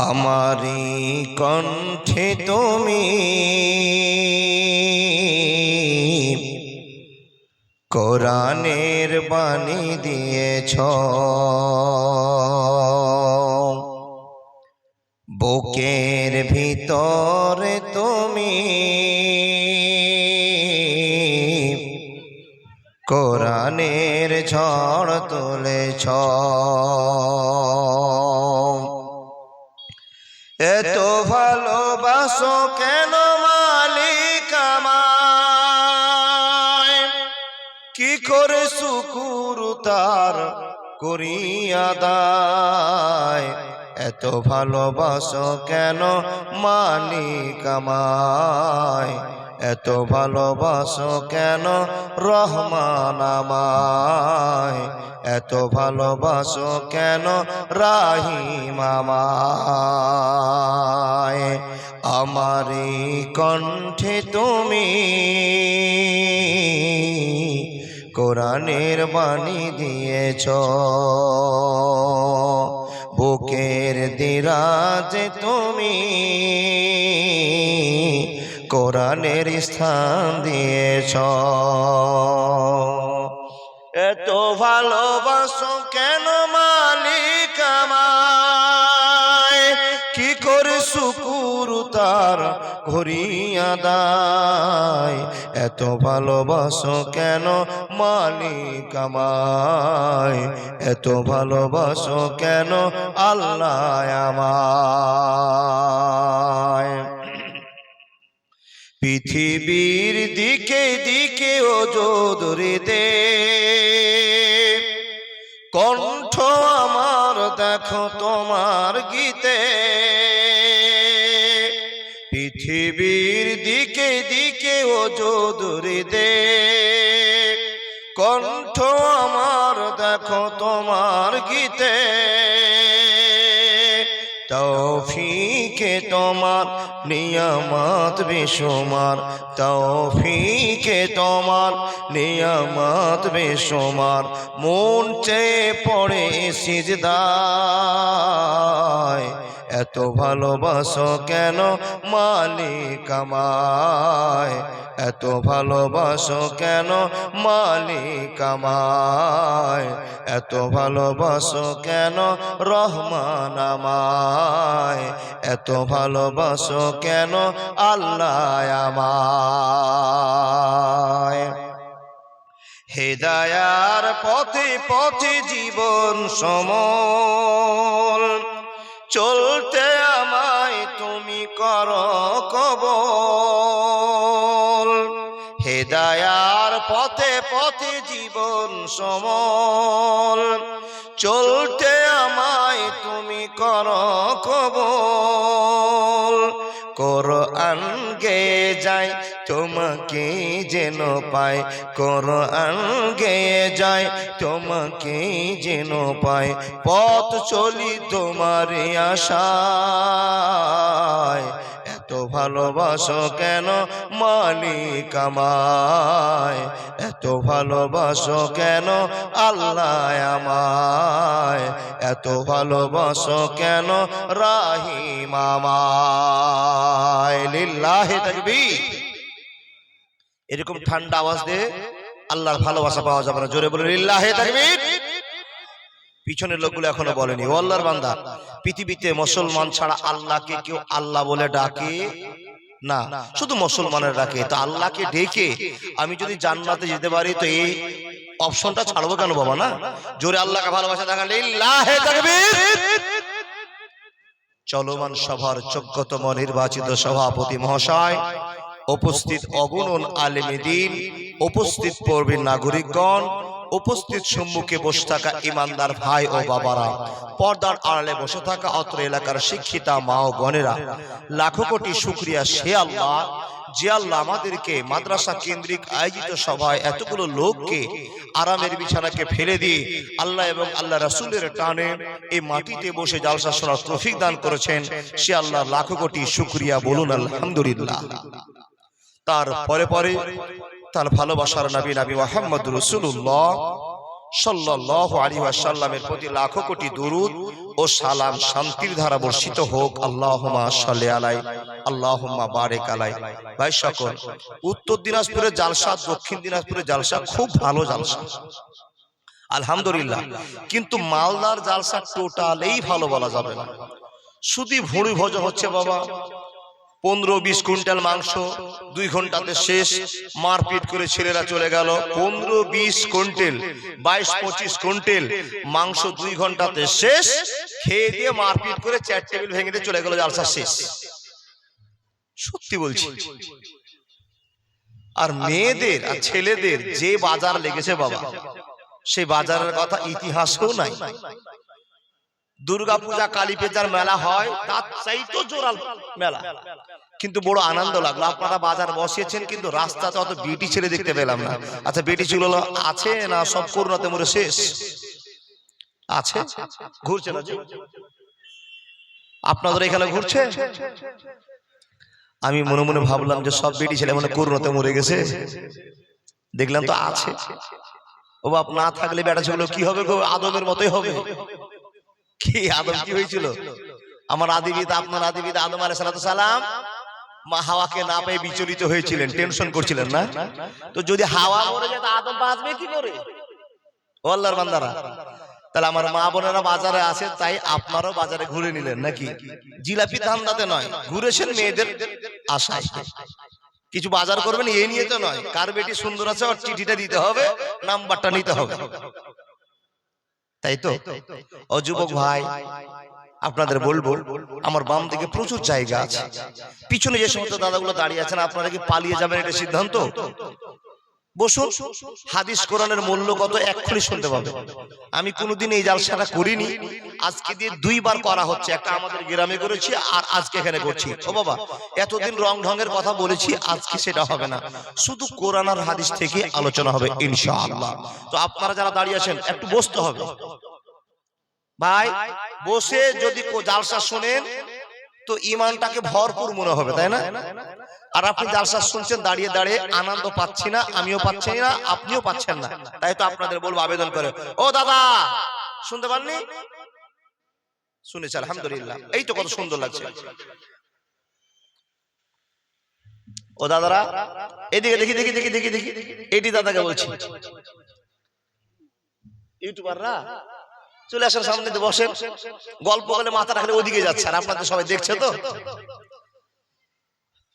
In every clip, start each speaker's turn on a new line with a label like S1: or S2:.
S1: আমারি কণ্ঠে তুমি কোরআনের বাণী দিয়েছ, বুকের ভিতরে তুমি কোরআনের ঝড় তুলেছ। এত ভালোবাসো কেন মালিক আমায়, কি করে শুকুর তার করি আদায়। এত ভালোবাসো কেন মালিক আমায়, এত ভালোবাসো কেন রহমান আমায়, এত ভালোবাসো কেন রাহিম আমায়। আমারি কণ্ঠে তুমি কোরআনের বাণী দিয়েছ, বুকের দিরাজে তুমি কোরআনের স্থান দিয়েছ। এত ভালোবাসো কেন মালিক আমায়, কি করে শুকুর তার করি আদায়। এত ভালোবাসো কেন মালিক আমায়, এত ভালোবাসো কেন আল্লাহ আমায়। পৃথিবীর দিকে দিকে ওজোদরে দে, কণ্ঠ আমার দেখো তোমার গীতে। পৃথিবীর দিকে দিকে ওজোদরে দে, কণ্ঠ আমার দেখো তোমার গীতে। তৌফিকে তোমার নিয়ামত বেশুমার, তৌফিকে তোমার নিয়ামত বেশুমার। মন চেয়ে পড়ে সিজদায়, এত ভালোবাসো কেন মালিক আমায়, এত ভালোবাসো কেন মালিক আমায়, এত ভালোবাসো কেন রহমান আমায়, এত ভালোবাসো কেন আল্লাহ আমায়। হেদায়ার পথে পথে জীবন সমল, চলতে আমায় তুমি করো কবুল। হেদায়ার পথে পথে জীবন সমল, চলতে আমায় তুমি করো কবুল। কোরআন গেয়ে যায় তোমাকে যেন পায়, কোরআন গেয়ে যায় তোমাকে যেন পায়। পথ চলি তোমার আশায়, এত ভালোবাসো কেন মালিক আমায়, এত ভালোবাসো কেন আল্লাহ আমায়, এত ভালোবাসো কেন রাহিম আমায়। লিল্লাহি তাকবীর। এরকম ঠান্ডা আওয়াজ দিয়ে আল্লাহর ভালোবাসা পাওয়া যাবে না। জোরে বলে লিল্লাহি তাকবীর। পিছনের লোকগুলো এখনো বলেনি। ও আল্লাহর বান্দা, পৃথিবীতে মুসলমান ছাড়া আল্লাহকে কেউ আল্লাহ বলে ডাকে না, শুধু মুসলমানের ডাকে। তো আল্লাহকে ডেকে আমি যদি জান্নাতে যেতে পারি তো এই অপশনটা ছাড়বো কেন বাবা? না, জোরে আল্লাহকে ভালোবাসা দেখা লিল্লাহি তাকবীর। চলমান সভার যোগ্যতম নির্বাচিত সভাপতি মহাশয়, উপস্থিত অগণন আলেমে দ্বীন, উপস্থিত প্রবীণ নাগরিকগণ, উপস্থিত সম্মুখে বসে থাকা ইমানদার ভাই ও বাবারা, পর্দার আড়ালে বসে থাকা অত্র এলাকার শিক্ষিতা মা ও বোনেরা, লাখো কোটি শুকরিয়া সে আল্লাহ যে আল্লাহ আমাদেরকে মাদ্রাসা কেন্দ্রিক আয়োজিত সভায় এতগুলো লোককে আরামের বিছানাকে ফেলে দিয়ে আল্লাহ এবং আল্লাহ রাসূলের টানে এই মাটিতে বসে জালসা শোনার তৌফিক দান করেছেন। সে আল্লাহ লাখো কোটি শুকরিয়া, বলুন আলহামদুলিল্লাহ। তার পরে পরে তার ভালোবাসার নবী মুহাম্মদ রাসূলুল্লাহ সাল্লাল্লাহু আলাইহি ওয়াসাল্লামের প্রতি লাখো কোটি দুরূদ ও সালাম শান্তির ধারা বর্ষিত হোক। আল্লাহুম্মা সাল্লি আলাই, আল্লাহুম্মা বারিক আলাই। ভাই সকল, উত্তর দিনাজপুরের জালসা, দক্ষিণ দিনাজপুরের জালসা খুব ভালো জালসা আলহামদুলিল্লাহ, কিন্তু মালদার জালসা টোটালেই ভালো বলা যাবে না। শুধু ভুঁড়ি ভোজন হচ্ছে বাবা, 15-20 কুইন্টাল মাংস 2 ঘন্টাতে শেষ, মারপিট করে ছেলেরা চলে গেল। 15-20 কুইন্টাল 22-25 কুইন্টাল মাংস 2 ঘন্টাতে শেষ, খেয়ে দিয়ে মারপিট করে 4 টেবিল ভেঙে দিয়ে চলে গেল, জালসা শেষ। সত্যি বলছি। আর মেয়েদের আর ছেলেদের যে বাজার লেগেছে বাবা, সেই বাজারের কথা ইতিহাসেও নাই। দুর্গা পূজা, কালী পূজার মেলা হয়, তার চাইতো জোরাল মেলা, কিন্তু বড় আনন্দ লাগলো। আপনারা বাজার বসিয়েছেন, কিন্তু রাস্তাতে অত বেটি ছেলে দেখতে পেলাম না। আচ্ছা, বেটি ছিল আছে না সব করোনাতে মরে শেষ? আছে, ঘুরছে না? আপনাদের এখানে ঘুরছে? আমি মনে মনে ভাবলাম যে সব বেটি ছেলে মানে করোনাতে মরে গেছে, দেখলাম তো আছে। ও বাপ, না থাকলে বেটা ছিল কি হবে গো? আদমের মতোই হবে। কি আদম কি হয়েছিল? আমার আদিপিতা, আপনার আদিপিতা আদম আলাইহিস সালাম মা হাওয়াকে না পেয়ে বিচলিত হয়েছিলেন, টেনশন করছিলেন না? তো যদি হাওয়া মরে যায়, আদম বাঁচবে কি করে? ও আল্লাহর বান্দারা, তাহলে আমার মা বোনেরা বাজারে আছে, তাই আপনারাও বাজারে ঘুরে নিলেন নাকি? জিলাপি ধান্দাতে নয়, ঘুরেছেন মেয়েদের আশায়। কিছু বাজার করবেন এই নিয়ে তো নয়, কার বেটি সুন্দর আছে ওর চিঠিটা দিতে হবে, নাম্বারটা নিতে হবে, তাই তো? ও যুবক ভাই, আপনাদের বলবো, আমার বাম দিকে প্রচুর জায়গা আছে, পিছনে যে সমস্ত দাদাগুলো দাঁড়িয়ে আছেন, আপনারা কি পালিয়ে যাবেন এটা সিদ্ধান্ত? বসুন, হাদিস কোরআনের মূল্য কত এক্ষুনি শুনতে পাবে। আমি কোনোদিন এই জালসাটা করিনি, আজকে দিয়ে 2 বার করা হচ্ছে। একটা আমাদের গ্রামে করেছি, আর আজকে এখানে করছি। ও বাবা, এতদিন রং ঢঙ্গের কথা বলেছি, আজকে সেটা হবে না, শুধু কোরআন আর হাদিস থেকে আলোচনা হবে ইনশাআল্লাহ। তো আপনারা যারা দাঁড়িয়ে আছেন, একটু বসতে হবে ভাই। বসে যদি জালসা শুনেন তো ইমানটাকে ভরপুর মনে হবে, তাই না? আর আপনি জালসা শুনছেন দাঁড়িয়ে দাঁড়িয়ে, আনন্দ পাচ্ছি না, আমিও পাচ্ছি না, আপনিও পাচ্ছেন না। তাই তো আপনাদের বলবো, আবেদন করে, ও দাদা শুনতে পাননি? শুনেছি আলহামদুলিল্লাহ, এই তো কত সুন্দর লাগছে। ও দাদারা এদিকে দেখি দেখি দেখি দেখি দেখি, এটি দাদাকে বলছি। ইউটিউবাররা চলে আসেন, সামনে বসেন, গল্প বলে মাথা রাখলে ওদিকে যাচ্ছে, আর আপনাদের সবাই দেখছে তো।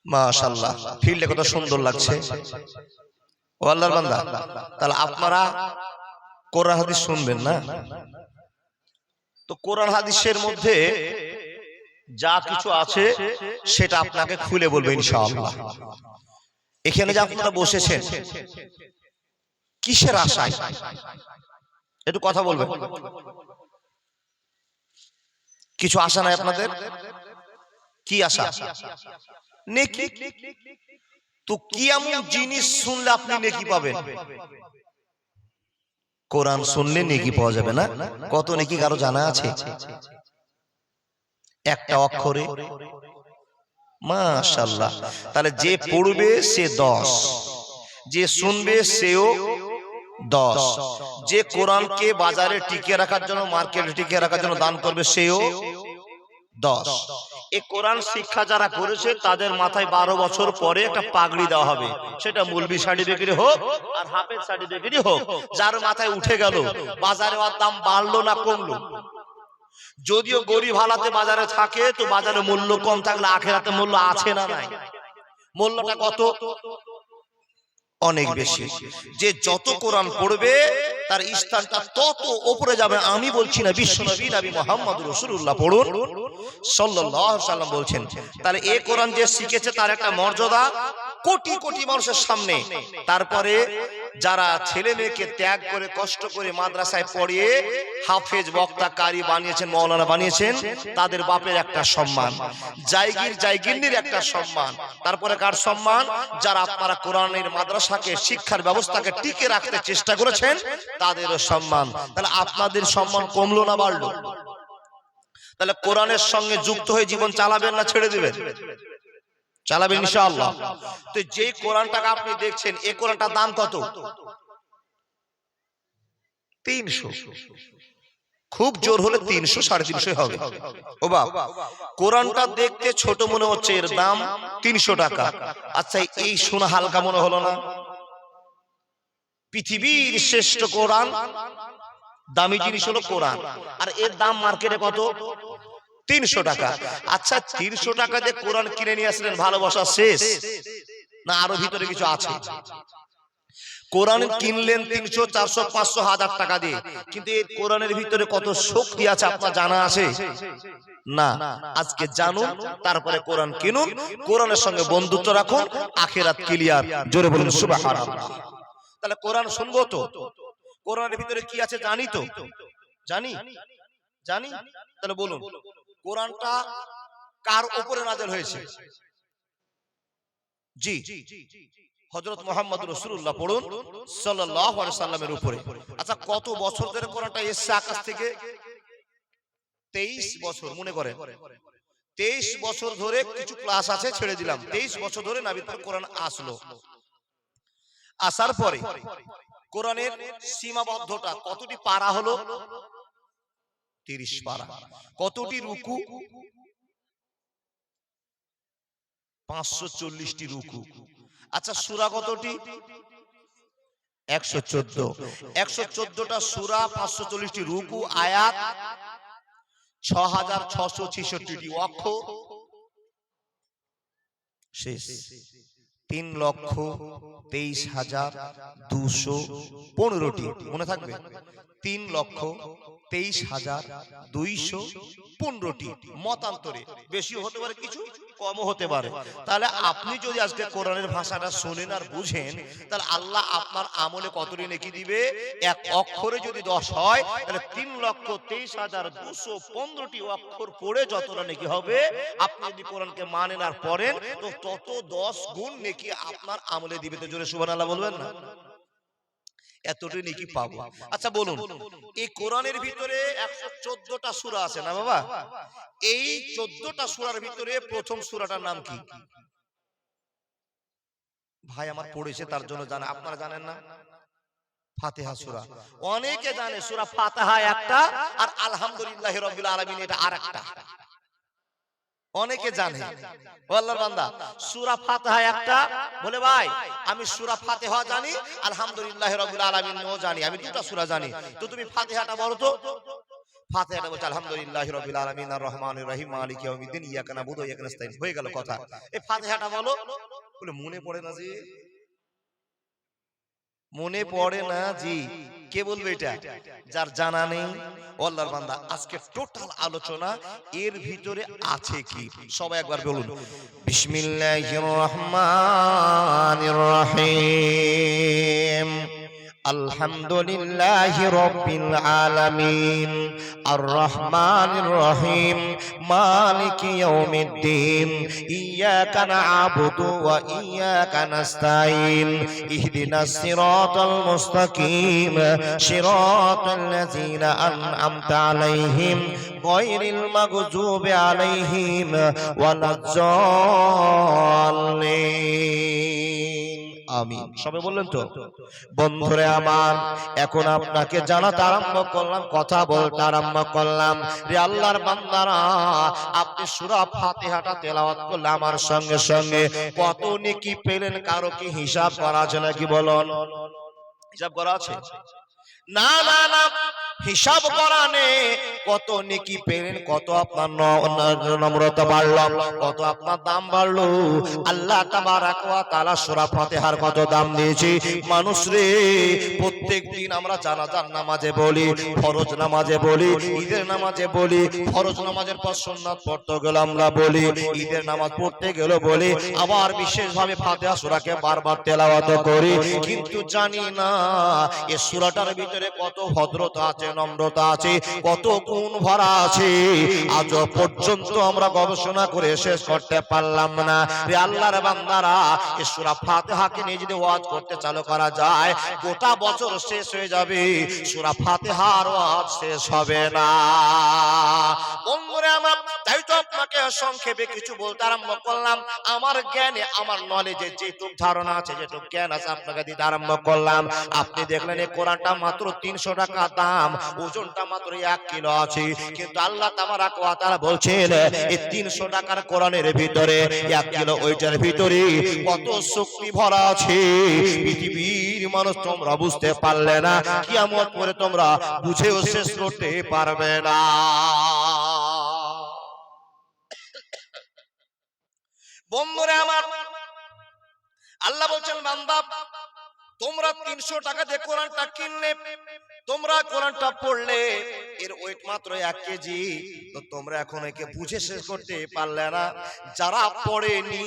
S1: মাশাআল্লাহ, ফিল্ডে কত সুন্দর লাগছে। ও আল্লাহর বান্দা, তাহলে আপনারা কোরআন হাদিস শুনবেন না? তো কোরআন হাদিসের মধ্যে যা কিছু আছে সেটা আপনাকে খুলে বলবো ইনশাআল্লাহ। এখানে যে আপনারা বসেছেন কিসের আশায়, একটু কথা বলবেন। কিছু আশা নাই আপনাদের? কি আশা? নেকি। তো কি এমন জিনিস শুনলে আপনি নেকি পাবেন? কোরআন শুনলে নেকি পাওয়া যাবে না? কত নেকি কারো জানা আছে? একটা অক্ষরে মাশাআল্লাহ। তাহলে যে পড়বে সে 10, যে শুনবে সেও 10, যে কোরআনকে বাজারে টিকিয়ে রাখার জন্য, মার্কেটে টিকিয়ে রাখার জন্য দান করবে সেও 10। এই কোরআন শিক্ষা যারা করেছে তাদের মাথায় 12 বছর পরে একটা পাগড়ি দেওয়া হবে, সেটা মৌলভী সার্টিফিকেট হোক আর হাফেজ সার্টিফিকেট হোক। যার মাথায় উঠে গেল, বাজারে ওর দাম বাড়লো না কমলো? যদিও গরিব হালাতে বাজারে থাকে, তো বাজারে মূল্য কম থাকলে আখেরাতে মূল্য আছে না নাই? মূল্যটা কত? অনেক বেশি। যে যত কোরআন পড়বে তার স্থানটা তত উপরে যাবে। আমি বলছি না, বিশ্বনবী নবী মুহাম্মদ রাসূলুল্লাহ পড়ুন সাল্লাল্লাহু আলাইহি ওয়াসাল্লাম বলছেন। তাহলে এই কোরআন যে শিখেছে তার একটা মর্যাদা কোটি কোটি মানুষের সামনে। তারপরে যারা ছেলে মেয়েকে ত্যাগ করে কষ্ট করে মাদ্রাসায় পড়িয়ে হাফেজ বক্তা কারি বানিয়েছেন, মাওলানা বানিয়েছেন, তাদের বাপের একটা সম্মান, জায়গির জায়গিন্নির একটা সম্মান। তারপরে কার সম্মান? যারা আপনারা কোরআনের মাদ্রাসাকে, শিক্ষার ব্যবস্থাকে টিকে রাখতে চেষ্টা করেছেন, তাদেরও সম্মান। তাহলে আপনাদের সম্মান কমলো না বাড়লো? তাহলে কোরআনের সঙ্গে যুক্ত হয়ে জীবন চালাবেন না ছেড়ে দিবেন? চালাবেন ইনশাআল্লাহ। তো যেই কোরআনটাকে আপনি দেখছেন, এই কোরআনটার দাম কত? 300, খুব জোর হলে 300 350 হবে। ও বাপ, কোরআনটা দেখতে ছোট মনে হচ্ছে, এর দাম 300 টাকা। আচ্ছা এই শোনা হালকা মনে হলো না? পৃথিবীর শ্রেষ্ঠ কোরআন, দামি জিনিস হলো কোরআন, আর এর দাম মার্কেটে কত? 300 টাকা। আচ্ছা 300 টাকা দিয়ে কোরআন কিনে নিয়ে আসলেন, ভালোবাসা শেষ না আরো ভিতরে কিছু আছে? কোরআন কিনলেন 300, 400, 500, 1000 টাকা দিয়ে, কিন্তু এই কোরআনের ভিতরে কত শক্তি আছে আপনার জানা আছে না? আজকে জানুন, তারপরে কোরআন কিনুন, কোরআনের সঙ্গে বন্ধুত্ব রাখুন, আখিরাত ক্লিয়ার। জোরে বলুন সুবহানাল্লাহ। তাহলে কোরআন শুনবো তো, কোরআনের ভিতরে কি আছে জানি তো? জানি জানি তাহলে বলুন, কোরআনটা কার উপরে নাযিল হয়েছে? জি, হযরত মুহাম্মদ রাসূলুল্লাহ পড়ুন সাল্লাল্লাহু আলাইহি সাল্লামের উপরে। আচ্ছা কত বছর ধরে কোরআনটা এসেছে আকাশ থেকে? 23 বছর। মনে করেন 23 বছর ধরে, কিছু ক্লাস আছে ছেড়ে দিলাম, 23 বছর ধরে নবীর পর কোরআন আসলো। আসার পরে কোরআনের সীমাবদ্ধতা কতটি পারা হলো? 30 পারা। কতটি রুকু? 540টি রুকু। আচ্ছা সূরা কতটি? 114। 114টা সূরা, 540টি রুকু, আয়াত 6666টি অক্ষর, শেষ। 3,23,215টি। মনে থাকবে? 3,23,215টি। মতান্তরে বেশি হতে পারে, কিছু কমও হতে পারে। তাহলে আপনি যদি আজকে কোরআনের ভাষাটা শুনেন আর বুঝেন, তাহলে আল্লাহ আপনার আমলে কতটি নেকি দিবে? এক অক্ষরে যদি 10 হয়, তাহলে 3,23,215টি অক্ষর পড়ে যতটা নেকি হবে, আপনি যদি কোরআনকে মানেন আর পড়েন, তো তত 10 গুণ নেকি আপনার আমলে দিবে। তো জোরে সুবহানাল্লাহ বলবেন না? এতটাই নেকি পাবো। আচ্ছা বলুন, এই কোরআনের ভিতরে 114টা সূরা আছে না বাবা? এই 14টা সূরার ভিতরে প্রথম সূরাটার নাম কি? ভাই আমার পড়েছে তার জন্য জানে, আপনারা জানেন না? ফাতিহা সূরা। অনেকে জানে সূরা ফাতিহা একটা, আর আলহামদুলিল্লাহি রাব্বিল আলামিন এটা আরেকটা। অনেকে জানে। ও আল্লাহর বান্দা, সূরা ফাতিহা একটা বলে ভাই আমি সূরা ফাতিহা জানি, আলহামদুলিল্লাহি রাব্বিল আলামিনও জানি, আমি দুটো সূরা জানি। তো তুমি ফাতিহাটা বলো তো। ফাতিহাটা বলছে আলহামদুলিল্লাহি রাব্বিল আলামিন আর রহমানির রহিম মালিকি ইয়াউমিদ্দিন ইয়াকা নাবুদু ওয়া ইয়াকা নাস্তাইন। হয়ে গেল কথা। এই ফাতিহাটা বলো। বলে মনে পড়ে না জি, মনে পড়ে না জি। কে বলবে এটা? যার জানা নেই। আল্লাহর বান্দা, আজকে টোটাল আলোচনা এর ভিতরে আছে কি সবাই একবার বলুন। বিসমিল্লাহির রহমানির রহিম। আলহামদুলিল্লাহি রাব্বিল আলামিন আর রহমানির রহিম মালিকি ইয়াউমিদ্দিন ইয়াকা না'বুদু ওয়া ইয়াকা নাস্তাইন ইহদিনাস সিরাতাল মুস্তাকিম সিরাতাল লাযিনা আন'আমতা আলাইহিম গায়রিল মাগযুবি আলাইহিম ওয়ালাজ-জালিন। আমিন। সবাই বললেন তো? বন্ধুরে আমার, এখন আপনাকে জানাতে আরম্ভ করলাম, কথা বলতে আরম্ভ করলাম। রে আল্লাহর বান্দারা, আপনি সূরা ফাতিহাটা তেলাওয়াত করলে আমার সঙ্গে সঙ্গে কত নেকি পেলেন, কারো কি হিসাব করা আছে নাকি? বলুন, হিসাব করা আছে? না না না, হিসাব করা নেই। কত নেকি পেলেন, কত আপনার নম্রতা বাড়লো, কত আপনার দাম বাড়লো। আল্লাহ তাবারাক ওয়া তাআলা সূরা ফাতিহার কত দাম দিয়েছি মানুষ রে। প্রত্যেক দিন আমরা জানাজার নামাজে বলি, ফরজ নামাজে বলি, ঈদের নামাজে বলি, ফরজ নামাজের পর সুন্নাত পড়তে গেলে আমরা বলি, ঈদের নামাজ পড়তে গেলে বলি, আবার বিশেষভাবে ফাতিহা সূরাকে বারবার তেলাওয়াত করি, কিন্তু জানি না এই সূরাটার ভিতরে কত ভদ্রতা আছে, আছে, নম্রতা আছে, কত গুণ ভরা আছে, আজ পর্যন্ত আমরা গবেষণা করে শেষ করতে পারলাম না। রে আল্লাহর বান্দারা, এই সূরা ফাতিহাকে নিয়ে যদি ওয়াজ করতে চালু করা যায়, গোটা বছর শেষ হয়ে যাবে, সূরা ফাতিহার ওয়াজ শেষ হবে না। বন্ধুরা আমার, তাই তো আপনাকে সংক্ষেপে কিছু বলতে আরম্ভ করলাম। আমার জ্ঞানে, আমার নলেজে যেটুক ধারণা আছে, যেটুক জ্ঞান আছে, আপনাকে দিতে আরম্ভ করলাম। আপনি দেখলেন এই কোরআনটা মাত্র 300 টাকা দাম, ওজনটা মাত্র 1 কিলো আছে, কিন্তু আল্লাহ তাবারাক ওয়া তাআলা বলছেন এই 300 টাকার কোরআনের ভিতরে 1 কিলো ওইটার ভিতরে কত শক্তি ভরা আছে, পৃথিবীর মানুষ তোমরা বুঝতে পারলে না, কিয়ামত পরে তোমরা বুঝেও শেষ করতে পারবে না। বন্ধুরা আমার, আল্লাহ বলছেন বান্দা, তোমরা 300 টাকা দিয়ে কোরআনটা কিনলে, তোমরা কোরআনটা পড়লে, এর ওয়েট মাত্র 1 কেজি, তো তোমরা এখন একে বুঝে শেষ করতে পারলে না। যারা পড়েনি,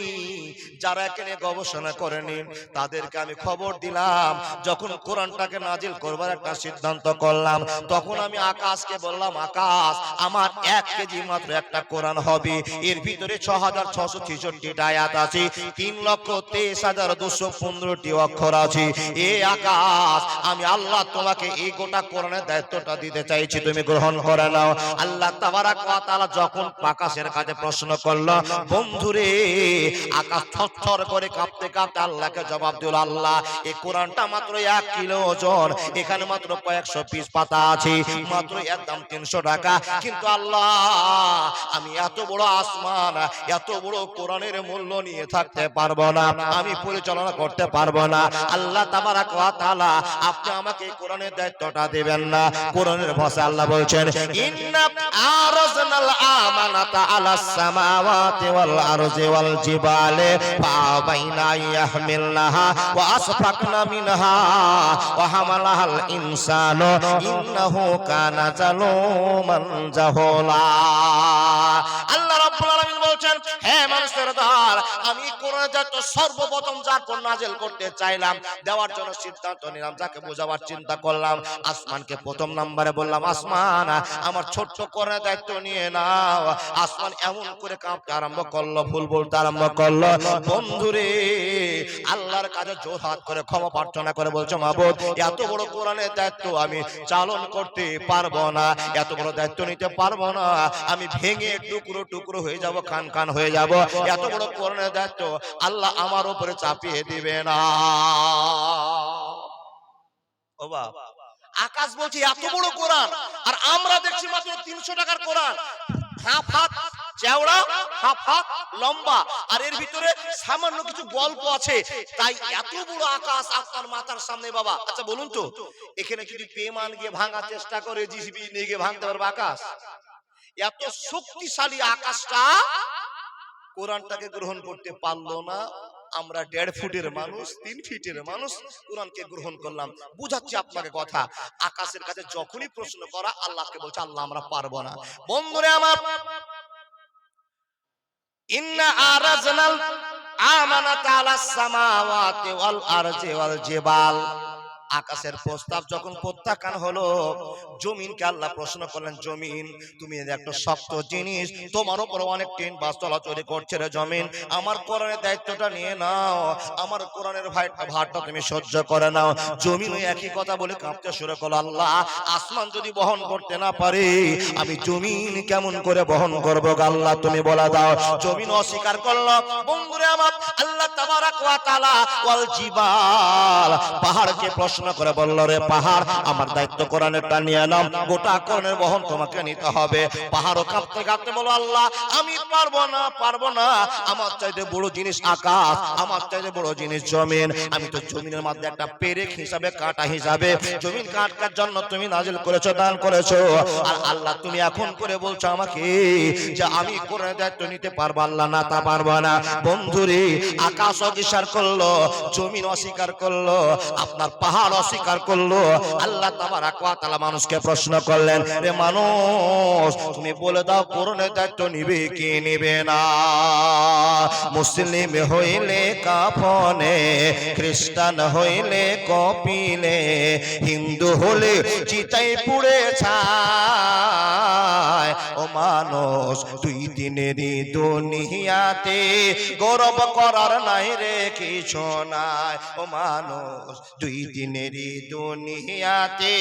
S1: যারা এখানে গবেষণা করেনি, তাদেরকে আমি খবর দিলাম, যখন কোরআনটাকে নাজিল করবার একটা সিদ্ধান্ত করলাম, তখন আমি আকাশকে বললাম, আকাশ, আমার 1 কেজি মাত্র একটা কোরআন হবে, এর ভিতরে 6666টা আয়াত আছে, 3,23,215টি অক্ষর আছে। এ আকাশ, আমি আল্লাহ তোমাকে এই গোটা কোরআনের দায়িত্বটা দিতে চাইছি, তুমি গ্রহণ করে নাও। আল্লাহ তাবারাক ওয়া তাআলা যখন আকাশের কাছে প্রশ্ন করলো, বন্ধুরে, আকাশ থরথর করে কাঁপতে কাঁপতে আল্লাহকে জবাব দিল, আল্লাহ, এই কোরআনটা মাত্র 1 কিলো ওজন, এখানে মাত্র কয়েকশো পিস পাতা আছে, মাত্র এর দাম 300 টাকা, কিন্তু আল্লাহ, আমি এত বড় আসমান, এত বড় কোরআনের মূল্য নিয়ে থাকতে পারবো না, আমি পরিচালনা করতে পারবো না। আল্লাহ তাবারাক ওয়া তাআলা, আপনি আমাকে কোরআনের দায়িত্বটা দেবেন না। কোরআনের ভাষা আল্লাহ বলছেন, ইন্না আরাজনাল আমানাতা আলাস সামাওয়াতি ওয়াল আরজি ওয়াল জিবালি ফাবাইনা ইয়াহমিলনাহা ওয়া আসফাকনা মিনহা ওয়া হামালাহাল ইনসানু ইন্নাহু কানা জালুমান জাহুলা। আল্লাহ রাব্বুল আলামিন বলছেন, হে মানুষের দল, আমি কোরআনের দায়িত্ব সর্বপ্রথম যার উপর নাযিল করতে চাইলাম, দেওয়ার জন্য সিদ্ধান্ত নিলাম, যাকে বোঝাবার চিন্তা করলাম, আসমানকে প্রথম নম্বরে বললাম, আসমান, আমার ছোট্ট কোরআনের দায়িত্ব নিয়ে নাও। আসমান এমন করে কাঁপতে আরম্ভ করলো, ভুল বলতে আরম্ভ করলো। বন্ধুরে, আল্লাহর কাছে জোর হাত করে ক্ষমা প্রার্থনা করে বলছো, মাবুদ, এত বড় কোরআনের দায়িত্ব আমি চালন করতে পারবো না, এত বড় দায়িত্ব নিতে পারবো না, আমি ভেঙে টুকরো টুকরো হয়ে যাব, খান খান হয়ে যাব, এত বড় কোরআনের দায়িত্ব আল্লাহ আমার উপরে চাপিয়ে দিবে না। ও বাবা, আকাশ বলছে এত বড় কোরআন, আর আমরা দেখছি মাত্র 300 টাকার কোরআন, হাফ হাত চওড়া, হাফ হাত লম্বা, আর এর ভিতরে সামান্য কিছু গল্প আছে, তাই এত বড় আকাশ আপনার মাথার সামনে। বাবা, আচ্ছা বলুন তো, এখানে যদি বেমান গিয়ে ভাঙার চেষ্টা করে, জিসিবি নিয়ে গিয়ে ভাঙতে পারবে আকাশ? এত শক্তিশালী আকাশটা কোরআনটাকে গ্রহণ করতে পারলো না। আমরা 1.5 ফুটের মানুষ, 3 ফিটের মানুষ কোরআনকে গ্রহণ করলাম। বুঝাচ্ছি আপনাকে কথা, আকাশের কাছে যখনই প্রশ্ন করা, আল্লাহকে বলছে, আল্লাহ, আমরা পারবো না। বন্ধুরে আমার, ইন্না আরাজনাল আমানাতা আলাস সামাওয়াতি ওয়াল আরজি ওয়াল জিবাল, আকাশের প্রস্তাব যখন প্রত্যাখ্যান হলো, জমিনকে আল্লাহ প্রশ্ন করলেন, জমিন, তুমি একটা শক্ত জিনিস, তোমার উপর অনেক ট্রেন বাস চলাচলি করছে রে জমিন, আমার কোরআনের দায়িত্বটা নিয়ে নাও, আমার কোরআনের ভারটা তুমি সহ্য করে নাও। জমিন ওই একই কথা বলে কাঁপতে শুরু করলো, আল্লাহ, আসমান যদি বহন করতে না পারে, আমি জমিন কেমন করে বহন করবো? আল্লাহ, তুমি বলে দাও। জমিন অস্বীকার করলো। বন্ধুরে আমার, আল্লাহ তাবারাক ওয়া তাআলা ওয়াল জিবাল, পাহাড়কে প্রশ্ন করে বলল, রে পাহাড়, আমার দায়িত্ব কোরআনেরটা নিয়ে নাও, গোটা কোরআনের বহন তোমাকে নিতে হবে। পাহাড়ও কাঁপতে কাঁপতে বলো, আল্লাহ, আমি পারবো না, পারবো না, আমার চাইতে বড় জিনিস আকাশ, আমার চাইতে বড় জিনিস জমিন, আমি তো জমিনের মধ্যে একটা পেরেক হিসাবে, কাঁটা হিসাবে, জমিন কাটার জন্য তুমি নাজিল করেছো, দান করেছো, আর আল্লাহ তুমি এখন করে বলছো আমাকে যে আমি কোরআনের দায়িত্ব নিতে পারবো? আল্লাহ, না, তা পারবো না। বন্ধুরে, আকাশ অস্বীকার করলো, জমিন অস্বীকার করলো, আপনার পাহাড় পাহাড় অস্বীকার করলো। আল্লাহ তাবারক ওয়া তাআলা মানুষকে প্রশ্ন করলেন, রে মানুষ তুমি বলে দাও কোরআনের দায়িত্ব নিবে কি নিবে না? মুসলিম হইলে কাফনে, খ্রিস্টান হইলে কপিলে, হিন্দু হলে চিতায় পুড়ে ছায়। ও মানুষ দুই দিনেরই দুনিয়াতে গৌরব করার নাই রে কিছু নাই। ও মানুষ দুই দিনেরই দুনিয়াতে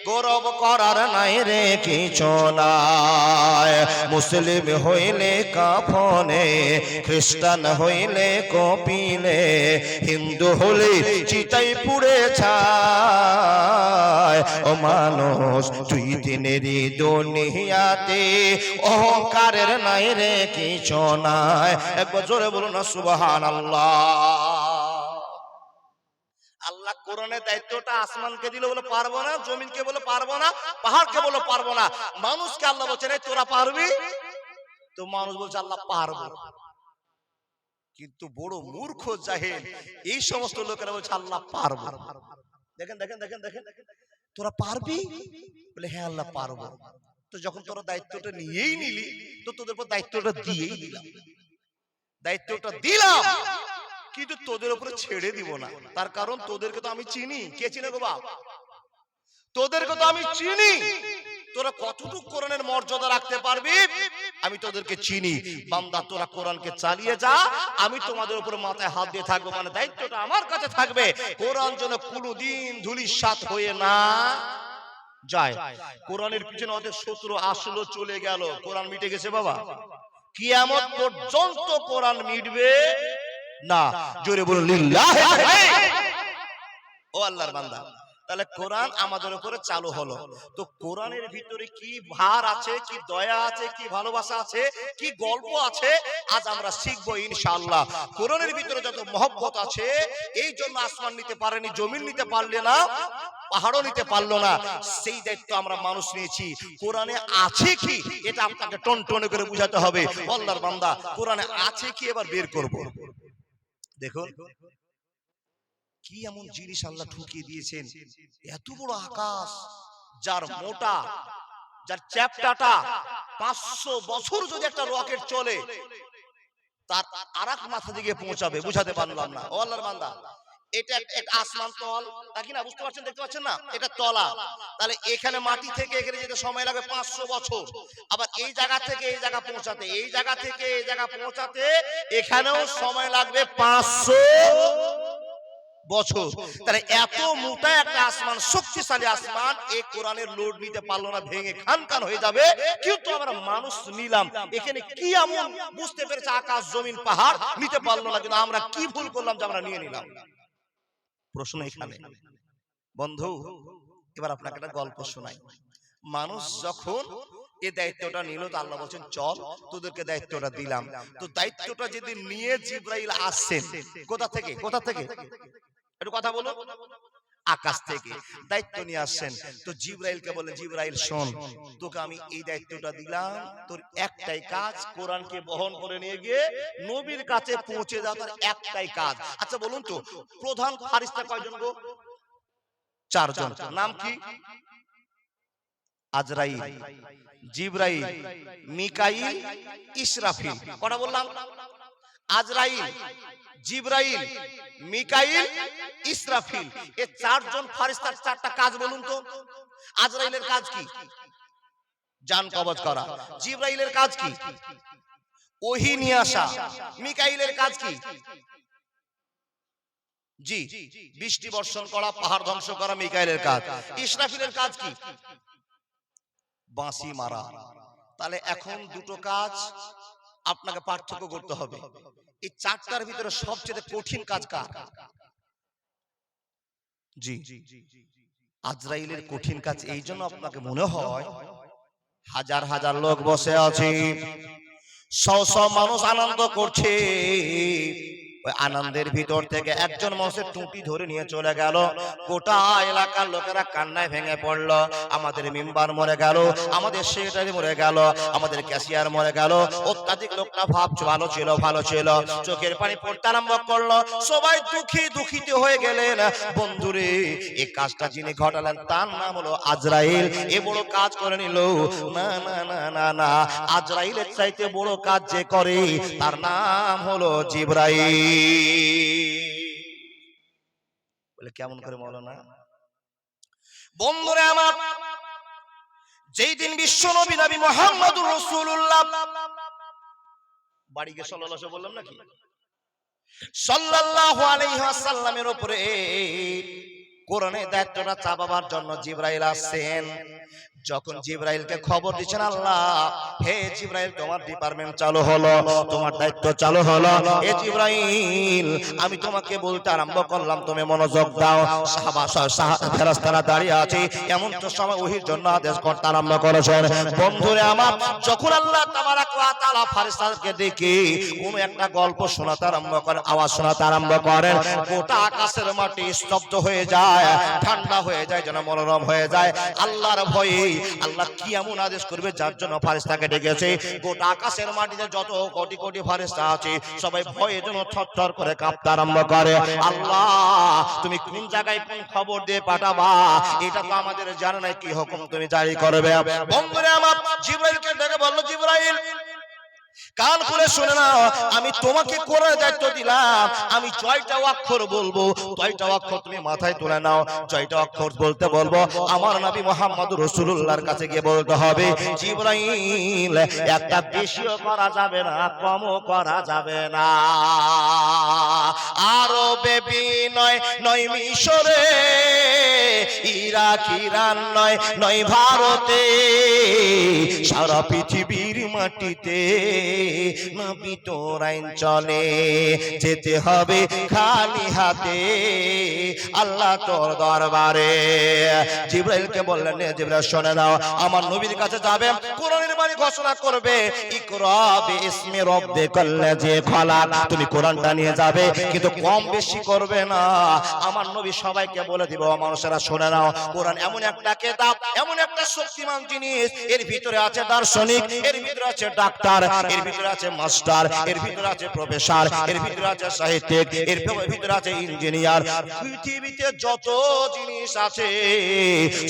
S1: গৌরব করার নাই রে কিছু নাই। মুসলিম হইলে কাফনে, খ্রিস্টান হইলে কপিলে, হিন্দু হলে চিতাই পুড়ে ছায়। ও মানুষ দুই দিনেরই দুনিয়াতে অহংকারের নাই রে কিছু নাই। একবার জোরে বলুন না সুবহানাল্লাহ। আল্লাহ কোরআনের দায়িত্বটা আসমানকে দিল বলে পারবো না, জমিনকে বলে পারবো না, পাহাড়কে বলে পারবো না। মানুষকে আল্লাহ বলছে রে তোরা পারবি, তো মানুষ বলছে আল্লাহ পারবো। কিন্তু বড় মূর্খ জাহেল এই সমস্ত লোকেরা বলছে আল্লাহ পারবো। দেখেন দেখেন দেখেন দেখেন, তোরা পারবি বলে হ্যাঁ আল্লাহ পারবো। তো যখন তোরা দায়িত্বটা নিয়েই নিলি, তো তোদের উপর দায়িত্বটা দিয়েই দিলাম, দায়িত্বটা দিলাম, কিন্তু তোদের উপরে ছেড়ে দিব না। তার কারণ তোদেরকে তো আমি চিনি। কে চিনে গো বাপ? তোদেরকে তো আমি চিনি। তোরা কতটুকু কোরআনের মর্যাদা রাখতে পারবি আমি তোদেরকে চিনি। বান্দা তোরা কোরআনকে চালিয়ে যা, আমি তোমাদের উপরে মাথায় হাত দিয়ে থাকবো, মানে দায়িত্বটা আমার কাছে থাকবে। কোরআন যেন কোনোদিন ধূলিসাৎ হয়ে না যায়। কোরআনের পিছনে ওদের শত্রু আসলো চলে গেল, কোরআন মিটে গেছে বাবা? কিয়ামত পর্যন্ত কোরআন মিটবে না। জোরে বলুন লিল্লাহি। ও আল্লাহর বান্দা, তাহলে কোরআন আমাদের উপরে চালু হলো, তো কোরআনের ভিতরে কি ভার আছে, কি দয়া আছে, কি ভালোবাসা আছে, কি গল্প আছে, আজ আমরা শিখবো ইনশাআল্লাহ। কোরআনের ভিতরে যত মহব্বত আছে, এই জন্য আসমান নিতে পারেনি, জমিন নিতে পারলে না, পাহাড়ও নিতে পারলো না, সেই দায়িত্ব আমরা মানুষ নিয়েছি। কোরআনে আছে কি এটা আপনাকে টনটনে করে বুঝাতে হবে। আল্লাহর বান্দা কোরআনে আছে কি এবার বের করব। দেখুন কি এমন জিনিস আল্লাহ ঢুকিয়ে দিয়েছেন। এত বড় আকাশ, যার মোটা, যার চ্যাপ্টাটা 500 বছর যদি একটা রকেট চলে, তার আরেক মাথা দিকে পৌঁছাবে, বুঝাতে পারলাম না। ও আল্লাহর বান্দা, এটা একটা আসমান তল, তা কি না? বুঝতে পারছেন, দেখতে পাচ্ছেন না? এটা তলা। তাহলে এখানে মাটি থেকে এখানে যেতে সময় লাগবে 500 বছর। আবার এই জায়গা থেকে এই জায়গা পৌঁছাতে, এই জায়গা থেকে এই জায়গা পৌঁছাতে এখানেও সময় লাগবে 500 বছর। তাহলে এত মোটা একটা আসমান, শক্তিশালী আসমান, এই কোরআনের লোড নিতে পারলো না, ভেঙে খান খান হয়ে যাবে। কিন্তু আমরা মানুষ নিলাম, এখানে কি এমন বুঝতে পেরেছে, আকাশ জমিন পাহাড় নিতে পারলো না, কিন্তু আমরা কি ভুল করলাম যে আমরা নিয়ে নিলাম? প্রশ্ন এখানে। বন্ধু এবার আপনাকে একটা গল্প শোনাই। মানুষ যখন এই দায়িত্বটা নিল, তো আল্লাহ বলছেন চল তোদেরকে দায়িত্বটা দিলাম। তো দায়িত্বটা যেদিন নিয়ে জিবরাইল আসছেন, কোথা থেকে? কোথা থেকে একটু কথা বলো। আকাশ থেকে দায়িত্ব নিয়ে আসছেন। তো জিবরাইলকে বলে, জিবরাইল শোন, তোকে আমি এই দায়িত্বটা দিলাম, তোর একটাই কাজ, কোরআনকে বহন করে নিয়ে গিয়ে নবীর কাছে পৌঁছে দাও, তোর একটাই কাজ। আচ্ছা বলুন তো, প্রধান ফারিস্তা কয়জন গো? 4 জন। নাম কি? আজরাইল, জিবরাইল, মিকাইল, ইসরাফিল। কটা বললাম? আজরাইল, জিবরাইল, মিকাইল, ইসরাফিল। এই 4 জন ফারিস্তার 4টা কাজ বলুন তো। আজরাইলের কাজ কি? জান কবজ করা। জিবরাইলের কাজ কি? ওহী নিয়ে আসা। মিকাইলের কাজ কি? জি, বৃষ্টি বর্ষণ করা, পাহাড় ধ্বংস করা মিকাইলের কাজ। ইসরাফিলের কাজ কি? বাঁশি মারা। তাহলে এখন দুটো কাজ আপনাকে পার্থক্য করতে হবে। এই 4টার ভিতরে সবচেয়ে কঠিন কাজ কার? জি, আজরাইলের কঠিন কাজ। এই জন্য আপনাকে মনে হয় হাজার হাজার লোক বসে আছে, 100 মানুষ আনন্দ করছে, ওই আনন্দের ভিতর থেকে একজন মানুষের টুটি ধরে নিয়ে চলে গেল। গোটা এলাকার লোকেরা কান্নায় ভেঙে পড়লো। আমাদের মেম্বার মরে গেল, আমাদের সেক্রেটারি মরে গেল, আমাদের ক্যাশিয়ার মরে গেল। অত্যাধিক লোকটা ভালো ছিল, ভালো ছিল, চোখের পানি পড়তে আরম্ভ করলো। সবাই দুঃখিত হয়ে গেলেন। বন্ধুরে, এই কাজটা যিনি ঘটালেন তার নাম হলো আজরাইল। এ বড় কাজ করে নিল। না না না না না, আজরাইলের চাইতে বড় কাজ যে করে তার নাম হলো জিবরাইল। বলে কেমন করে মৌলানা? বন্ধুরে আমার, যেই দিন বিশ্ব নবী নবী মুহাম্মদুর রাসূলুল্লাহ বাড়ি গিয়ে সাল্লাল্লাহু আলাইহি বললাম নাকি, সাল্লাল্লাহু আলাইহি ওয়াসাল্লামের উপরে কোরআনের দায়িত্বটা চাপাবার জন্য জিবরাইল আসছেন। যখন জিবরাইলকে খবর দিচ্ছেন আল্লাহ, হে জিবরাইল তোমার ডিপার্টমেন্ট চালু হলো, তোমার দায়িত্ব চালু হলো। এ জিবরাইল, আমি তোমাকে বলতে আরম্ভ করলাম, তুমি মনোযোগ দাও। ফেরেশতারা দাঁড়িয়ে আছে, এমন তো সময় ওহীর জন্য আদেশ করতে আরম্ভ করেছেন। বন্ধুরে আমার, যখন আল্লাহ তাবারাক ওয়া তাআলা ফেরেশতাদেরকে ডেকে কোন একটা গল্প শোনাতে আরম্ভ করেন, আওয়াজ শোনাতে আরম্ভ করেন, গোটা আকাশের মাটি স্তব্ধ হয়ে যায়, ঠান্ডা হয়ে যায়, যেন মনোরম হয়ে যায়। আল্লাহর ভয়ে আল্লাহ কি এমন আদেশ করবে যার জন্য ফেরেশতাকে ডেকেছে। গোটা আকাশের মাটিতে যত কোটি কোটি ফেরেশতা আছে সবাই ভয়ে যেন থরথর করে কাঁপতে আরম্ভ করে। আল্লাহ তুমি কোন জায়গায় কোন খবর দিয়ে পাঠাবা এটা তো আমাদের জানা নাই, কি হুকুম তুমি জারি করবে। বন্ধুরে আমার, জিবরাইলকে ডেকে বলল, জিবরাইল কান খুলে শুনে নাও, আমি তোমাকে কোরআনের দায়িত্ব দিলাম। আমি ৬টা অক্ষর বলবো, ৬টা অক্ষর তুমি মাথায় তুলে নাও। ৬টা অক্ষর বলতে বলবো, আমার নবী মুহাম্মদুর রাসূলুল্লাহর কাছে গিয়ে বলতে হবে, জিবরাইল একটা বেশিও করা যাবে না, কমও করা যাবে না। আরবে বিনয় নয় মিশরে, ইরাক ইরান নয় নয় ভারতে, সারা পৃথিবীর মাটিতে নবী তোর আইন চলে। যেতে হবে খালি হাতে আল্লাহ তোর দরবারে। জিবরাইলকে বললেন, জিবরাইল শুনে নাও, আমার নবীর কাছে যাবে, কোরআনের বাণী ঘোষণা করবে, ইকরা বিইসমি রাব্বিকাল্লাযী খালাক। তুমি কোরআনটা নিয়ে যাবে, কিন্তু কম বেশি করবে না। আমার নবী সবাইকে বলে দিব, মানুষেরা শুনে নাও, কোরআন এমন একটা কিতাব, এমন একটা শক্তিমান জিনিস, এর ভিতরে আছে দার্শনিক, এর ভিতরে আছে ডাক্তার, এর ভিতরে আছে মাস্টার, এর ভিতরে আছে প্রফেসর, এর ভিতরে আছে সাহিত্যিক, এর ভিতরে আছে ইঞ্জিনিয়ার। পৃথিবীতে যত জিনিস আছে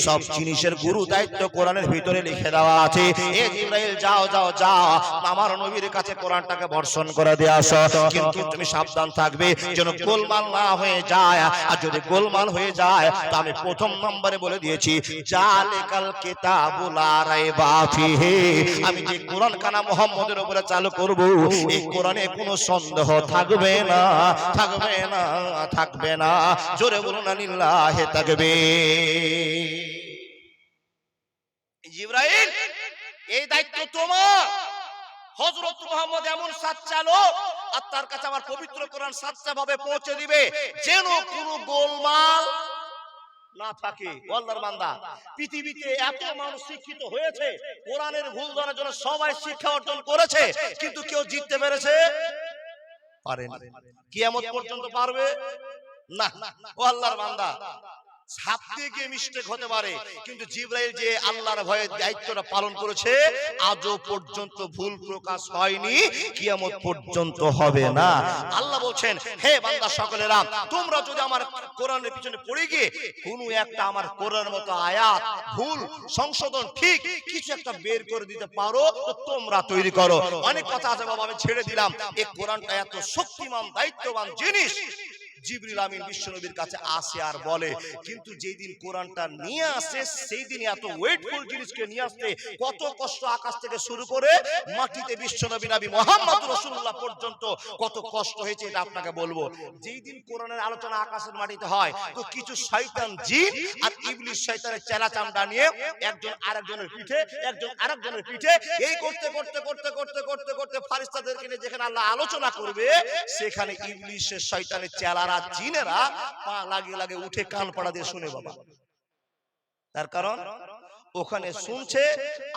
S1: সব জিনিসের গুরু দায়িত্ব কোরআনের ভিতরে লিখে দেওয়া আছে। এ জিবরাইল যাও যাও যাও, আমার নবীর কাছে কোরআনটাকে বর্ষণ করে দিয়ে আসো। কিন্তু তুমি সাবধান থাকবে যেন গোলমাল না হয়ে যায়। আর যদি গোলমাল হয়ে যায় তো আমি প্রথম নম্বরে বলে দিয়েছি, জালিকাল কিতাবু লা রাইবা ফিহি, আমি যে কোরআন কানা মুহাম্মদের উপরে চালু করব, এই কোরআনে কোনো সন্দেহ থাকবে না, থাকবে না, থাকবে না। জোরে বলুন লিল্লাহি তাকবীর। জিবরাইল, এই দায়িত্ব তোমার। হযরত মুহাম্মদ এমন সাচ্চা লোক, আর তার কাছে আমার পবিত্র কোরআন সাচ্চা ভাবে পৌঁছে দিবে যেন কোনো গোলমাল না থাকে। আল্লাহর বান্দা, পৃথিবীতে এত মানুষ শিক্ষিত হয়েছে, কোরআনের ভুল ধরার জন্য সবাই শিক্ষা অর্জন করেছে, কিন্তু কেউ জিততে পেরেছে? পারেনি। কিয়ামত পর্যন্ত পারবে না। ও আল্লাহর বান্দা, ছাপতে গিয়ে মিস্টেক হতে পারে, কিন্তু জিবরাইল যে আল্লাহর ভয়ে দায়িত্বটা পালন করেছে আজও পর্যন্ত ভুল প্রকাশ হয়নি, কিয়ামত পর্যন্ত হবে না। আল্লাহ বলছেন, হে বান্দা সকলেরা, তোমরা যদি আমার কোরআনের পিছনে পড়ে গিয়ে কোনো একটা আমার কোরআনের মতো আয়াত ভুল সংশোধন ঠিক কিছু একটা বের করে দিতে পারো তো তোমরা তৈরি করো। অনেক কথা আছে বাবা, আমি ছেড়ে দিলাম। এই কোরআনটা এত শক্তিমান দায়িত্ববান জিনিস, জিবরিল আমিন বিশ্বনবীর কাছে আসে আর বলে, কিন্তু যেই দিন কোরআনটা নিয়ে আসে সেই দিন এত ওয়েটফুল জিনিসকে নিয়ে আসতে কত কষ্ট, আকাশ থেকে শুরু করে মাটিতে বিশ্বনবী নবী মুহাম্মদ রাসূলুল্লাহ পর্যন্ত কত কষ্ট হয়েছে, এটা আপনাকে বলবো। যেই দিন কোরআনের আলোচনা আকাশের মাটিতে হয় তো কিছু শয়তান জিন আর ইবলিস শয়তানের চেলা চামড়া নিয়ে একজন আরেকজনের পিঠে, একজন আরেকজনের পিঠে, এই করতে করতে করতে করতে করতে করতে ফেরেশতাদেরকে নিয়ে যেখানে আল্লাহ আলোচনা করবে সেখানে ইবলিসের শয়তানের চেলারা জিনেরা পা লাগিয়ে লাগে উঠে কান পাড়া দিয়ে শুনে বাবা। তার কারণ ওখানে শুনছে,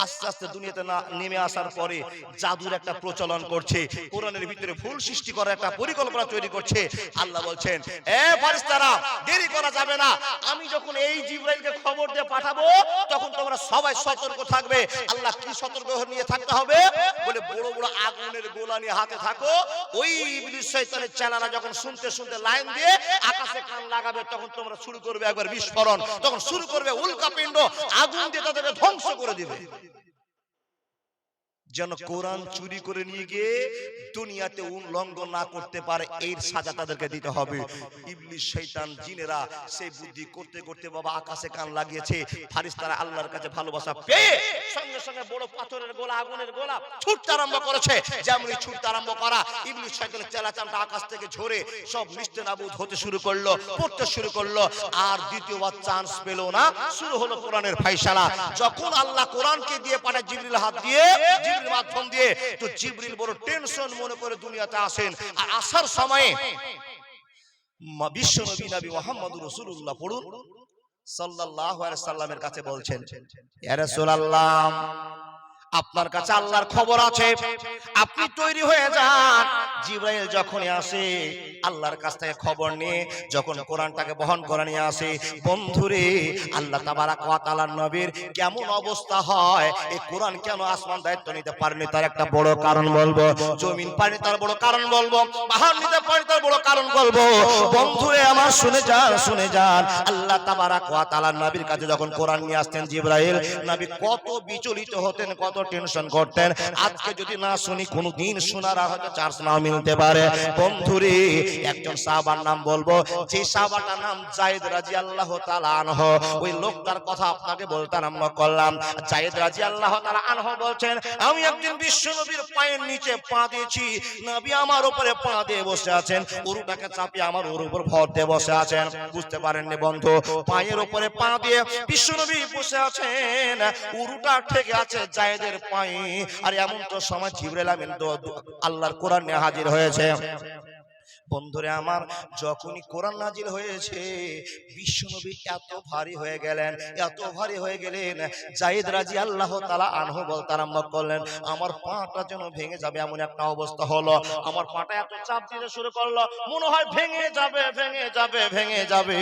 S1: আস্তে আস্তে দুনিয়াতে না নেমে আসার পরে জাদুর একটা প্রচলন করছে, কোরআনের ভিতরে ভুল সৃষ্টি করার একটা পরিকল্পনা তৈরি করছে। আল্লাহ বলছেন, এ ফেরেশতারা, দেরি করা যাবে না, আমি যখন এই জিবরাইলকে খবর দিয়ে পাঠাবো তখন তোমরা সবাই সতর্ক থাকবে। আল্লাহ কি সতর্ক নিয়ে থাকতে হবে বলে, বড় বড় আগুনের গোলা নিয়ে হাতে থাকো। ওই ইবলিস শয়তানের চেলারা যখন শুনতে শুনতে লাইন দিয়ে আকাশে কান লাগাবে, তখন তোমরা শুরু করবে একবার বিস্ফোরণ, তখন শুরু করবে উল্কাপিণ্ড, আগুন দিয়ে তাদেরকে ধ্বংস করে দিবে। যেন কোরআন চুরি করে নিয়ে গিয়ে দুনিয়াতে উল্লঙ্ঘন না করতে পারে, এর সাজা তাদেরকে দিতে হবে। ইবলিস শয়তান জিনেরা সেই বুদ্ধি করতে করতে বাবা আকাশে কান লাগিয়েছে। ফেরেশতারা আল্লাহর কাছে ভালোবাসা পেয়ে সঙ্গে সঙ্গে বড় পাথরের গোলা, আগুনের গোলা ছুটতে আরম্ভ করেছে। যেমনই ছুটতে আরম্ভ করা, ইবলিস শয়তানের চেলাচামটা আকাশ থেকে ঝরে সব নিস্তে নাবুদ হতে শুরু করলো, পড়তে শুরু করলো। আর দ্বিতীয়বার চান্স পেল না, শুরু হলো কোরআনের ফায়সালা। যখন আল্লাহ কোরআনকে দিয়ে পাঠায় জিবরিল হাত দিয়ে, মাধ্যম দিয়ে, তো জিবরিল বড় টেনশন মনে করে দুনিয়াতে আসেন। আর আসার সময়ে বিশ্ব নবী নবী মুহাম্মদুর রাসূলুল্লাহ পড়ুন সাল্লাল্লাহু আলাইহি সাল্লামের কাছে বলছেন, ইয়া রাসূলুল্লাহ, আপনার কাছে আল্লাহর খবর আছে, আপনি তৈরি হয়ে যান। জিবরাইল যখনই আসে আল্লাহর কাছ থেকে খবর নিয়ে যখন কোরআনটাকে বহন করে নিয়ে আসে, বন্ধুরে আল্লাহ তাবারাক ওয়া তাআলার নবীর কেমন অবস্থা হয়, এই কোরআন কেন আসমান দায়িত্ব নিতে পারেনি তার একটা বড় কারণ বলবো, জমিন পানি তার বড় কারণ বলবো, পাহাড় নিতে পারি তার বড় কারণ বলবো। বন্ধুরে আমার শুনে যান, শুনে যান। আল্লাহ তাবারাক ওয়া তাআলার নবীর কাছে যখন কোরআন নিয়ে আসতেন জিবরাইল, নবী কত বিচলিত হতেন, কত টেনশন করতেন। আজকে যদি না শুনি কোনদিন শোনার হয়তো চান্স না মিলতে পারে। বন্ধুরে একজন সাহাবার নাম বলবো, যে সাহাবাটার নাম যায়েদ রাদিয়াল্লাহু তাআলা আনহু। ওই লোকটার কথা আপনাকে বলতে আরম্ভ করলাম। যায়েদ রাদিয়াল্লাহু তাআলা আনহু বলছেন, আমি একদিন বিশ্ব নবীর পায়ের নিচে পা দিয়েছি, নবী আমার উপরে পা দিয়ে বসে আছেন, উরুটাকে চাপিয়ে আমার ওর উপর ভর দিয়ে বসে আছেন। বুঝতে পারেননি বন্ধু, পায়ের উপরে পা দিয়ে বিশ্ব নবী বসে আছেন, উরুটা ঠেকে আছে যায়েদের পায়ে। আর এমন তো সময় জিবরাইল আমিন আল্লাহর কোরআন নিয়ে হাজির হয়েছে। বন্ধুরে আমার, যখনই কোরআন নাজিল হয়েছে বিশ্বনবী এত ভারী হয়ে গেলেন, এত ভারী হয়ে গেলেন, যায়েদ রাদিয়াল্লাহু তাআলা আনহু বলতে আরম্ভ করলেন, আমার পাটা যেন ভেঙে যাবে এমন একটা অবস্থা হলো। আমার পাটা এত চাপ দিতে শুরু করলো, মনে হয় ভেঙে যাবে, ভেঙে যাবে, ভেঙে যাবে।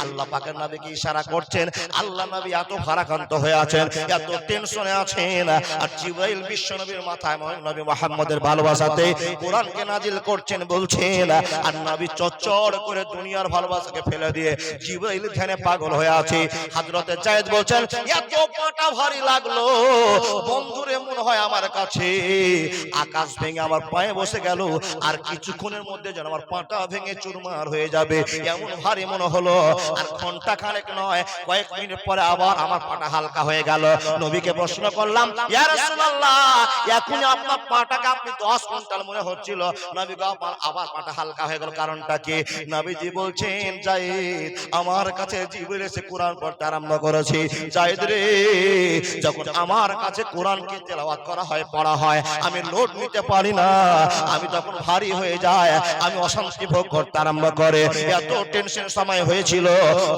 S1: আল্লাহ পাকের নবীকে ইশারা করছেন, আল্লাহ নবী এত ভারাক্রান্ত হয়ে আছেন, এত টেনশনে আছেন, আর জিবরাইল বিশ্বনবীর মাথায় নবী মুহাম্মদের ভালোবাসাতে কোরআনকে নাজিল করছেন, বলছেন। আর নবী চচ্চর করে দুনিয়ার ভালোবাসাকে ফেলে দিয়ে জিবরাইল ধ্যানে পাগল হয়ে আছে। হযরতে যায়েদ বলছেন, এত পাটা ভারী লাগলো বন্ধুরে, মনে হয় আমার কাছে আকাশ ভেঙে আমার পায়ে বসে গেল, আর কিছুক্ষণের মধ্যে যেন আমার পাটা ভেঙে চুরমার হয়ে যাবে, এমন ভারী মনে হলো। আর ঘন্টা খানেক নয়, কয়েক মিনিট পরে আবার আমার পাটা হালকা হয়ে গেল। নবীকে প্রশ্ন করলাম, ইয়া রাসূলুল্লাহ, এখন আপনার পাটাকে আপনি 10 কুইন্টাল মনে হচ্ছিল, নবী গো আবার পাটা হালকা হয়ে গেল, কারণটা কি? নবীজি বলছেন, যায়েদ, আমার কাছে জিবরিল এসে কোরআন পড়তে আরম্ভ করেছে। যায়েদ রে, যখন আমার কাছে কোরআনকে তেলাওয়াত করা হয়, পড়া হয়, আমি লোড নিতে পারি না, আমি তখন ভারী হয়ে যায়, আমি অশান্তি ভোগ করতে আরম্ভ করে। এত টেনশন সময় হয়েছিল,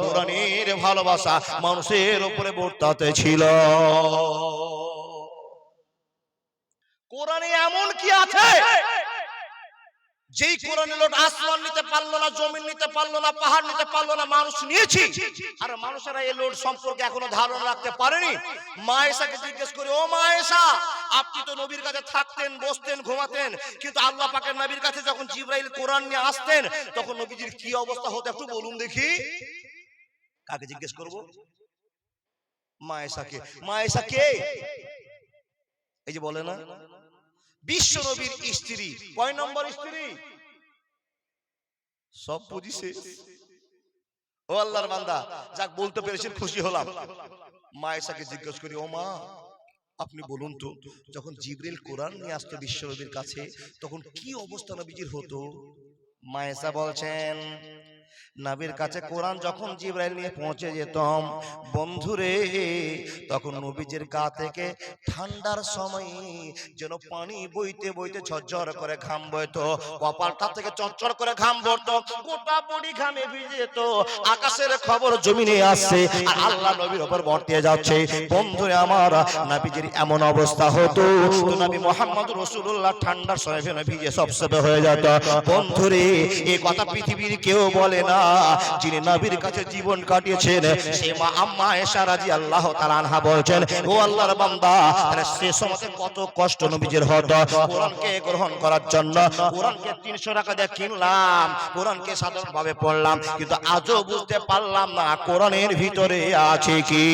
S1: কোরআনের ভালোবাসা মানুষের উপরে বর্তাতে ছিল। কোরআনে এমন কি আছে যেই কোরআনের লোড আসমান নিতে পারলো না, জমিন নিতে পারলো না, পাহাড় নিতে পারলো না, মানুষ নিয়েছি। আর মানুষেরা এই লোড সম্পর্কে এখনো ধারণা রাখতে পারেনি। মা আয়েশাকে জিজ্ঞেস করে, ও মা আয়েশা, আপনি তো নবীর কাছে থাকতেন, বসতেন, ঘুমাতেন, কিন্তু আল্লাহ পাকের নবীর কাছে যখন জিবরাইল কোরআন নিয়ে আসতেন তখন নবীজির কি অবস্থা হতো একটু বলুন দেখি। কাকে জিজ্ঞেস করব? মা আয়েশাকে। মা আয়েশা কে? এই যে বলে না, বিশ্ব নবীর স্ত্রী। কয় নম্বর স্ত্রী? সব বুঝিছে। ও আল্লাহর বান্দা, যাক বলতে পেরেছেন, খুশি হলাম। মা আয়েশাকে জিজ্ঞেস করি, ও মা, আপনি বলুন তো, যখন জিবরিল কোরআন নিয়ে আসতো বিশ্ব নবীর কাছে তখন কি অবস্থা নবীজির হতো? মা আয়েশা বলছেন, নবীর কাছে কোরআন যখন জিবরাইল নিয়ে পৌঁছে যেতাম বন্ধুরে, তখন নবীজির গা থেকে ঠান্ডার সময় যেন পানি বইতে বইতে ঝরঝর করে ঘাম বইতো, কপালটা থেকে চরচর করে ঘাম পড়তো, গোটা বডি ঘামে ভিজে যেত। আকাশের খবর জমিনে আসছে আর আল্লাহ নবীর উপর বর্তিয়ে যাচ্ছে। বন্ধুরে আমার, নবীজির এমন অবস্থা হতো তো নবী মুহাম্মদ রাসূলুল্লাহ ঠান্ডার সময় ভিজে সবসবে হয়ে যেত। বন্ধুরে, এই কথা পৃথিবীর কেউ বলে না। যিনি নবীর কাছে জীবন কাটিয়েছেন সে মা আম্মা আয়েশা রাদিয়াল্লাহু তাআলা আনহা বলছেন, ও আল্লাহর বান্দা, সে সময় কত কষ্ট নবীজির হতো কোরআনকে গ্রহণ করার জন্য। কোরআনকে 300 টাকা দিয়ে কিনলাম, কোরআনকে সাধারণভাবে পড়লাম, কিন্তু আজও বুঝতে পারলাম না কোরআনের ভিতরে আছে কি।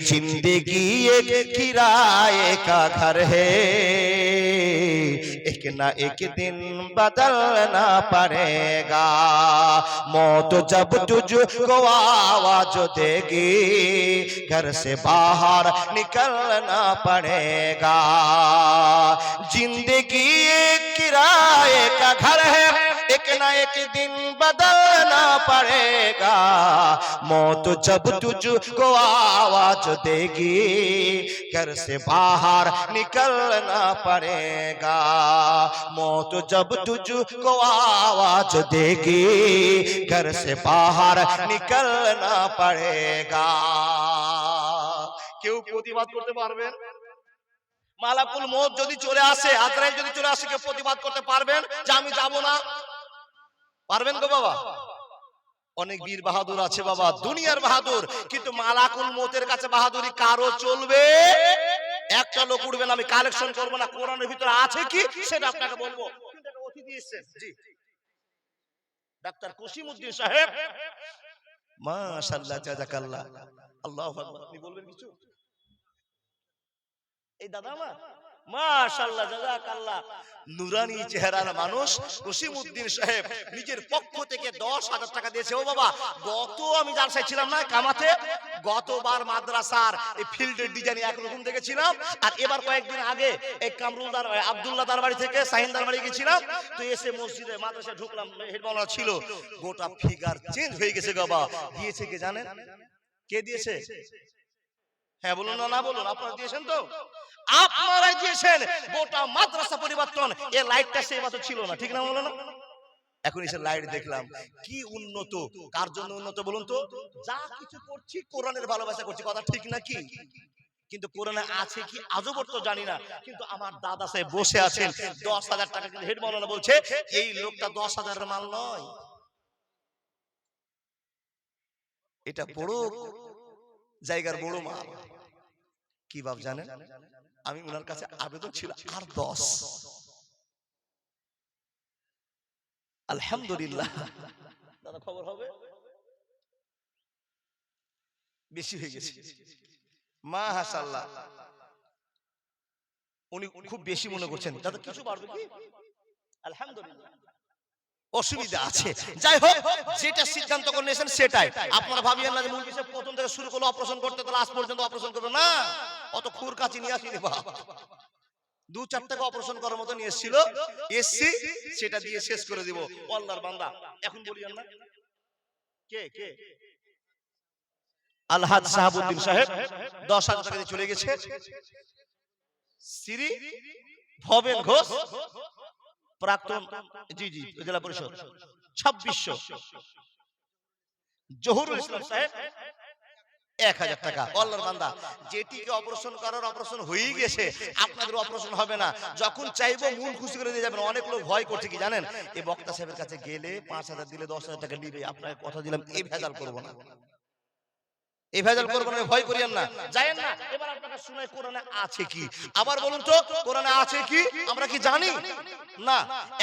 S1: জিন্দেগি এক কিরায়ে কা ঘর হে, एक ना एक दिन बदलना पड़ेगा, मौत जब तुझको आवाज देगी घर से बाहर निकलना पड़ेगा। जिंदगी एक किराए का घर है, एक ना एक दिन बदलना पड़ेगा, मौत जब तुझको आवाज देगी घर से बाहर निकलना पड़ेगा, मौत जब तुझको आवाज देगी घर से बाहर निकलना पड़ेगा। কেউ প্রতিবাদ করতে পারবেন? মালাকুল মউত যদি চলে আসে, আজরাইল যদি চলে আসে, কেউ প্রতিবাদ করতে পারবেন যে আমি যাব না? পারবেন গো বাবা? অনেক বীর বাহাদুর আছে বাবা, দুনিয়ার বাহাদুর, কিন্তু মালাকুল মউতের কাছে বাহাদুরি কারো চলবে? একটা লোক উঠবেন, আমি কালেকশন করব না, কোরআনের ভিতরে আছে কি সেটা আপনাকে বলবো। কিন্তু একটা অতিথি এসেছেন, জি ডাক্তার কসিমউদ্দিন সাহেব, মাশাআল্লাহ জাযাকাল্লাহ, আল্লাহু আকবার। আপনি বলবেন কিছু? এই দাদা আমার মাশাআল্লাহ জাযাকাল্লাহ, নুরানি চেহারার মানুষ কসিমউদ্দিন সাহেব নিজের পক্ষ থেকে 10,000 টাকা দিয়েছে। ও বাবা, গত আমি জালসায় ছিলাম না কামাতে, গতবার মাদ্রাসার এই ফিল্ডের ডিজাইন একরকম দেখেছিলাম, আর এবার কয়েকদিন আগে এই কামরুলদার আব্দুল্লাহ দারবাড়ি থেকে শাহিন দারবাড়ি গেছিলাম, তো এসে মসজিদে মাদ্রাসায় ঢুকলাম, হেডমাওলানা ছিল, গোটা ফিগার চেঞ্জ হয়ে গেছে বাবা। দিয়েছে কে জানেন? কে দিয়েছে? হ্যাঁ বলুন না, না বলুন, আপনারা দিয়েছেন তো? আপনারাই দিয়েছেন। গোটা মাদ্রাসা পরিবর্তন। এই লাইটটা সেই বছর ছিল না, ঠিক না বলো না? এখন এসে লাইট দেখলাম, কি উন্নত। কার জন্য উন্নত বলুন তো? যা কিছু করছি কোরআনের ভালোবাসা করছি, কথা ঠিক নাকি? কিন্তু কোরআনে আছে কি আজও তো জানি না। কিন্তু আমার দাদা সাহেব বসে আছেন, 10,000 টাকা, কিন্তু হেড মাওলানা বলছে এই লোকটা 10,000 মাল নয়, এটা বড় জায়গার বড় মাল। কি ভাব জানেন? আমি ওনার কাছে আবেদন ছিল আর 10। আলহামদুলিল্লাহ দাদা, খবর হবে বেশি হয়ে গেছে, মাশাআল্লাহ। উনি খুব বেশি মনে করছেন, দাদা কিছু পারবে কি? আলহামদুলিল্লাহ, অসুবিধা আছে। যাই হোক, যেটা সিদ্ধান্ত করে নিয়েছেন সেটাই। আপনারা ভাবিয়েন না যে মুরগি সাহেব প্রথম থেকে শুরু করলো অপারেশন করতে, তাহলে আজ পর্যন্ত অপারেশন করবে না। অত খুর কাছে নিয়ে আসিনি বাপ, 2-4 টাকা অপারেশন করার মতো নিয়ে এসেছিল, এসছি সেটা দিয়ে শেষ করে দিব। আল্লাহর বান্দা, এখন বলিয়েন না কে কে? আলহাজ শাহাবুদ্দিন সাহেব 10,000 টাকা দিয়ে চলে গেছে। শ্রী ভবেন ঘোষ, প্রাক্তন জি জেলা পরিষদ 2600। জহুরুল ইসলাম সাহেব 1000 টাকা। আল্লাহর বান্দা, যেটিকে অপারেশন করার অপারেশন হয়ে গেছে, আপনাদের অপারেশন হবে না, যখন চাইবো মন খুশি করে দিয়ে যাবেন। অনেক লোক ভয় করছে কি জানেন? এই বক্তা সাহেবের কাছে গেলে 5,000 দিলে 10,000 টাকা নিবে। আপনাকে কথা দিলাম এই ভেজাল করবো না, এই ভেজাল করবো না, ভয় করিয়েন না, যায়েন না। এবার আপনারা শুনে কোরআনে আছে কি? আবার বলুন তো, কোরআনে আছে কি? আমরা কি জানি না?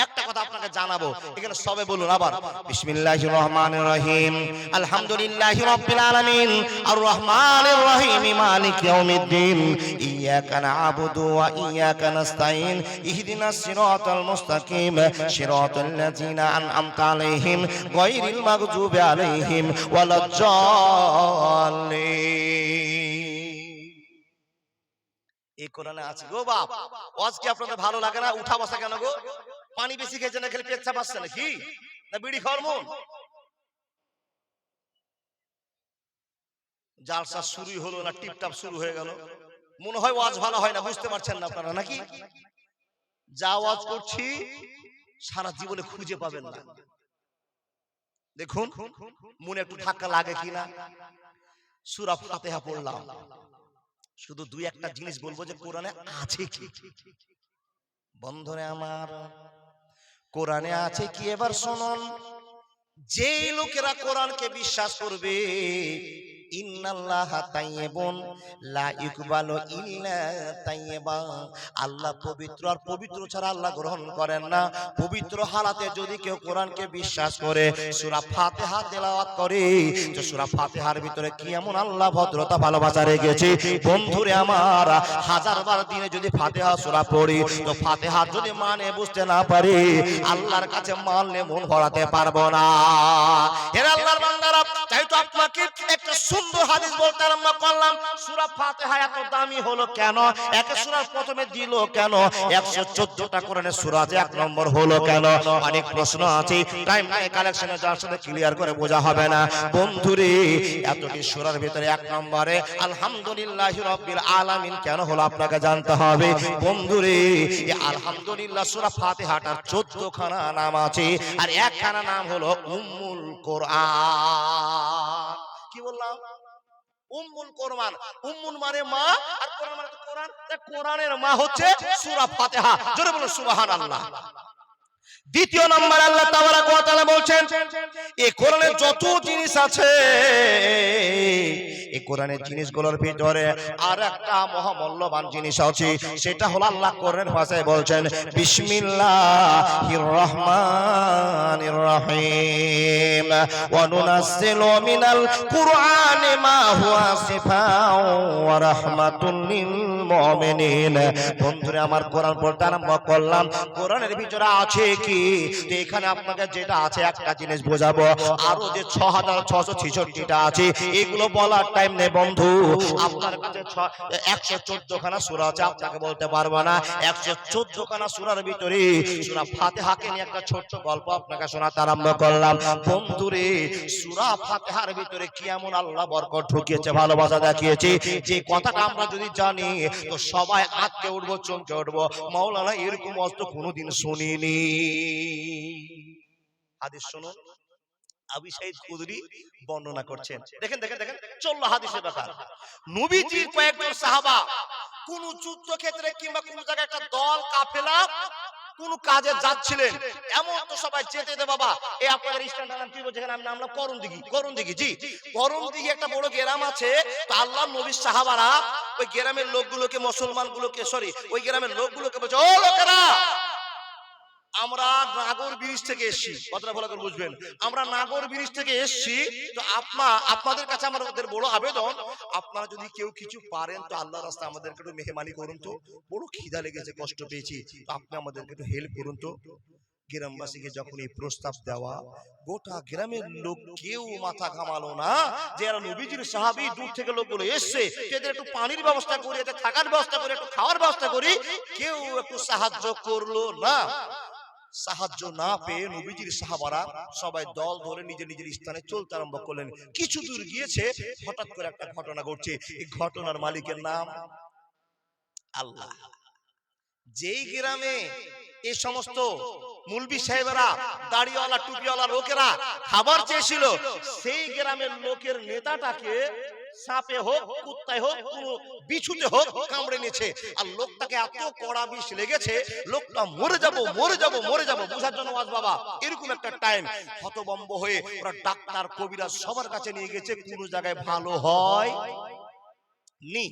S1: একটা কথা আপনাকে জানাবো, এখানে সবে বলুন আবার, বিসমিল্লাহির রহমানির রহিম, আলহামদুলিল্লাহি রাব্বিল আলামিন, আর রহমানির রহিম, মালিক ইয়াউমিদ্দিন, ইয়াকা না'বুদু ওয়া ইয়াকা নাস্তাইন, ইহদিনাস সিরাতাল মুস্তাকিম, সিরাতাল লাযিনা আন'আমতা আলাইহিম, গায়রিল মাগযুবি আলাইহিম ওয়ালাদ-দাল্লিন। এই কোরআনে আছে গো বাপ। আজকে আপনাদের ভালো লাগে না? উঠা বসা কেন গো? পানি বেশি খেয়েছে না, খেলে পেচ্ছাপ আসছে নাকি? না বিড়ি খাওয়ার মন? জালসা শুরুই হলো না, টিপটাপ শুরু হয়ে গেল। মনে হয় ওয়াজ ভালো হয় না, বুঝতে পারছেন না আপনারা নাকি? যা ওয়াজ করছি সারা জীবনে খুঁজে পাবেন না। দেখুন মনে একটু ধাক্কা লাগে কিনা। সূরা ফাতিহা পড়লাম, শুধু দুই একটা জিনিস বলবো যে কোরআনে আছে কি। বন্ধুরে আমার, কোরআনে আছে কি এবার শুনুন। যে লোকেরা কোরআনকে বিশ্বাস করবে, ইন্নাল্লাহা তাইয়্যিবুন লা ইকবালু ইল্লা তাইয়্যিবা, আল্লাহ পবিত্র, আর পবিত্র ছাড়া আল্লাহ গ্রহণ করেন না। পবিত্র হালাতে যদি কেউ কোরআনকে বিশ্বাস করে, সূরা ফাতিহা তেলাওয়াত করে, তো সূরা ফাতিহার ভিতরে কি এমন আল্লাহ ভদ্রতা ভালোবাসা রেখেছে। বন্ধুরে আমার, হাজারবার দিনে যদি ফাতিহা সূরা পড়ি, তো ফাতিহা যদি মানে বুঝতে না পারি, আল্লাহর কাছে মানলে মন ভরাতে পারবো না। এর আল্লাহর বান্দারা, তাই তো আপনাকে একটা সুন্দর হাদিস বলতে আরম্ভ করলাম। সূরা ফাতিহা এত দামি হলো কেন? এক সূরার প্রথমে দিল কেন? 114টা কোরআনের সূরা যে 1 নম্বর হলো কেন? অনেক প্রশ্ন আছে, টাইম নাই কালেকশনে যার সাথে ক্লিয়ার করে বোঝা হবে না। বন্ধুরে, এতটি সূরার ভিতরে 1 নম্বরে আলহামদুলিল্লাহি রাব্বিল আলামিন কেন হলো আপনাকে জানতে হবে। বন্ধুরে, এই আলহামদুলিল্লাহ সূরা ফাতিহাটার 14 খানা নাম আছে, আর একখানা নাম হলো উম্মুল কোরআন। কি বললাম? উম্মুল কোরআন। উম্মুল মানে মা, আর কোরআন মানে তো কোরআন। কোরআনের মা হচ্ছে সূরা ফাতিহা। জোরে বলুন সুবহানাল্লাহ। দ্বিতীয় নম্বর আল্লাহ তাবারক ওয়া তাআলা বলছেন, এই কোরআনের যত জিনিস আছে, এই কোরআনের জিনিসগুলোর ভিতরে আর একটা মহামূল্যবান জিনিস আছে, সেটা হলো আল্লাহ কোরআনের ভাষায় বলছেন বিসমিল্লাহির রহমানির রহিম, ওয়া নুনাজ্জিলু মিনাল কুরআনি মা হুয়া শিফাউ ওয়া রাহমাতুল লিল মুমিনিন। বন্ধুরা আমার, কোরআন পড়তে আরম্ভ করলাম, কোরআনের ভিতরে আছে কি? তো এখানে আপনাকে যেটা আছে একটা জিনিস বোঝাবো, আরো যে 6666টা আছে এগুলো বলার টাইম নেই বন্ধু। আপনার কাছে 114 খানা সূরা আছে, আপনাকে বলতে পারবো না। 114 খানা সূরার ভিতরে সূরা ফাতিহাকে নিয়ে একটা ছোট্ট গল্প আপনাকে শোনাতে আরম্ভ করলাম। বন্ধুরে, সূরা ফাতিহার ভিতরে কি এমন আল্লাহ বরকত ঢুকিয়েছে, ভালোবাসা দেখিয়েছে, যে কথাটা আমরা যদি জানি তো সবাই আটকে উঠবো, চমকে উঠবো। মাওলানা এরকম অস্ত কোনোদিন শুনিনি। হাদিস শুনুন, আবু সাঈদ খুদরি বর্ণনা করছেন। দেখেন দেখেন দেখেন, চললো হাদিসের ব্যাপার। নবীজির কয়েকজন সাহাবা কোন যুদ্ধক্ষেত্রে কিংবা কোন জায়গায় একটা দল কাফেলা কোন কাজে যাচ্ছিলেন। এমন তো সবাই যেতে দে বাবা, এই আপনাদের স্ট্যান্ডার নাম কি বলছে? আমি নাম করণদিঘি। করণদিঘি, জি করণদিঘি একটা বড় গ্রাম আছে। তো আল্লাহ নবীর সাহাবারা ওই গ্রামের লোকগুলোকে, মুসলমানগুলোকে, সরি ওই গ্রামের লোকগুলোকে বলছে, ও লোকেরা, আমরা নাগর ব্রিজ থেকে এসেছি। কথাটা ভালো করে বুঝবেন, আমরা নাগর ব্রিজ থেকে এসেছি। তো আপনাদের কাছে আমাদের বড় আবেদন, আপনারা যদি কেউ কিছু পারেন তো আল্লাহর রাস্তায় আমাদেরকে একটু মেহমানি করুন। তো বড় খিদা লেগেছে, কষ্ট পেয়েছি, তো আপনি আমাদেরকে একটু হেল্প করুন। তো গ্রামবাসীকে যখন এই প্রস্তাব দেওয়া, গোটা গ্রামের লোক কেউ মাথা ঘামালো না যে এরা নবীজির সাহাবী, দূর থেকে লোকগুলো এসছে, এদের একটু পানির ব্যবস্থা করি, এদের থাকার ব্যবস্থা করি, একটু খাওয়ার ব্যবস্থা করি। কেউ একটু সাহায্য করলো না। সাহায্য না পেয়ে নবীজির সাহাবারা সবাই দল ধরে নিজের নিজের স্থানে চলতে আরম্ভ করলেন। কিছু দূর গিয়েছে, হঠাৎ করে একটা ঘটনা ঘটছে। এই ঘটনার মালিকের নাম আল্লাহ। যেই গ্রামে এই সমস্ত মুলবি সাহেবেরা, দাড়িওয়ালা টুপিওয়ালা লোকেরা খাবার চেয়েছিল, সেই গ্রামের লোকের নেতাটাকে সাপে হোক, কুত্তায় হোক, কোন বিছুতে হোক কামড়ে নিয়েছে। আর লোকটাকে এত কড়া বিষ লেগেছে, লোকটা মরে যাবো মরে যাবো মরে যাবো বুঝার জন্য আজ বাবা এরকম একটা টাইম। হতবম্ব হয়ে ওরা ডাক্তার, কবিরাজ সবার কাছে নিয়ে গেছে, কোন জায়গায় ভালো হয় নি।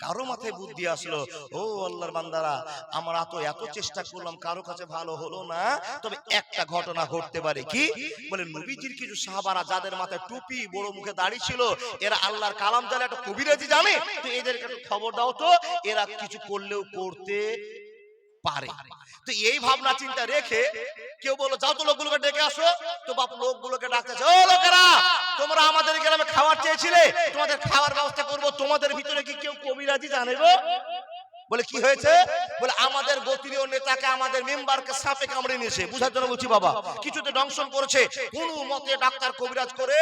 S1: কারো মাথায় বুদ্ধি আসলো, ও আল্লাহর বান্দারা, আমরা তো এত চেষ্টা করলাম, কারো কাছে ভালো হলো না। তবে একটা ঘটনা ঘটতে পারে। কি বলে, নবীজির কিছু সাহাবারা যাদের মাথায় টুপি, বড় মুখে দাড়ি ছিল, এরা আল্লাহর কালাম জানে, একটা কবিরাজি জানে, তো এদেরকে একটু খবর দাও তো, এরা কিছু করলেও করতে পারে। তো এই ভাবনা চিন্তা রেখে কেউ বলো, যাও তো লোকগুলোকে ডেকে আসো। তো বাপ লোকগুলোকে ডাকতেছে, ও লোকেরা, তোমরা আমাদের গ্রামে খাবার চেয়েছিলে, তোমাদের খাওয়ার ব্যবস্থা করবো। তোমাদের ভিতরে কি কেউ কবিরাজি জানে গো? বলে কি হয়েছে? বলে আমাদের গোত্রীয় নেতাকে, আমাদের মেম্বারকে সাপে কামড়ে নিয়েছে। বুঝার জন্য বলছি বাবা, কিছুতে দংশন করেছে, কোন মতে ডাক্তার কবিরাজ করে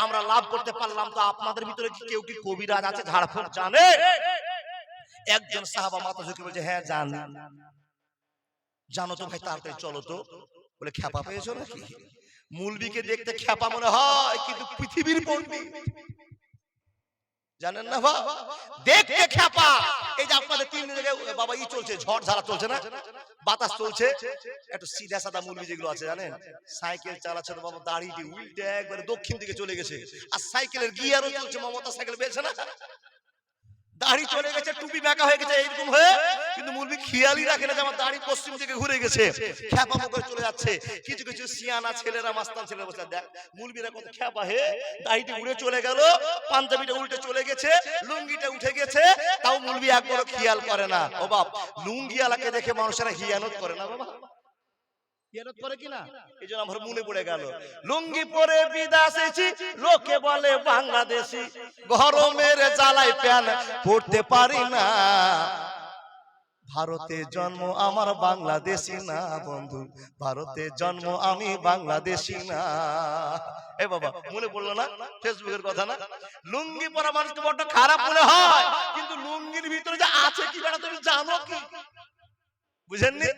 S1: আমরা লাভ করতে পারলাম। তো আপনাদের ভিতরে কি কেউ কি কবিরাজ আছে, ঝাড়ফুঁক জানে? একজন সাহাবা মাথা ঝুঁকে বলছে, হ্যাঁ জানি। জানো তো ভাই, তাড়াতাড়ি চলো তো। বলে খ্যাপা পেয়েছো নাকি? মুলবিকে দেখতে খ্যাপা মনে হয়, কিন্তু পৃথিবীর পণ্ডিত। জানেন না বাবা, দেখতে খ্যাপা। এই যে আপনাদের 3 জায়গায় বাবা ই চলছে, ঝড় ঝাড়া চলছে না, বাতাস চলছে, একটু সিধা সাদা মুলবি যেগুলো আছে জানেন, সাইকেল চালাচ্ছে তো বাবা, দাড়িটি উল্টে একবারে দক্ষিণ দিকে চলে গেছে, আর সাইকেলের গিয়ারও চলছে, মমতা সাইকেল বেলছে না, দাড়ি চলে গেছে, টুপি বাঁকা হয়ে গেছে এইরকম হয়ে, কিন্তু মুলবি খেয়ালই রাখে না যে আমার দাড়ি পশ্চিম দিকে ঘুরে গেছে, খ্যাপা মুখে চলে যাচ্ছে। কিছু কিছু সিয়ানা ছেলেরা, মাস্তান ছেলেরা বসে দেখ মুলবিরা কত খ্যাপা হে, দাড়িটি উড়ে চলে গেল, পাঞ্জাবিটা উল্টে চলে গেছে, লুঙ্গিটা উঠে গেছে, তাও মুলবি একবারও খেয়াল করে না। ও বাপ, লুঙ্গি আলাকে দেখে মানুষেরা হিয়ানত করে না বাবা, হিয়ানত করে কিনা? এই জন্য আমার মনে পড়ে গেল, লুঙ্গি পরে বিদেশি লোকে বলে বাংলাদেশি, গরমের জ্বালায় প্যান পড়তে পারি না, ভারতে জন্ম আমার বাংলাদেশি না বন্ধু, ভারতে জন্ম আমি বাংলাদেশি না। এ বাবা, মনে পড়লো না ফেসবুকের কথা না? লুঙ্গি পরা মানুষকে বড্ড খারাপ মনে হয়, কিন্তু লুঙ্গির ভিতরে যে আছে কি বেটা তুমি জানো কি? বুঝেননি?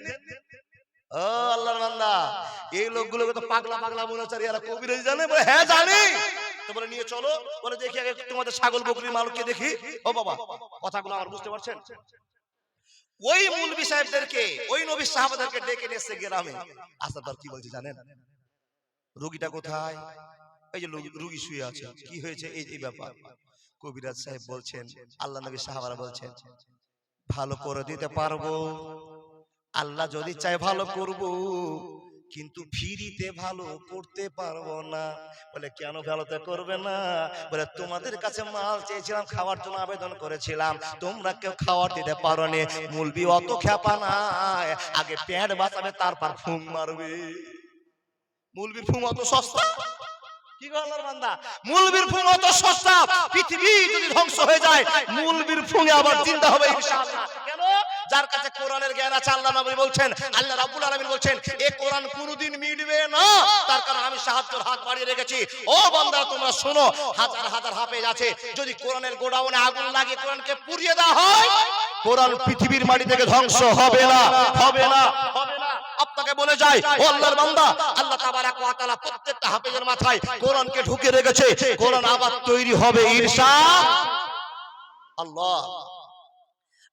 S1: ও আল্লাহর বান্দা, এই লোকগুলোকে তো পাগলা পাগলা মনে হচ্ছে, এরা কবিরাজ জানে? বলে হ্যাঁ জানি। তো বলে নিয়ে চলো, বলে দেখি আগে তোমাদের ছাগল বকরির মালকে দেখি। ও বাবা, কথাগুলো আমার বুঝতে পারছেন? ওই মুলবি সাহেবদেরকে, ওই নবী সাহাবাদেরকে ডেকে নিয়ে এসে গ্রামে আসার পর কি বলছে জানেন? রোগীটা কোথায়? এই যে রোগী শুয়ে আছে, কি হয়েছে এই ব্যাপার। কবিরাজ সাহেব বলছেন, আল্লাহ নবী সাহাবারা বলছেন, ভালো করে দিতে পারবো, আল্লাহ যদি চায় ভালো করব, কিন্তু ফ্রিতে ভালো করতে পারবো না। বলে কেন ভালোতে করবে না? বলে তোমাদের কাছে মাল চেয়েছিলাম, খাওয়ার জন্য আবেদন করেছিলাম, তোমরা কেউ খাওয়ার দিতে পারোনি। মুলবি অত খ্যাপা নাই, আগে প্যান্ট বাঁচাবে তারপর ফুং মারবে। মুলবির ফুং অত সস্তা? কি গো আল্লাহর বান্দা, মুলবির ফুং অত সস্তা? পৃথিবী যদি ধ্বংস হয়ে যায়, মুলবির ফুঙে আবার জিন্দা হবে ইনশাআল্লাহ। কেন? যার কাছে কোরআনের জ্ঞান আছে, আল্লাহ নবী বলছেন, আল্লাহ রাব্বুল আলামিন বলছেন, এই কোরআন কোনদিন মিটবে না, তার কারণ আমি সাহায্যের হাত বাড়িয়ে রেখেছি। ও বান্দা তোমরা শোনো, হাজার হাজার হাফেজ আছে, যদি কোরআনের গোডাউনে আগুন লাগিয়ে কোরআনকে পুড়িয়ে দেওয়া হয়, কোরআন পৃথিবীর মাটি থেকে ধ্বংস হবে না, হবে না, হবে না। আপনাকে বলে যায়, ও আল্লাহর বান্দা, আল্লাহ তাবারাক ওয়া তাআলা প্রত্যেকটা হাফেজের মাথায় কোরআনকে ঢুকে রেখেছে, কোরআন আবার তৈরি হবে ইনশাআল্লাহ।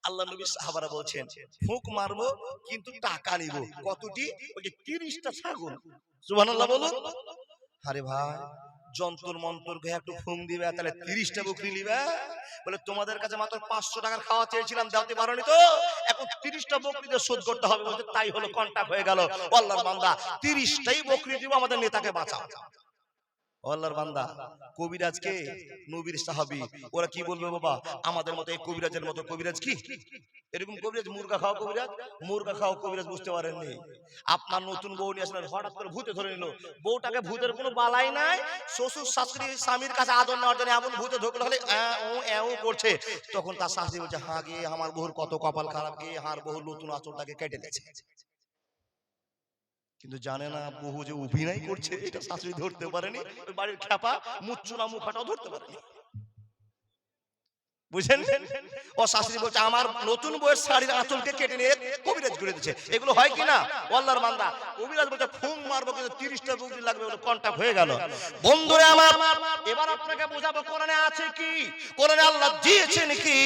S1: আল্লাহ নবী সাহাবারা বলছেন, ফুঁক মারবো কিন্তু টাকা নিব। কতটি? ওই যে 30টা ছাগল। সুবহানাল্লাহ বলুন। আরে ভাই, যন্তর মন্তর কে একটু ফুঁক দিবে, তাহলে 30টা বকরি নিবে? বলে তোমাদের কাছে মাত্র 500 টাকার খাওয়া চেয়েছিলাম, দাওতে পারোনি তো, এখন 30টা বকরি দিয়ে শোধ করতে হবে। বলতে তাই হলো, কন্টাক্ট হয়ে গেল। আল্লাহর বান্দা, 30টাই বকরি দিব, আমাদের নেতাকে বাঁচাও। আল্লাহর বান্দা, কবিরাজ কে? নবীর সাহাবী। ওরা কি বলবে বাবা, আমাদের মতো এই কবিরাজের মতো কবিরাজ কি? এরকম কবিরাজ, মুরগা খাওয়া কবিরাজ, মুরগা খাওয়া কবিরাজ বুঝতে পারেননি। আপনার নতুন বউ নিয়ে আসলেন, হঠাৎ করে ভূতে ধরে নিল, বউটাকে ভূতের কোনো বালাই নাই, শ্বশুর শাশুড়ি স্বামীর কাছে আদর নেওয়ার জন্য এমন ভূতে ঢুকলো, হলে ও করছে, তখন তার শাশুড়ি বলছে, হ্যাঁ গে আমার বহুর কত কপাল খারাপ গে, হার বহু নতুন আঁচলটাকে কেটে দিয়েছে। কিন্তু জানে না বহু যে অভিনয় করছে, এটা শাশুড়ি ধরতে পারেনি, ওই বাড়ির খ্যাপা মুচ্চুনা মুখাটাও ধরতে পারেনি। বুঝেন? ও শাশুড়ি বলছে, আমার নতুন বউয়ের শাড়ির আঁচলকে কেটে নিয়ে কবিরাজ করে দিচ্ছে। এগুলো হয় কিনা? আল্লাহর বান্দা, কবিরাজ বলছে ফুং মারবো কিন্তু 30টা বকরি লাগবে, বলে কন্টাক্ট হয়ে গেল। বন্ধুরা আমার, এবার আপনাকে বোঝাবো কোরআনে আছে কি, কোরআনে আল্লাহ দিয়েছেন কি।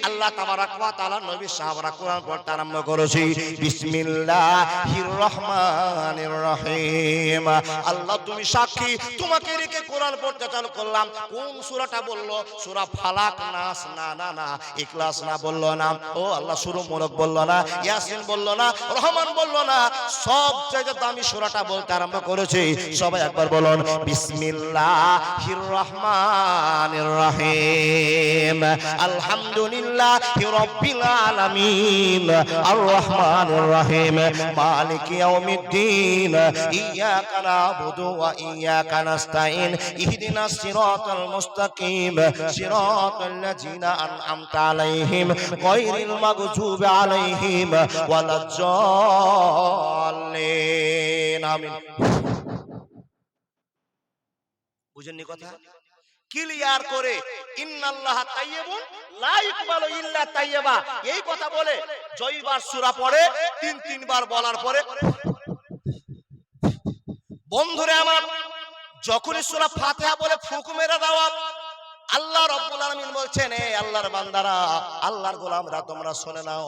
S1: আল্লাহ তাবারাক ওয়া তাআলা নবী সাহাবারা কোরআন পড়তে আরম্ভ করেছে, বিসমিল্লাহির রহমানির রহিম। আল্লাহ তুমি সাক্ষী, তোমাকে রেখে কোরআন পড়তে চালু করলাম। কোন সূরাটা বললো? সূরা ফালাক, নাস না না না, ইখলাস না বললো না, ও আল্লাহ সূরা মুলক বললো না, ইয়াসিন বললো না, রহমান বললো না, সবচেয়ে দামি সূরাটা বলতে আরম্ভ করেছে। সবাই একবার বলুন, বিসমিল্লাহির রহমানির রহিম, আলহামদুলিল্লাহি রাব্বিল আলামিন, আর রহমানির রহিম, মালিকি ইয়াউমিদ্দিন, ইয়াকা না'বুদু ওয়া ইয়াকা নাস্তাইন, ইহদিনাস সিরাতাল মুস্তাকিম, সিরাতাল লাযিনা আনআমতা আলাইহিম গায়রিল মাগযুবি আলাইহিম ওয়ালাজ্জালিন। আমিন। বুঝেননি কথা? ক্লিয়ার করে ইন্নাল্লাহা তাইয়্যিবুন লা ইকবালু ইল্লা তাইয়্যিবা, এই কথা বলে জয়বার সূরা পড়ে তিন বার বলার পরে বন্ধুরে আমার যখনই সূরা ফাতিহা বলে ফুক মেরে দাও, আল্লাহ রাব্বুল আলামিন বলছেন, এ আল্লাহর বান্দারা, আল্লাহর গোলামরা, তোমরা শুনে নাও,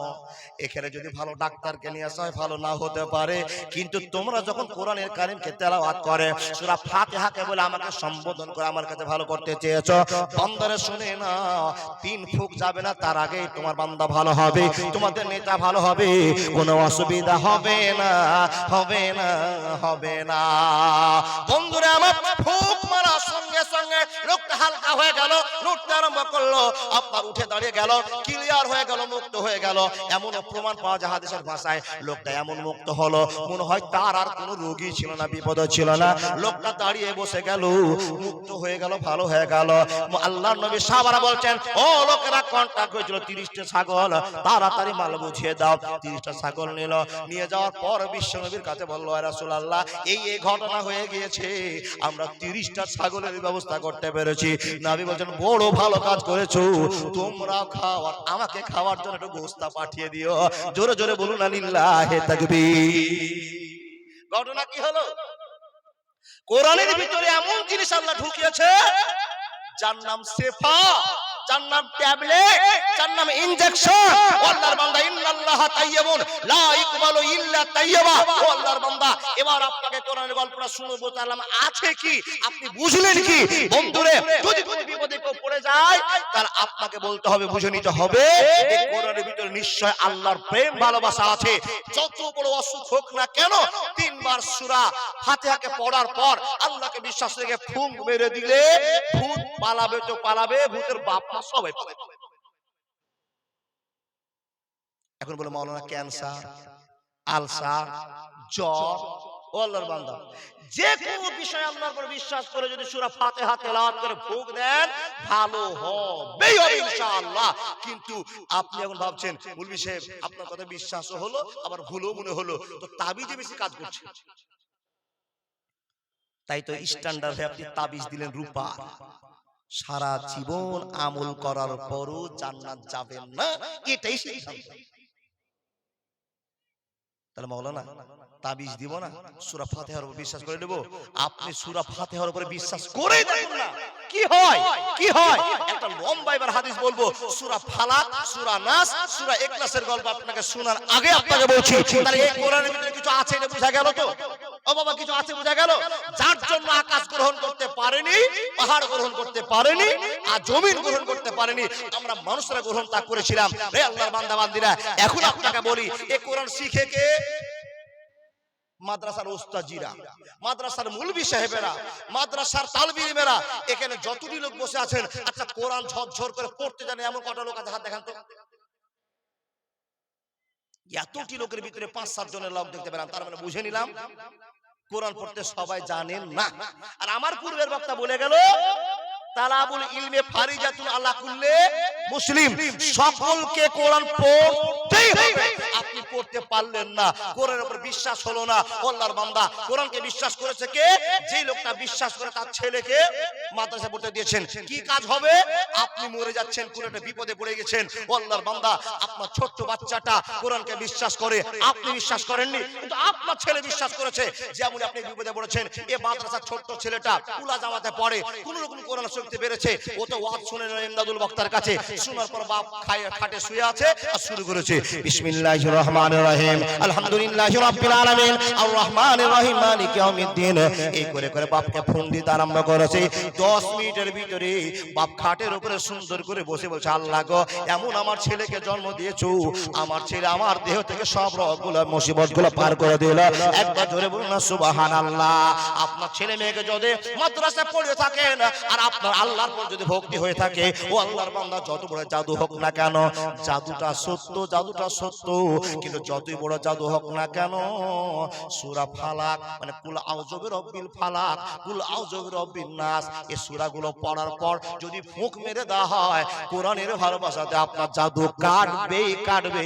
S1: এখানে যদি ভালো ডাক্তারকে নিয়ে আসা হয় ভালো না হতে পারে, কিন্তু তোমরা যখন কোরআনের কারীমকে তেলাওয়াত করে সূরা ফাতিহাকে বলে আমাকে সম্বোধন করে আমার কাছে ভালো করতে চেয়েছো, বান্দারা শুনে নাও, 3 ফুক যাবে না তার আগেই তোমার বান্দা ভালো হবে, তোমাদের নেতা ভালো হবে, কোনো অসুবিধা হবে না, হবে না, হবে না। বন্ধুরা আমার ফুক মারার সঙ্গে সঙ্গে লোকটা হালকা হয়ে গেল, লুটতে আরম্ভ করলো, আপনার উঠে দাঁড়িয়ে গেল, ক্লিয়ার হয়ে গেল, মুক্ত হয়ে গেল। এমন প্রমাণ পাওয়া যায় হাদিসের ভাষায়, লোকটা এমন মুক্ত হলো মনে হয় তার আর কোনো রোগী ছিল না, বিপদ ছিল না, লোকটা দাঁড়িয়ে বসে গেল, মুক্ত হয়ে গেল, ভালো হয়ে গেল। আল্লাহর নবী সাহাবারা বলছেন, ও লোকেরা কন্টাক্ট হয়েছিল 30টা ছাগল, তাড়াতাড়ি মাল বুঝিয়ে দাও। 30টা ছাগল নিল, নিয়ে যাওয়ার পর বিশ্ব নবীর কাছে বলল, ইয়া রাসূলুল্লাহ, এই ঘটনা হয়ে গিয়েছে, আমরা 30টা ছাগলের ব্যবস্থা করতে পেরেছি। নবী বলছেন, বড় ভালো কাজ করেছো, তোমরা খাও, আর আমাকে খাওয়ার জন্য একটু গোশত পাঠিয়ে দিও। জোরে জোরে বলুন লিল্লাহি তাকবীর। ঘটনা কি হলো? কোরআনের ভিতরে এমন জিনিস আল্লাহ ঢুকিয়েছে যার নাম শেফা, যার নাম ট্যাবলেট, যার নাম ইনজেকশন। আল্লাহর বান্দা, ইন্নাল্লাহা তাইয়্যিবুন লা ইকবালু ইল্লা তাইয়্যিবা। ও আল্লাহর বান্দা, এবার আপনাকে কোরআনের গল্পটা শুনবো, তাহলে আছে কি, আপনি বুঝলেন কি? বন্ধুরে, যদি কোনো বিপদে কেউ পড়ে যায়, তাহলে আপনাকে বলতে হবে, বুঝে নিতে হবে, এই কোরআনের ভিতরে নিশ্চয় আল্লাহর প্রেম ভালোবাসা আছে। যত বড় অসুখ হোক না কেন, 3 বার সূরা ফাতিহাকে পড়ার পর আল্লাহকে বিশ্বাস রেখে ফুঁক মেরে দিলে ভূত পালাবে তো পালাবে, ভূতের বাপ মা সবাই পালাবে। এখন বলে মাওলানা, ক্যান্সার, আলসার, জ্বর, ও আল্লাহর বান্দা, যে কোনো বিষয় আল্লাহর উপর বিশ্বাস করে যদি সূরা ফাতিহা তেলাওয়াত করে ফুঁক দেন, ভালো হবেই হবে ইনশাআল্লাহ। কিন্তু আপনি এখন ভাবছেন, মুলবি সাহেব আপনার কথা বিশ্বাসও হলো আবার ভুলও মনে হলো, তো তাবিজে বেশি কাজ করছে। তাই তো স্ট্যান্ডার্ড হয়ে আপনি তাবিজ দিলেন রূপা, সারা জীবন আমল করার পরও জান্নাত যাবেন না, এটাই সিদ্ধান্ত। তাহলে মাওলানা, তাবিজ দিব না, সূরা ফাতিহার উপর বিশ্বাস করে নেব। আপনি সূরা ফাতিহার উপরে বিশ্বাস করে দেখুন না কি হয়, কি হয়। একটা লম্বা এবার হাদিস বলবো, সূরা ফালাক, সূরা নাস, সূরা ইখলাসের গল্প আপনাকে শোনার আগে আপনাকে বলছি, তাহলে এই কোরআনের ভিতরে কিছু আছে এটা বোঝা গেল তো? ও বাবা, কিছু আছে বোঝা গেল? যার জন্য আকাশ গ্রহণ করতে পারেনি, পাহাড় গ্রহণ করতে পারেনি, আর জমিন গ্রহণ করতে পারেনি, আমরা মানুষরা গ্রহণ তা করেছিলাম। রে আল্লাহর বান্দা বান্দিরা, এখন আপনাকে বলি, এই কোরআন শিখে কে? মাদ্রাসার ওস্তাজিরা, মাদ্রাসার মুলবি সাহেবেরা, মাদ্রাসার তালবি ইলমেরা, এখানে যতটি লোক বসে আছেন, আচ্ছা কোরআন ঝরঝর করে পড়তে জানে এমন কটা লোক আছে? হাত দেখান তো। এতটি লোকের ভিতরে 5-7 জনের লোক দেখতে পেলাম, তার মানে বুঝে নিলাম কোরআন পড়তে সবাই জানেন না। আর আমার পূর্বের বক্তা বলে গেল, তালাবুল ইলমে ফারিজাতুন আলা কুল্লি মুসলিম, সকলকে কোরআন পড়তেই হবে। আপনি পড়তে পারলেন না, কোরআনের উপর বিশ্বাস হলো না, আল্লাহর বান্দা, কোরআনকে বিশ্বাস করেছে কে? যে লোকটা বিশ্বাস করে তার ছেলেকে মাদ্রাসা পড়তে দিয়েছেন, কি কাজ হবে? আপনি মরে যাচ্ছেন, কোন একটা বিপদে পড়ে গেছেন, আল্লাহর বান্দা, আপনার ছোট্ট বাচ্চাটা কোরআনকে বিশ্বাস করে, আপনি বিশ্বাস করেননি, কিন্তু আপনার ছেলে বিশ্বাস করেছে। যেমন আপনি বিপদে পড়েছেন, এই মাদ্রাসার ছোট্ট ছেলেটা কুলা জামাতে পড়ে, কোন রকম কোরআন শুনতে পেরেছে, ও তো ওয়াজ শুনে ইমদাদুল বক্তার কাছে, শোনার পর বাপ খাটে শুয়ে আছে আর শুরু করেছে, বিসমিল্লাহির রহমানির রহিম, আলহামদুলিল্লাহি রাব্বিল আলামিন, আর রহমানির রহিম, মালিক ইয়াউমিদ্দিন। এই করে করে বাপকে ফোন দিতে আরম্ভ করেছে। 10 মিনিটের ভিতরে বাপ খাটের উপরে সুন্দর করে বসে বলছে, আল্লাহ গো, এমন আমার ছেলেকে জন্ম দিয়েছো, আমার ছেলে আমার দেহ থেকে সব রোগগুলো মুসিবতগুলো পার করে দিল। একবার জোরে বলুন না সুবহানাল্লাহ। আপনার ছেলে মেয়েকে যদি মাদ্রাসায় পড়ে থাকেন আর আপনার আপনার আল্লাহর পর যদি ভক্তি হয়ে থাকে, ও আল্লাহর বান্দা যত বড় জাদু হোক না কেন, জাদুটা সত্য, কিন্তু যতই বড় জাদু হোক না কেন, সূরা ফালাক মানে কুল আউযু বিরাব্বিল ফালাক, কুল আউযু বিরাব্বিন নাস, এই সূরাগুলো পড়ার পর যদি ফুঁক মেরে দেওয়া হয়, কোরআনের ভালোবাসাতে আপনার জাদু কাটবে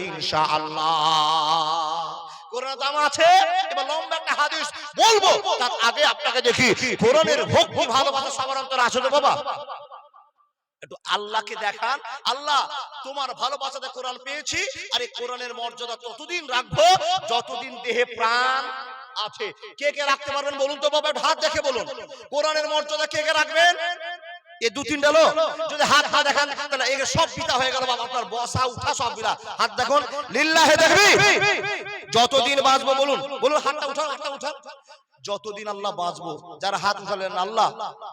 S1: ইনশাআল্লাহ। কোরআন দাম আছে। এবার লম্বা একটা হাদিস বলবো, তার আগে আপনাকে দেখি কোরআনের ভক্তি ভালোবাসা সবার অন্তরে আছে তো বাবা? একটু আল্লাহকে দেখান, আল্লাহ তোমার ভালোবাসাতে কোরআন পেয়েছি, আর এই কোরআনের মর্যাদা ততদিন রাখবো যতদিন দেহে প্রাণ আছে। কে কে রাখতে পারবেন বলুন তো বাবা? হাত দেখে বলুন, কোরআনের মর্যাদা কে কে রাখবেন? এই দু তিনটা লোক যদি হাত না দেখান তাহলে এই সব পিতা হয়ে গেল বাবা, আপনার বসা উঠা সব বিলা। হাত দেখুন, লিল্লাহে দেখবি যতদিন বাঁচবো বলুন, হাতটা উঠান, হাতটা উঠান। যতদিন আল্লাহ বাঁচবো, যারা হাত উঠালেন আল্লাহ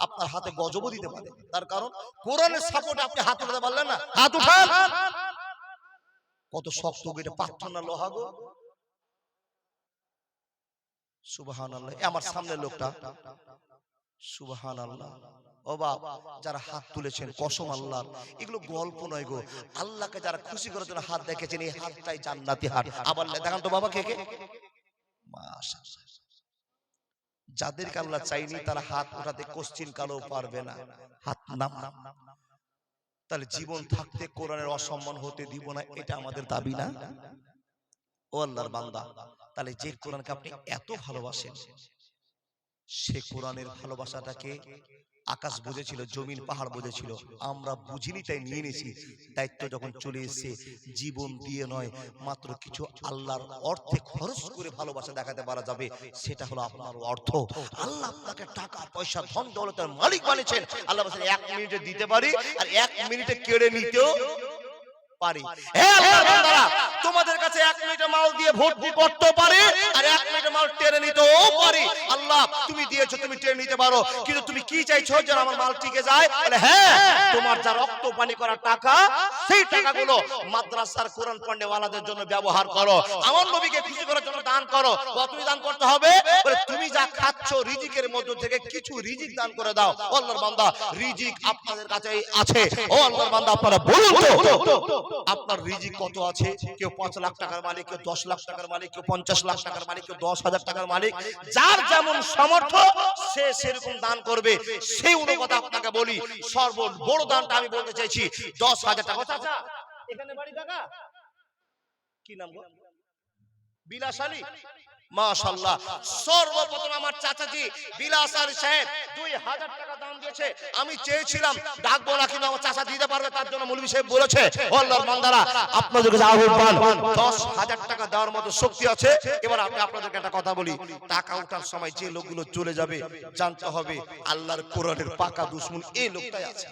S1: আপনার হাতে গজবও দিতে পারে, তার কারণ কোরআনের সাপোর্টে আপনি হাত উঠাতে পারলেন না। হাত উঠান। কত শক্ত এটা, পাথর না লোহা গো। সুবহানাল্লাহ। আমার সামনের লোকটা, সুবহানাল্লাহ। ও বাপ, যারা হাত তুলেছেন কসম আল্লাহর, এগুলো গল্প নয় গো। আল্লাহকে যারা খুশি করার জন্য হাত দেখেছেন, এই হাতটাই জান্নাতি হাত। আবার দেখান তো বাবা কে কে? মাশাআল্লাহ। যাদেরকে আল্লাহ চাইনি তারা হাত উঠাতে কোশ্চিন কালেও পারবে না, হাত নাম। তাহলে জীবন থাকতে কোরআনের অসম্মান হতে দিব না, এটা আমাদের দাবি না? ও আল্লাহর বান্দা, তাহলে যে কোরআনকে আপনি এত ভালোবাসেন, সে কোরআনের ভালোবাসাটাকে আকাশ বুঝেছিল, জমিন পাহাড় বুঝেছিল, আমরা বুঝিনি তাই নিয়ে নিয়েছি। দায়িত্ব যখন চলে এসেছে, জীবন দিয়ে নয়, মাত্র কিছু আল্লাহর অর্থে খরচ করে ভালোবাসা দেখাতে পারা যাবে, সেটা হলো আপনার অর্থ। আল্লাহ আপনাকে টাকা পয়সা ধন দৌলতের মালিক বানিয়েছেন। আল্লাহ বলেছেন 1 মিনিটে দিতে পারি, আর 1 মিনিটে কেড়ে নিতেও পারি। হে আল্লাহর বান্দারা, তোমাদের কাছে 1 মিনিটে মাল দিয়ে ভর্তি করতে পারি, আর 1 মিনিটে মাল টেনে নিতেও পারি। আল্লাহ তুমি দিয়েছো, তুমি টেনে নিতে পারো, কিন্তু তুমি কি চাইছো যেন আমার মাল টিকে যায়? বলে হ্যাঁ, তোমার যা রক্ত পানি করা টাকা, সেই টাকাগুলো মাদ্রাসার কোরআন পড়নেওয়ালাদের জন্য ব্যবহার করো, আমার নবীকে খুশি করার জন্য দান করো। কতই দান করতে হবে? বলে তুমি যা খাচ্ছো রিজিকের মধ্য থেকে কিছু রিজিক দান করে দাও। ও আল্লাহর বান্দা, রিজিক আপনাদের কাছেই আছে। ও আল্লাহর বান্দা, আপনারা বলুন তো আপনার রিজিক কত আছে? কেউ 5 লাখ টাকার মালিক, কেউ 10 লাখ টাকার মালিক, কেউ 50 লাখ টাকার মালিক, কেউ 10,000 টাকার মালিক। যার যেমন সামর্থ্য সে সেরকম দান করবে। সেই অনুপাতে আপনাকে বলি, সর্ববড় দানটা আমি বলতে চাইছি 10,000 টাকা। চাচা এখানে বাড়ি কাকা কি নাম গো? বিলাস আলী। মাশাআল্লাহ, সর্বপ্রথম আমার চাচাজি বিলাস আলী সাহেব 2000 টাকা দান দিয়েছে। আমি চেয়েছিলাম ডাকবো না, কিন্তু আমার চাচা দিতে পারবে, তার জন্য মৌলভী সাহেব বলেছে। ও আল্লাহর বান্দারা, আপনাদের কাছে আহ্বান, 10,000 টাকা দেওয়ার মতো শক্তি আছে। এবার আমি আপনাদেরকে একটা কথা বলি, টাকা ওঠার সময় যে লোকগুলো চলে যাবে, জানতে হবে আল্লাহর কোরআনের পাকা দুশমন এই লোকটাই আছে।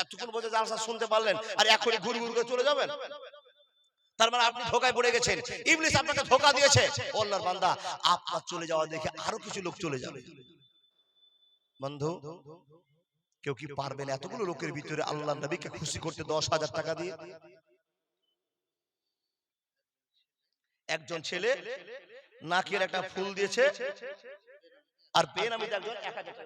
S1: এতক্ষণ বোঝা জালসা শুনতে পারলেন, আর এখনই ঘুরে ঘুরে চলে যাবেন? তার মানে আপনি ধোকায় পড়ে গেছেন, ইবলিস আপনাকে ধোকা দিয়েছে। আল্লাহর বান্দা, আপনার চলে যাওয়া দেখে আরো কিছু লোক চলে যাবে। বন্ধু, কেউ কি পারবেন এতগুলো লোকের ভিতরে আল্লাহর নবীকে খুশি করতে 10,000 টাকা দিয়ে? একজন ছেলে নাকের একটা ফুল দিয়েছে, আর পেন আমি দেখবেন 1000 টাকা।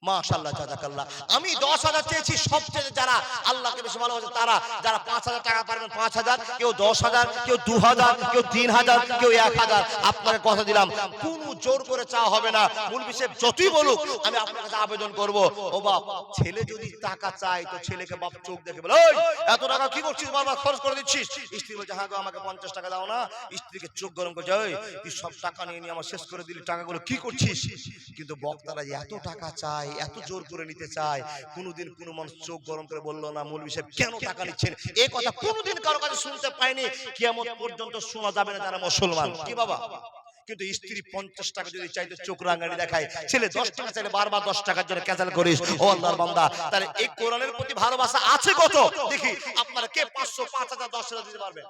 S1: মাশাআল্লাহ, জাযাকাল্লাহ। আমি 10,000 চেয়েছি। সবচেয়ে যারা আল্লাহকে বেশি ভালোবাসে তারা, যারা 5,000 টাকা পারবেন 5,000, কেউ 10,000, কেউ 2,000, কেউ 3,000, কেউ 1,000। আপনাকে কথা দিলাম, কোনো জোর করে চাওয়া হবে না। মৌলভী সাহেব যতই বলুক, আমি আপনার কাছে আবেদন করব, ও বাপ, ছেলে যদি টাকা চায় তো ছেলেকে বাপ চোখ দেখে বলে, ওই এত টাকা কি করছিস, বারবার খরচ করে দিচ্ছিস। স্ত্রী বলছে, হ্যাঁ গো, আমাকে 50 টাকা দাও না। স্ত্রীকে চোখ গরম করে যায়, তুই সব টাকা নিয়ে আমার শেষ করে দিলি, টাকাগুলো কি করছিস? কিন্তু বক্তারা এত টাকা চায়, এত জোর করে নিতে চায়, কোনোদিন কোনো মানুষ চোখ গরম করে বললো না, মৌলভী সাহেব কেন টাকা নিচ্ছেন? এই কথা কোনোদিন কারো কাছে শুনতে পাইনি, কিয়ামত পর্যন্ত শোনা যাবে না যারা মুসলমান। কি বাবা? কিন্তু স্ত্রী 50 টাকা যদি চাইতে চোখ রাঙানি দেখায়, ছেলে 10 টাকা চাইলে বারবার 10 টাকার জন্য ক্যান্সেল করিস। ও আল্লাহর বান্দা, তাহলে এই কোরআনের প্রতি ভালোবাসা আছে কত? দেখি আপনারা কে 500, 5,000, 10,000 দিতে পারবেন?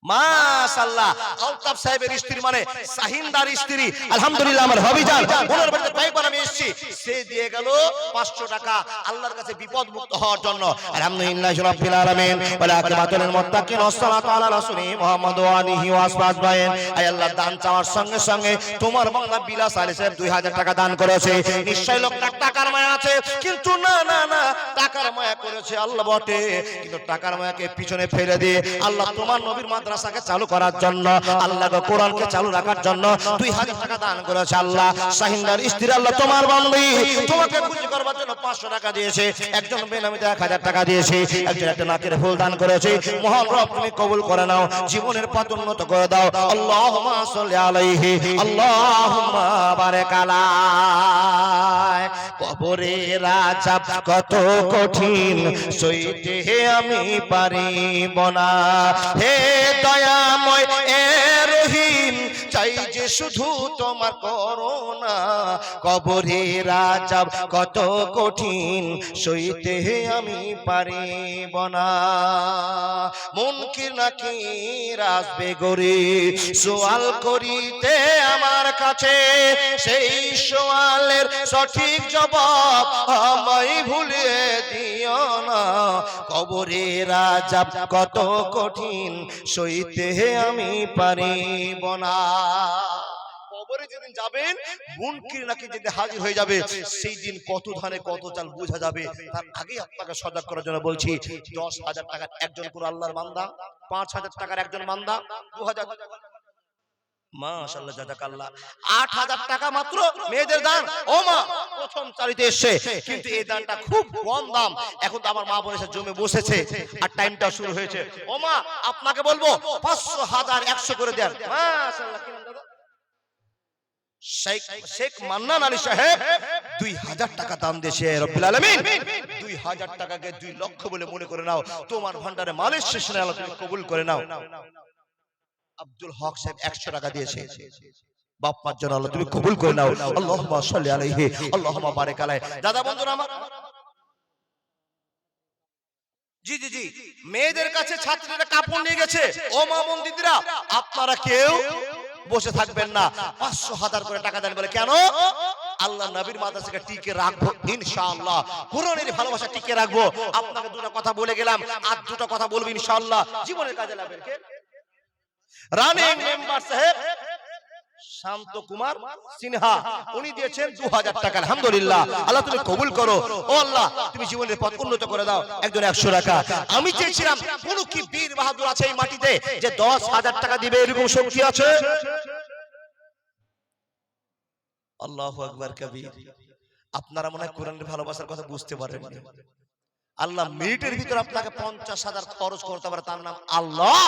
S1: মাশাআল্লাহ, আলতাফ সাহেবের স্ত্রী মানে শাহিনদার স্ত্রী। আলহামদুলিল্লাহ, আমার হবিজান ওনার বাড়িতে কয়েকবার আমি এসেছি, সে দিয়ে গেল 500 টাকা আল্লাহর কাছে বিপদ মুক্ত হওয়ার জন্য। আলহামদুলিল্লাহ রাব্বিল আলামিন ওয়া আকিবাতুল মুত্তাকিন ওয়াসসালাতু আলা রাসূলি মুহাম্মদ ওয়া আলিহি ওয়া আসহাবিহি। আয় আল্লাহ, দান চাওয়ার সঙ্গে সঙ্গে তোমার বাংলা বিলাস আলী সাহেব 2000 টাকা দান করেছে। নিশ্চয় লোকটা টাকার মায়া আছে, কিন্তু না না না, টাকার মায়া করেছে আল্লাহ বটে, কিন্তু টাকার মায়াকে পিছনে ফেলে দিয়ে আল্লাহ তোমার নবীর মাদ্রাসাকে চালু করার জন্য, আল্লাহর কোরআনকে চালু রাখার জন্য 2000 টাকা দান করেছে। আল্লাহ শাহিনদার স্ত্রী আল্লাহ তোমার বান্দি, তোমাকে খুশি করবার জন্য 500 টাকা দিয়েছে, একজন বেনামিতে 1000 টাকা দিয়েছে, একজন একটা নাকের ফুল দান করেছে। মহান রব তুমি কবুল করে নাও, জীবনের পথ উন্নত করে দাও। আল্লাহুম্মা সাল্লি আলাইহি, আল্লাহুম্মা বারিক আলাইহি। কবরের আযাব কত কঠিন, সইতে আমি পারিব না। হে দয়াময় এ রহিম, চাই যে শুধু তোমার করুণা। কবরের আযাব কত কঠিন, সইতে আমি পারিব না। মুনকির নাকির আসবে গরে, সওয়াল করিতে আমার কাছে, সেই সওয়ালের সঠিক জবাব আমায় ভুলিয়ে দিও না। কবরের আযাব কত কঠিন, সইতে আমি পারিব না। কবরে যেদিন যাবেন, মুনকির নাকির যেদিন হাজির হয়ে যাবে, সেই দিন কত ধানে কত চাল বোঝা যাবে। তার আগে আপনাকে সজাগ করার জন্য বলছি, 10,000 টাকার একজন পুরো আল্লাহর বান্দা, 5,000 টাকার একজন বান্দা, 2,000 মাশাআল্লাহ জাযাকাল্লাহ, 8,000 টাকা মাত্র মেয়েদের দান। ও মা, প্রথম চালিতে এসেছে, কিন্তু এই দানটা খুব কম দাম। এখন তো আমার মা বোন এসে জমে বসেছে আর টাইমটা শুরু হয়েছে। ও মা, আপনাকে বলবো 500, 1000, 100 করে দেন। মাশাআল্লাহ, কি নাম দাদা? শেখ মান্নান আলী সাহেব 2000 টাকা দান দিয়েছে রব্বুল আলামিন। 2000 টাকাকে 2 লক্ষ বলে মনে করে নাও, তোমার ভান্ডারে মালের শেষ নাই, আল্লাহ তুমি কবুল করে নাও। আব্দুল হক সাহেব 100 টাকা দিয়েছে, বাপ্পার জন্য আল্লাহ তুমি কবুল করে নাও। আল্লাহুম্মা সাল্লি আলাইহি, আল্লাহুম্মা বারিক আলাইহি। দাদা বন্ধুরা আমার, জি জি জি, মেয়েদের কাছে ছাত্রীরা কাপড় নিয়ে গেছে। ও মা বোন দিদিরা, আপনারা কেউ বসে থাকবেন না, 500, 1000 করে টাকা দেন। বলে কেন? আল্লাহ নবীর মাদ্রাসাকে টিকে রাখবো ইনশাআল্লাহ, কোরআনের ভালোবাসা টিকে রাখবো। আপনাকে দুটো কথা বলে গেলাম, আর দুটো কথা বলবো ইনশাআল্লাহ, জীবনের কাজে লাগবে। রানিং মেম্বার সাহেব শান্ত কুমার সিনহা, উনি দিয়েছেন 2000 টাকা। আলহামদুলিল্লাহ, আল্লাহ তুমি কবুল করো। ও আল্লাহ, তুমি জীবনের পথ উন্নত করে দাও। একজন 100 টাকা। আমি চেয়েছিলাম কোন কি বীর বাহাদুর আছে এই মাটিতে যে 10,000 টাকা দিবে, এরকম শক্তি আছে? আল্লাহু আকবার কবীর। আপনারা মনে হয় কোরআনের ভালোবাসার কথা বুঝতে পারেন। আল্লাহ মিনিটের ভিতর আপনাকে 50,000 খরচ করতে পারে, তার নাম আল্লাহ।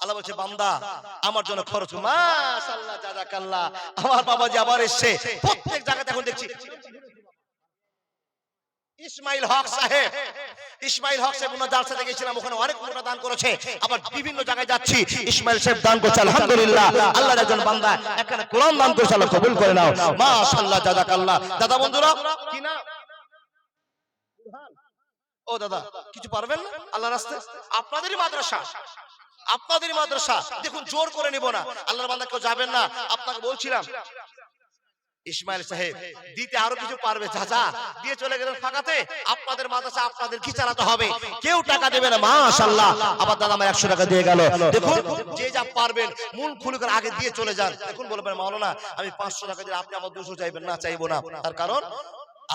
S1: আল্লাহ বলছে, বান্দা আমার জন্য খরচ। মাশাআল্লাহ জাযাকাল্লাহ। আমার বাবা যে আবার এসেছে, প্রত্যেক জায়গাতে এখন দেখছি ইসমাইল হক সাহেব, ইসমাইল হক সাহেব ওনার জালসাতে গেছিলাম, ওখানে অনেক মোটা দান করেছে। আবার বিভিন্ন জায়গায় যাচ্ছি, ইসমাইল সাহেব দান করছে। আলহামদুলিল্লাহ, আল্লাহর একজন বান্দা এখানে কোরআন দান করছে, আল্লাহ কবুল করে নাও। মাশাআল্লাহ জাযাকাল্লাহ। দাদা বন্ধুরা, কি না ও দাদা, কিছু পারবেন না আল্লাহর রাস্তায়? আপনাদেরই মাদ্রাসা, আপনাদেরই মাদ্রাসা, দেখুন জোর করে নিব না। আল্লাহর বান্দা কেউ যাবেন না। আপনাকে বলছিলাম ইসমাইল সাহেব দিতে আরো কিছু পারবে, চাচা দিয়ে চলে গেলেন ফাঁকাতে। আপনাদের মাদ্রাসা আপনাদের কি চালাতে হবে, কেউ টাকা দেবে না। মাশাআল্লাহ। আবার দাদা আমার 100 টাকা দিয়ে গেল। দেখুন, যে যা পারবেন মূল খুলুকের আগে দিয়ে চলে যান। দেখুন বলবেন, মাওলানা আমি 500 টাকা দিয়ে, আপনি আমার 200 চাইবেন না, চাইবো না। তার কারণ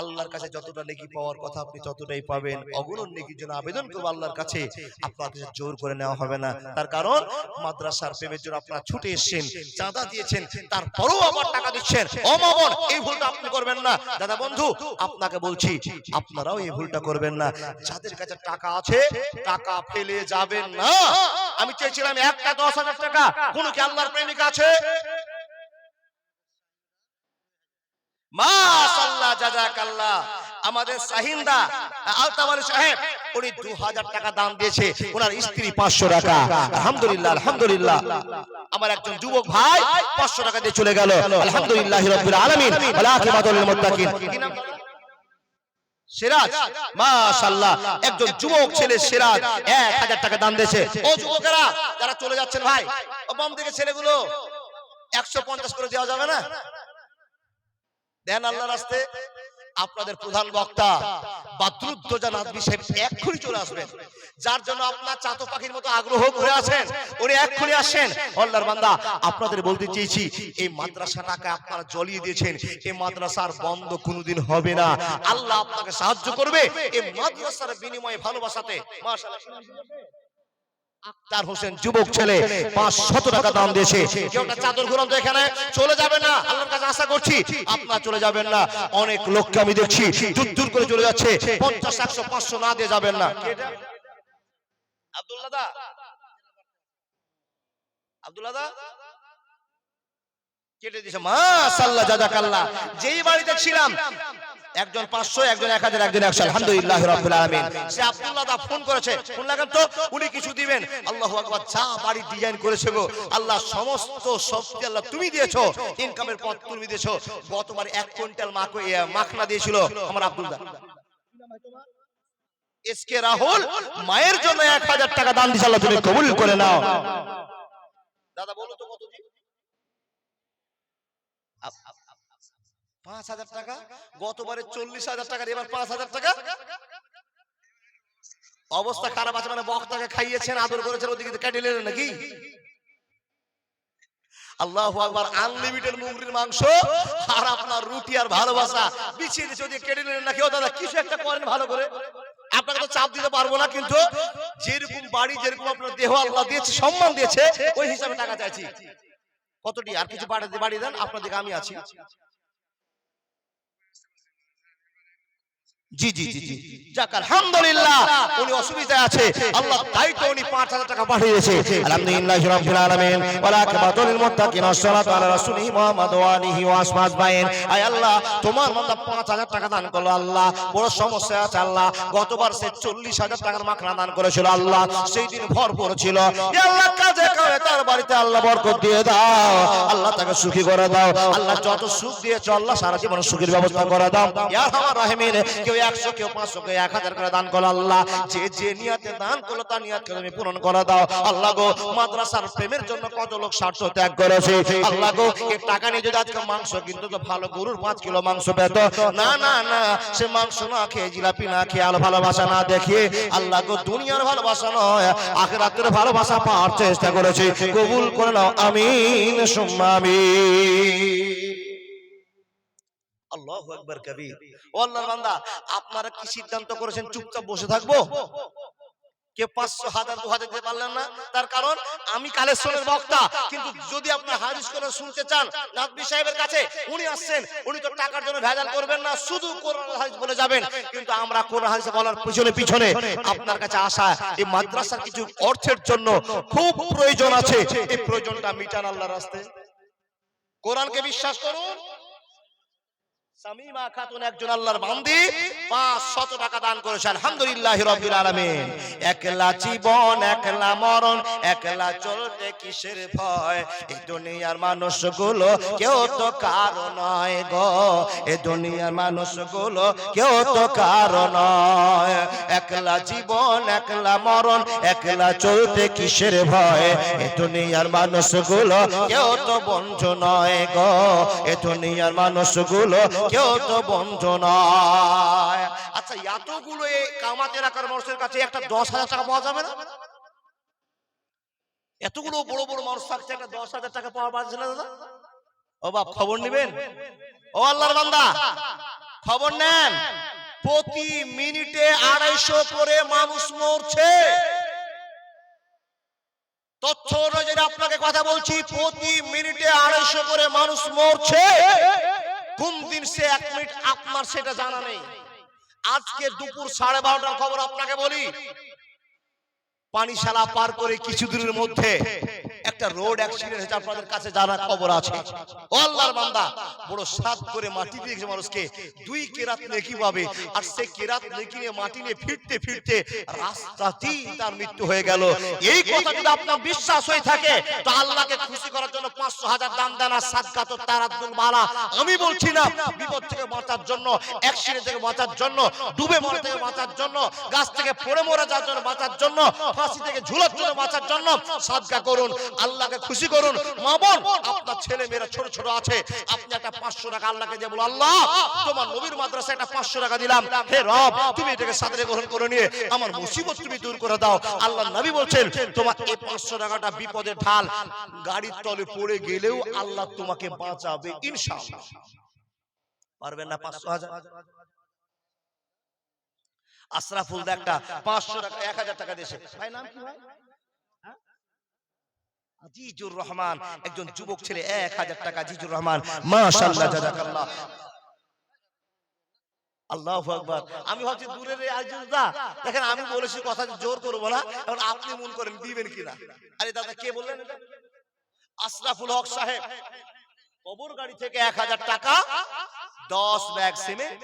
S1: আল্লাহর কাছে যতটা নেকি পাওয়ার কথা আপনি ততটাই পাবেন। অগণন নেকির জন্য আবেদন করব আল্লাহর কাছে, আপনার কাছে জোর করে নেওয়া হবে না। তার কারণ মাদ্রাসার প্রেমের জন্য আপনারা ছুটে এসেছেন, চাঁদা দিয়েছেন, তারপরেও আবার টাকা দিচ্ছেন। ও মা বোন, এই ভুলটা আপনি করবেন না। দাদা বন্ধু, আপনাকে বলছি আপনারাও এই ভুলটা করবেন না। যাদের কাছে টাকা আছে, টাকা ফেলে যাবেন না। আমি চেয়েছিলাম একটা 10,000 টাকা। কোন কি আল্লাহর প্রেমিক আছে? মাশাআল্লাহ জাযাকাল্লাহ। আমাদের শাহিনদা আলতাফ আলী সাহেব উনি 2000 টাকা দান দিয়েছে, ওনার স্ত্রী 500 টাকা। আলহামদুলিল্লাহ, আলহামদুলিল্লাহ। আমার একজন যুবক ভাই 500 টাকা দিয়ে চলে গেল। আলহামদুলিল্লাহি রাব্বিল আলামিন ওয়া আকিবাতুল মুত্তাকিন। সিরাজ, মাশাআল্লাহ, একজন যুবক ছেলে সিরাজ 1000 টাকা দান দিয়েছে। ও যুবকেরা যারা চলে যাচ্ছেন ভাই, ও বাম দিকে ছেলেগুলো 150 করে দেওয়া যাবে না? দেন আল্লাহর রাস্তায়। আপনাদের প্রধান বক্তা বদরুদ্দোজা নাদভী সাহেব এক্ষুনি চলে আসবেন, যার জন্য আপনার চাতক পাখির মতো আগ্রহ করে আছেন, উনি এক্ষুনি আসেন। আল্লাহর বান্দা, আপনাদের বলতে চেয়েছি, এই মাদ্রাসাটাকে আপনারা জ্বলিয়ে দিয়েছেন, এই মাদ্রাসার বন্ধ কোনোদিন হবে না। আল্লাহ আপনাকে সাহায্য করবে এই মাদ্রাসার বিনিময়ে ভালোবাসাতে। মাশাআল্লাহ, আক্তার হোসেন যুবক ছেলে 500 টাকা দাম দিয়েছে। কেউ একটা চাদর ঘুরান তো, এখানে চলে যাবে না, আল্লাহর কাছে আশা করছি আপনারা চলে যাবেন না। অনেক লোককে আমি দেখছি দূর করে চলে যাচ্ছে, 50, 100, 500 না দিয়ে যাবেন না। আব্দুল্লাহ দা, আব্দুল্লাহ দা কেটে দিয়েছে। মাশাআল্লাহ, জাযাকাল্লাহ। যেই বাড়িতে ছিলাম একজন 500, একজন 1000, একজন 100, আলহামদুলিল্লাহ রাব্বিল আলামিন। সে আব্দুল্লাহ দা ফোন করেছে, ফোন লাগান তো, উনি কিছু দিবেন। আল্লাহু আকবার, যা বাড়ি ডিজাইন করেছে গো আল্লাহ, সমস্ত শক্তি আল্লাহ তুমি দিয়েছো, ইনকামের পথ তুমি দিয়েছো। গতবার 1 কুইন্টাল মাখনা দিয়েছিল আমার আব্দুল্লাহ। এসকে রাহুল মায়ের জন্য 1000 টাকা দান দিয়েছে, আল্লাহ তুমি কবুল করে নাও। দাদা বলো তো কত দিন? 5000 টাকা। গতবারে 40,000 টাকা, এবার 5000 টাকা। অবস্থা খারাপ আছে মানে বক্তাকে খাইয়েছেন, আদর করেছেন, ওদিকে কেটে নিলেন নাকি? আল্লাহু আকবার, আনলিমিটেড মুরগির মাংস আর আপনার রুটি আর ভালোবাসা বিছিয়ে দিয়েছে, ওদিকে কেটে নিলেন নাকি? ও দাদা কিছু একটা করেন ভালো করে, আপনাকে তো চাপ দিতে পারবো না, কিন্তু যেরকম বাড়ি, যেরকম আপনার দেহ আল্লাহ দিয়েছে, সম্মান দিয়েছে, ওই হিসাবে টাকা চাইছি। কতটি আর কিছু বাড়িয়ে দেন, আপনার দিকে আমি আছি। জি জি জি জি, যাক আলহামদুলিল্লাহ, উনি অসুবিধায় আছে, আল্লাহ তাই তো উনি 5000 টাকা পাঠিয়েছে। আলহামদুলিল্লাহি রাব্বিল আলামিন, ওয়া আকিবাতুল লিল মুত্তাকিন, আসসালাতু আলা রাসূলিহি মুহাম্মদ ওয়া আলিহি ওয়া আসহাবিহি। আয় আল্লাহ, তোমার বান্দা 5000 টাকা দান করলো, আল্লাহ বড় সমস্যা আছে আল্লাহ। গতবার সে 40,000 টাকার মাখনা দান করেছিল, আল্লাহ সেই দিন ভরপুর ছিল। ইয়া আল্লাহ, কাজে কামে তার বাড়িতে আল্লাহ বরকত দিয়ে দাও, আল্লাহ তাকে সুখী করে দাও, আল্লাহ যত সুখ দিয়েছো আল্লাহ সারা জীবন সুখের ব্যবস্থা করে দাও। ইয়া আরহামার রাহিমিন, কেউ 100, কেউ 500, কেউ 1000 করে দান করো, আল্লাহ যে নিয়তে দান করলো তার নিয়তকে তুমি পূরণ করে দাও। আল্লাহ গো, মাদ্রাসার প্রেমের জন্য কত লোক স্বার্থ ত্যাগ করেছে, আল্লাহ গো এই টাকা নিয়ে যদি আজকে মাংস কিন্তু তো ভালো গরুর 5 কিলো মাংস পেত না, না না, সে মাংস না খেয়ে, জিলাপি না খেয়ে, আর ভালোবাসা না দেখিয়ে, আল্লাহ গো দুনিয়ার ভালোবাসা নয় আখিরাতের ভালোবাসা পাওয়ার চেষ্টা করেছে। কবুল করে নাও, আমিন সুম্মা আমিন। আল্লাহু আকবার কবীর। ও আল্লাহর বান্দা, আপনারা কি সিদ্ধান্ত করেছেন চুপচাপ বসে থাকবো? কে 500, 1000, 2000 দিতে পারলেন না? তার কারণ আমি কালেকশনের বক্তা, কিন্তু যদি আপনি হাদিস করে শুনতে চান নাদভী সাহেবের কাছে, উনি আসছেন, উনি তো টাকার জন্য ভেজাল করবেন না, শুধু কোরআন হাদিস বলে যাবেন। কিন্তু আমরা কোরআন হাদিস বলার পিছনে আপনার কাছে আসা, এই মাদ্রাসার কিছু অর্থের জন্য খুব প্রয়োজন আছে, এই প্রয়োজনটা মিটান আল্লাহর রাস্তায়। কোরআনকে বিশ্বাস করুন। সামিমা খাতুন একজন আল্লাহর বান্দি 500 টাকা দান করেছে, আলহামদুলিল্লাহি রাব্বিল আলামিন। একলা জীবন, একলা মরণ, একলা চলতে কিসের ভয়, এই দুনিয়ার মানুষগুলো কেউ তো কারো নয় গো, এই দুনিয়ার মানুষগুলো কেউ তো কারো নয়। একলা জীবন, একলা মরণ, একলা চলতে কিসের ভয়, এই দুনিয়ার মানুষগুলো কেউ তো বন্ধু নয় গো, এই দুনিয়ার মানুষগুলো কেউ তো বন্ধু নয়। আচ্ছা, এতগুলো এই কামাতে রাখার মানুষের কাছে একটা 10,000 টাকা পাওয়া যাবে না? এতগুলো বড় বড় মানুষ থাকছে, একটা 10,000 টাকা পাওয়া যাচ্ছে না দাদা? ও বাপ, খবর নেবেন? ও আল্লাহর বান্দা, খবর নেন। প্রতি মিনিটে 250 করে মানুষ মরছে। তথ্য অনুযায়ী আপনাকে কথা বলছি, প্রতি মিনিটে 250 করে মানুষ মরছে। কোন দিন সে 1 মিনিট আপনার সেটা জানা নেই। আজকে দুপুর 12:30টার খবর আপনাকে বলি, পানিশালা পার করে কিছু দূরের মধ্যে একটা একটা রোড অ্যাক্সিডেন্ট হয়েছে, আপনাদের কাছে জানা খবর আছে। ও আল্লাহর বান্দা, বড় সাত করে মাটি দিয়েছে মানুষকে, 2 কেরাত নেকি পাবে। আর সেই কেরাত নেকি নিয়ে মাটি নিয়ে ফিরতে ফিরতে রাস্তাতেই তার মৃত্যু হয়ে গেল। এই কথা যদি আপনার বিশ্বাস হয়ে থাকে, তো আল্লাহকে খুশি করার জন্য 500,000 দান দেন আর সাদকা তো তারাদ্দুল বালা। আমি বলছি না বিপদ থেকে বাঁচার জন্য, অ্যাক্সিডেন্ট থেকে বাঁচার জন্য, ডুবে মরা থেকে বাঁচার জন্য, গাছ থেকে পড়ে মরে যাওয়ার জন্য বাঁচার জন্য, ফাঁসি থেকে ঝুলার জন্য বাঁচার জন্য সাদকা করুন, আল্লাহকে খুশি করুন। মা বোন, আপনার ছেলে মেয়েরা ছোট ছোট আছে, আপনি একটা 500 টাকা আল্লাহকে দিয়ে বলো, আল্লাহ তোমার নবীর মাদ্রাসায় একটা 500 টাকা দিলাম, হে রব তুমি এটাকে সাদরে গ্রহণ করে নিয়ে আমার মুসিবত তুমি দূর করে দাও। আল্লাহ নবী বলছেন, তোমার এই 500 টাকাটা বিপদের ঢাল, গাড়ির তলে পড়ে গেলেও আল্লাহ তোমাকে বাঁচাবে ইনশাআল্লাহ। পারবেন না 500,000? আশরাফুল একটা 500 টাকা 1000 টাকা দিয়েছে। ভাই নাম কি ভাই? আজিজুর রহমান, একজন যুবক ছেলে, 1000 টাকা। আজিজুর রহমান, মাশাআল্লাহ, জাযাকাল্লাহ। আল্লাহু আকবার। আমি ভাবছি দূরের আজিজুদা, দেখেন আমি বলেছি কথা জোর করব না, এখন আপনি মন করেন দিবেন কিনা। আরে দাদা কে বললেন এটা? আশরাফুল হক সাহেব, কবর গাড়ি থেকে 1000 টাকা, 10 ব্যাগ সিমেন্ট,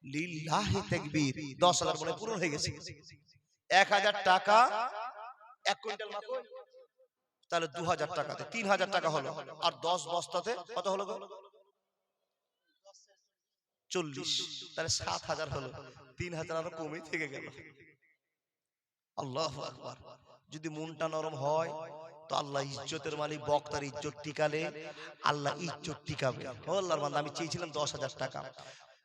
S1: লিল্লাহি তাকবীর, 10,000 বলে পূরণ হয়ে গেছে। 1000 টাকা 1 কুইন্টাল মাখন, তাহলে 2000 টাকাতে 3000 টাকা হলো। আর 10 বস্তাতে কত হলো গো? 40, তাহলে 7000 হলো। 3000 আরো কমই থেকে গেল। আল্লাহু আকবার। যদি মনটা নরম হয় তো আল্লাহ ইজ্জতের মালিক, বক্তার ইজ্জত টিকালে আল্লাহ ইজ্জত টিকাবে। ও আল্লাহর বান্দা, আমি চেয়েছিলাম 10,000 টাকা।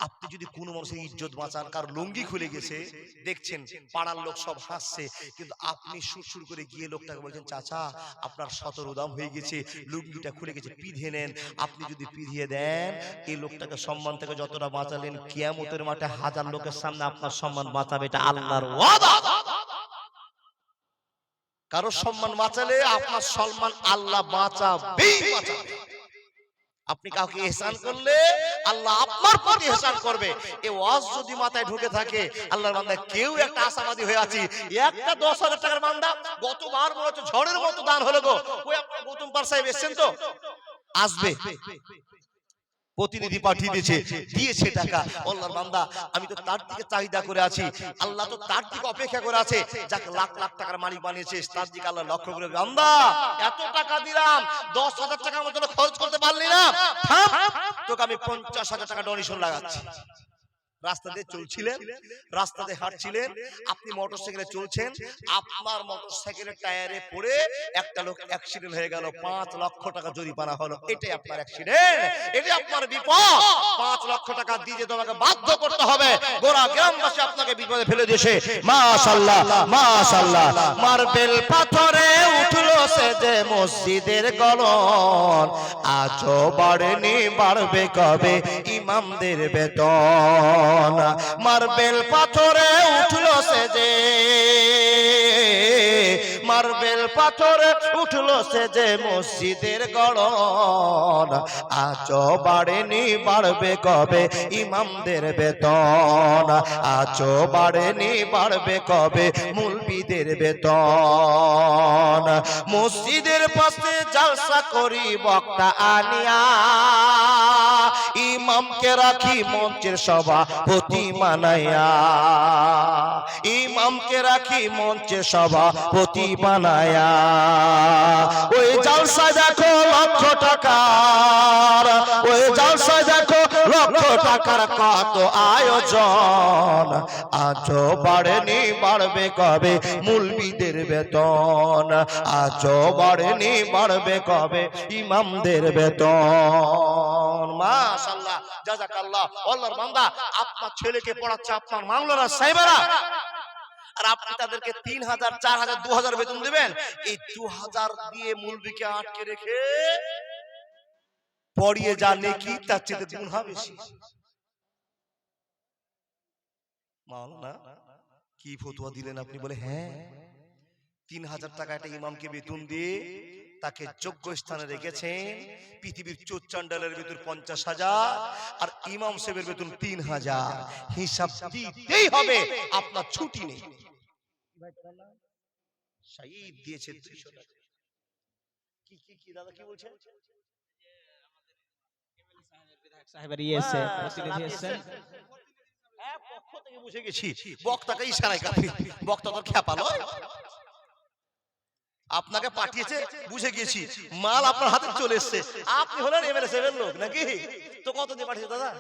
S1: আপনি যদি কোনো মানুষের ইজ্জত বাঁচান, কার লুঙ্গি খুলে গেছে, দেখছেন পাড়ার লোক সব হাসছে, কিন্তু আপনি সুরসুর করে গিয়ে লোকটাকে বলছেন, চাচা আপনার 17 দাম হয়ে গেছে, লুঙ্গিটা খুলে গেছে, পিঁধে নেন। আপনি যদি পিঁধিয়ে দেন, এই লোকটাকে সম্মান থেকে যতটা বাঁচালেন, কিয়ামতের মাঠে 1000 লোকের সামনে আপনার সম্মান বাঁচাবে, এটা আল্লাহর ওয়াদা। কারো সম্মান বাঁচালে আপনার সম্মান আল্লাহ বাঁচাবেই বাঁচাবে। আপনি কাউকে ইহসান করলে আল্লাহ আপনার প্রতি ইহসান করবে। এই ওয়াজ যদি মাথায় ঢুকে থাকে, আল্লাহর বান্দা কেউ একটা আশাবাদী হয়ে আছি, একটা 10,000 টাকার বান্দা গতবার বলেছে ঝড়ের মতো দান হলো গো। ওই আপনার গৌতম পার সাহেব এসেছেন তো, আসবে, প্রতিনিধি পাঠিয়ে দিয়েছে টাকা। আল্লাহর বান্দা, আমি তো তার দিকে চাহিদা করে আছি, আল্লাহ তো তার দিকে অপেক্ষা করে আছে, যাকে লাখ লাখ টাকার মালিক বানিয়েছে তার দিকে আল্লাহ লক্ষ্য করে, বান্দা এত টাকা দিলাম, 10,000 টাকার মতো খরচ করতে পারলি না, তোকে আমি 50,000 টাকা ডোনেশন লাগাচ্ছি। রাস্তাতে চলছিলেন, রাস্তাতে হাঁটছিলেন, আপনি মোটরসাইকেলে চলছেন, আপনার মোটরসাইকেলের টায়ারে পড়ে একটা লোক অ্যাক্সিডেন্ট হয়ে গেল, 5 লক্ষ টাকা জরিমানা হলো। এটাই আপনার অ্যাক্সিডেন্ট, এটাই আপনার বিপদ। 5 লক্ষ টাকা দিয়ে তোমাকে বাধ্য করতে হবে। গোরা গ্রামবাসী আপনাকে বিপদে ফেলে দিয়েছে। মাশাআল্লাহ, মাশাআল্লাহ। মার্বেল পাথরে উঠলো সে যে মসজিদের গলন, আজও বাড়েনি, বাড়বে কবে ইমামদের বেতন। মার্বেল পাথরে উঠলো সে যে, মার্বেল পাথরে উঠলো সে যে মসজিদের গড়ন, আজও বাড়েনি, বাড়বে কবে ইমামদের বেতন, আজও বাড়েনি, বাড়বে কবে মুলবিদের বেতন। মসজিদের পাশে জালসা করি বক্তা আনিয়া, ইমামকে রাখি মঞ্চের সভাপতি বানায়া, ইমামকে রাখি মঞ্চের সভাপতি বানায়া। ওই জালসা দেখো লক্ষ টাকার, ওই জালসা দেখো লক্ষ টাকার কত আয়োজন, আজও বাড়েনি, বাড়বে কবে মুলবিদের বেতন, আজও বাড়েনি, বাড়বে কবে ইমামদের বেতন। মাশাআল্লাহ, জাযাকাল্লাহ। আল্লাহর বান্দা, আপনার ছেলেকে পড়াচ্ছে আপনার মাওলানা সাহেবেরা, আর আপনি তাদেরকে 3,000, 4,000, 2,000 বেতন দিবেন। এই 2,000 দিয়ে মুলবিকে আটকে রেখে পড়িয়ে যা নেকি তার চেয়ে গুনাহ বেশি। মাওলানা কি ফতোয়া দিলেন আপনি? বলে হ্যাঁ, 3,000 টাকা একটা ইমামকে বেতন দিয়ে তাকে যোগ্য স্থানে রেখেছেন। পৃথিবীর চোর চান্ডালের বেতন 50,000 আর ইমাম সাহেবের বেতন 3,000। হিসাব দিতেই হবে, আপনার ছুটি নেই। শহীদ দিয়েছে 200 টাকা। কি দাদা কি বলছেন?
S2: সাহেবের এসে প্রতিনিধি এসেছেন।
S1: হ্যাঁ, পক্ষ থেকে বুঝে গেছি, বক্তাকে ইশারায় কাফি, বক্তা তো খেপা লয়। আপনাকে পাঠিয়েছে বুঝে গেছি, মাল আপনার হাতে চলে এসেছে, আপনি হলেন এমএলএ সাহেবের লোক নাকি? তো কত দিয়ে পাঠিয়েছে দাদা?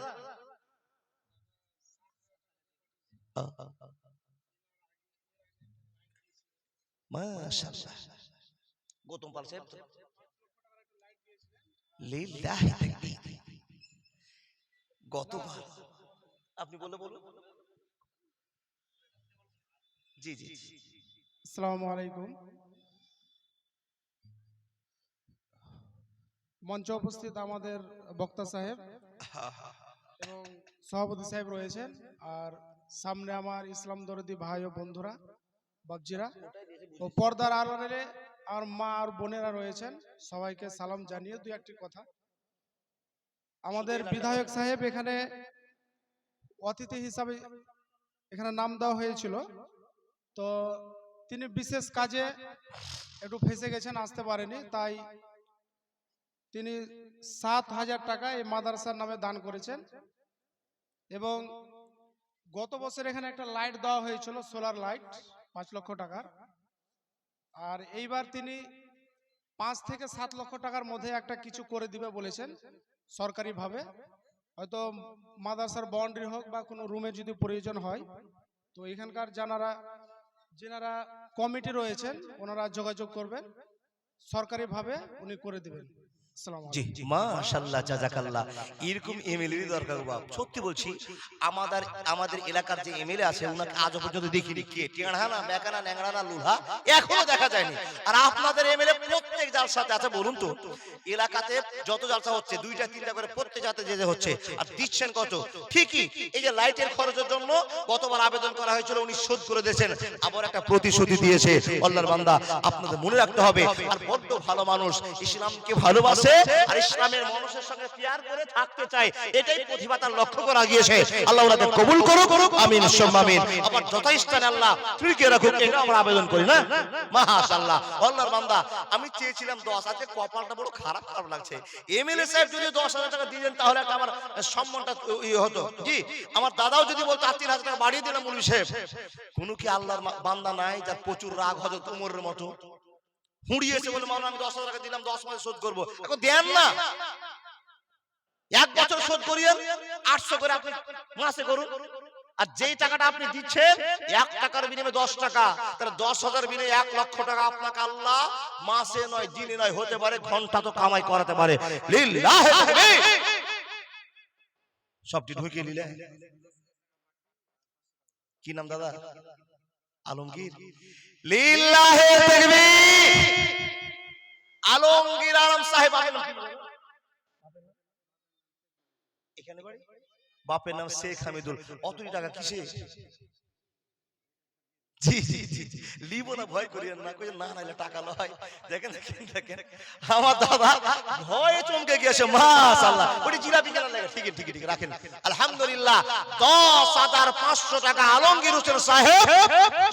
S1: মাশাআল্লাহ, গৌতম পাল সাহেব তো লিল্লাহি তাকবীর। গতবার আপনি বলুন। জি জি জি।
S3: আসসালামু আলাইকুম। মঞ্চে উপস্থিত আমাদের বক্তা সাহেব এবং সভাপতি সাহেব রয়েছেন, আর সামনে আমার ইসলাম দরদি ভাই ও বন্ধুরা বাবজিরা ও পর্দার আড়ালে আমার মা আর বোনেরা রয়েছেন। সবাইকে সালাম জানিয়ে দুই একটি কথা। আমাদের বিধায়ক সাহেব এখানে অতিথি হিসাবে এখানে নাম দেওয়া হয়েছিল, তো তিনি বিশেষ কাজে একটু ফেঁসে গেছেন, আসতে পারেনি, তাই তিনি 7,000 টাকা এই মাদ্রাসার নামে দান করেছেন। এবং গত বছর এখানে একটা লাইট দেওয়া হয়েছিল, সোলার লাইট, 5 লক্ষ টাকার। আর এইবার তিনি 5 থেকে 7 লক্ষ টাকার মধ্যে একটা কিছু করে দিবে বলেছেন সরকারিভাবে, হয়তো মাদ্রাসার বাউন্ডারি হোক বা কোনো রুমে যদি প্রয়োজন হয়। তো এখানকার যেনারা কমিটি রয়েছেন ওনারা যোগাযোগ করবেন, সরকারিভাবে উনি করে দিবেন।
S1: জি মাশাআল্লাহ, জাযাকাল্লাহ। এরকম এমএলএ দরকার বাপ, সত্যি বলছি। আমাদের এলাকার যে এমএলএ আছে উনাকে আজ পর্যন্ত দেখিনি, কে টেঁড়া না বেকানা ন্যাংরা না লুলা এখনো দেখা যায়নি। আর আপনাদের এমএলএ প্রত্যেক জালসাতে আছে, বলুন তো এলাকাতে যত জালসা হচ্ছে 2টা 3টা করে প্রত্যেক জাতে যে হচ্ছে, আর দিচ্ছেন কত? ঠিকই, এই যে লাইটের খরচের জন্য গতবার আবেদন করা হয়েছিল, উনি শোধ করে দিয়েছেন, আবার একটা প্রতিশ্রুতি দিয়েছে। আল্লাহর বান্দা, আপনাদের মনে রাখতে হবে। আর বড্ড ভালো মানুষ, ইসলামকে ভালোবাসে আর ইসলামের মানুষের সঙ্গে পেয়ার করে থাকতে চায়, এটাই প্রতিভা তার লক্ষ্য করা গিয়েছে। আল্লাহ ওনাকে কবুল করুক, আমিন সুম্মা আমিন। আবার যথাস্থানে আল্লাহ ফ্রিকে রাখুক, এটা আমরা আবেদন করি না? মাশাআল্লাহ। আল্লাহর বান্দা, আমি চেয়েছিলাম 10, আজকে কপালটা বড় খারাপ লাগছে। এমএলএ সাহেব যদি 10,000 টাকা দিতেন তাহলে একটা আমার সম্মানটা হতো। জি, আমার দাদাও যদি বলতো 3,000 টাকা বাড়িয়ে দিলাম মুলবি সাহেব। কোনো কি আল্লাহর বান্দা নাই যার প্রচুর রাগ হযরত ওমরের মতো হুড়িয়েছে বলে মাওলানা আমি 10,000 টাকা দিলাম, 10 মাসে শোধ করবো? এখন দেন না, 1 বছর শোধ করিয়েন, 800 করে আপনি মাসে করুন। আর যেই টাকাটা আপনি দিচ্ছেন 1 টাকার বিনিময়ে 10 টাকা, তাহলে 10,000 বিনিময়ে 1 লক্ষ টাকা আপনাকে আল্লাহ মাসে নয় দিনে নয় হতে পারে ঘন্টা তো কামাই করাতে পারে। লিল্লাহি তাকবীর। সবটি ঢুকিয়ে নিলে। কি নাম দাদা? আলমগীর। লিল্লাহি তাকবীর। আলমগীর আলম সাহেব। এখানে বাড়ি? বাপের নাম শেখ হামিদুল। অতই টাকা কিসে? জি জি জি, লিব না, ভয় করিয়েন না, কই না নাইলে টাকা লয়। দেখেন দেখেন আমার দাদা ভয়ে চমকে গিয়েছে। মাশাআল্লাহ, ওই জিলাপি কেন লাগে? ঠিক ঠিক রাখেন। আলহামদুলিল্লাহ, 10,500 টাকা আলমগীর হোসেন সাহেব,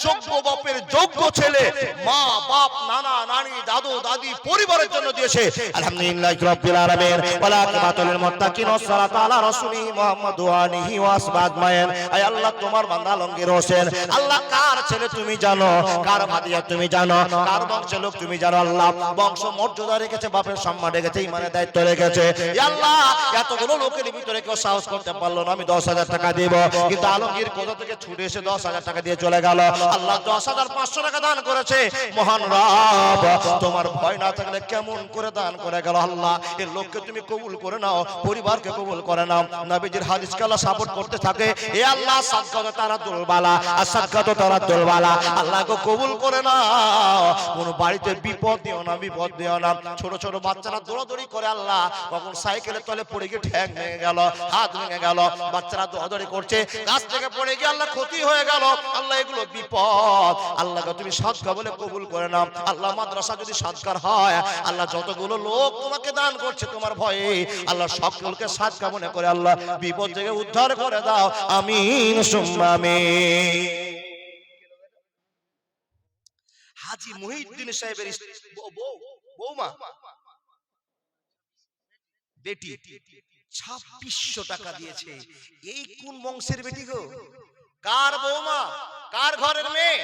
S1: যোগ্য বাপের যোগ্য ছেলে, মা বাপ নানা নানি দাদু দাদি পরিবারের জন্য দিয়েছে। আলহামদুলিল্লাহ রাব্বিল আলামিন, ওয়ালা আকিবাতুল মুত্তাকিন ওয়াস সালাতু আলা রাসূলিহি মুহাম্মাদু আলিহি ওয়াসহাবিহি আজমাইন। আয় আল্লাহ, তোমার বান্দা আলমগীর হোসেন, আল্লাহ কার ছেলে তুমি জানো, কার ভাতিজা তুমি জানো, কার বংশের লোক তুমি জানো। আল্লাহ বংশ মর্যাদা রেখেছে, বাপের সম্মান রেখেছে, ইমানের দায়িত্ব রেখেছে। আল্লাহ এতগুলো লোকের ভিতরে কেউ সাহস করতে পারলো না আমি 10,000 টাকা দেব, কিন্তু আলমগীর কোথা থেকে ছুটে এসে 10,000 টাকা দিয়ে চলে গেল। আল্লাহ 10,500 টাকা দান করেছে। মহান রব, তোমার ভয় না থাকলে কেমন করে দান করে গেল। আল্লাহ এই লোককে তুমি কবুল করে নাও, পরিবারকে কবুল করে নাও। নবীজির হাদিসকে আল্লাহ সাপোর্ট করতে থাকে। এ আল্লাহ সাদকাত তারাতুল বালা, আর সাদকাত তারাতুল বালা, আল্লাহকে কবুল করে নাও। কোন বাড়িতে বিপদ দিও না, বিপদ দিও না। ছোট ছোট বাচ্চারা দৌড়াদৌড়ি করে, আল্লাহ কখন সাইকেলের তলে পড়ে গিয়ে ঠ্যাং ভেঙে গেল, হাত ভেঙে গেল, বাচ্চারা দৌড়াদৌড়ি করছে, গাছ থেকে পড়ে গিয়ে আল্লাহ ক্ষতি হয়ে গেল। আল্লাহ এগুলো বিপদ, আল্লাহকে তুমি সাদকা বলে কবুল করে নাও। আল্লাহ মাদ্রাসা যদি সাদকার হয়, আল্লাহ যতগুলো লোক তোমাকে দান করছে তোমার ভয়ে, আল্লাহ সকলকে সাদকা মনে করে আল্লাহ বিপদ থেকে উদ্ধার করে দাও। আমিন সুম্মা আমিন। হাজী মহিউদ্দিন সাহেবের বৌমা বেটি 2600 টাকা দিয়েছে। এই কোন বংশের বেটি গো? কার বৌমা, কার ঘরের মেয়ে,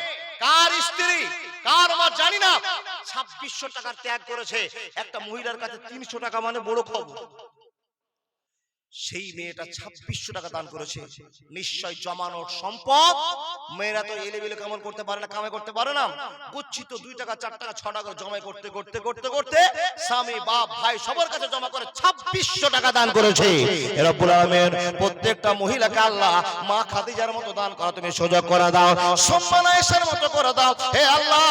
S1: কার স্ত্রী, কার মা জানি না, 2600 টাকার ত্যাগ করেছে। একটা মহিলার কাছে 300 টাকা মানে বড় খবর। সেই মেয়েটা 2600 টাকা দান করেছে। নিশ্চয় জমানোর সম্পদ। মেয়েরা তো এলেবেলে কামাই করতে পারে না, কামাই করতে পারে না, গচ্ছিত 2 টাকা 4 টাকা 6 টাকা জমা করতে করতে করতে করতে স্বামী বাপ ভাই সবার কাছে জমা করে 2600 টাকা দান করেছে। রব্বুল আলামিন প্রত্যেকটা মহিলাকে আল্লাহ মা খাদিজার মতো দান করা তুমি সুযোগ করে দাও, সম্মান আয়েশার মতো করে দাও। হে আল্লাহ,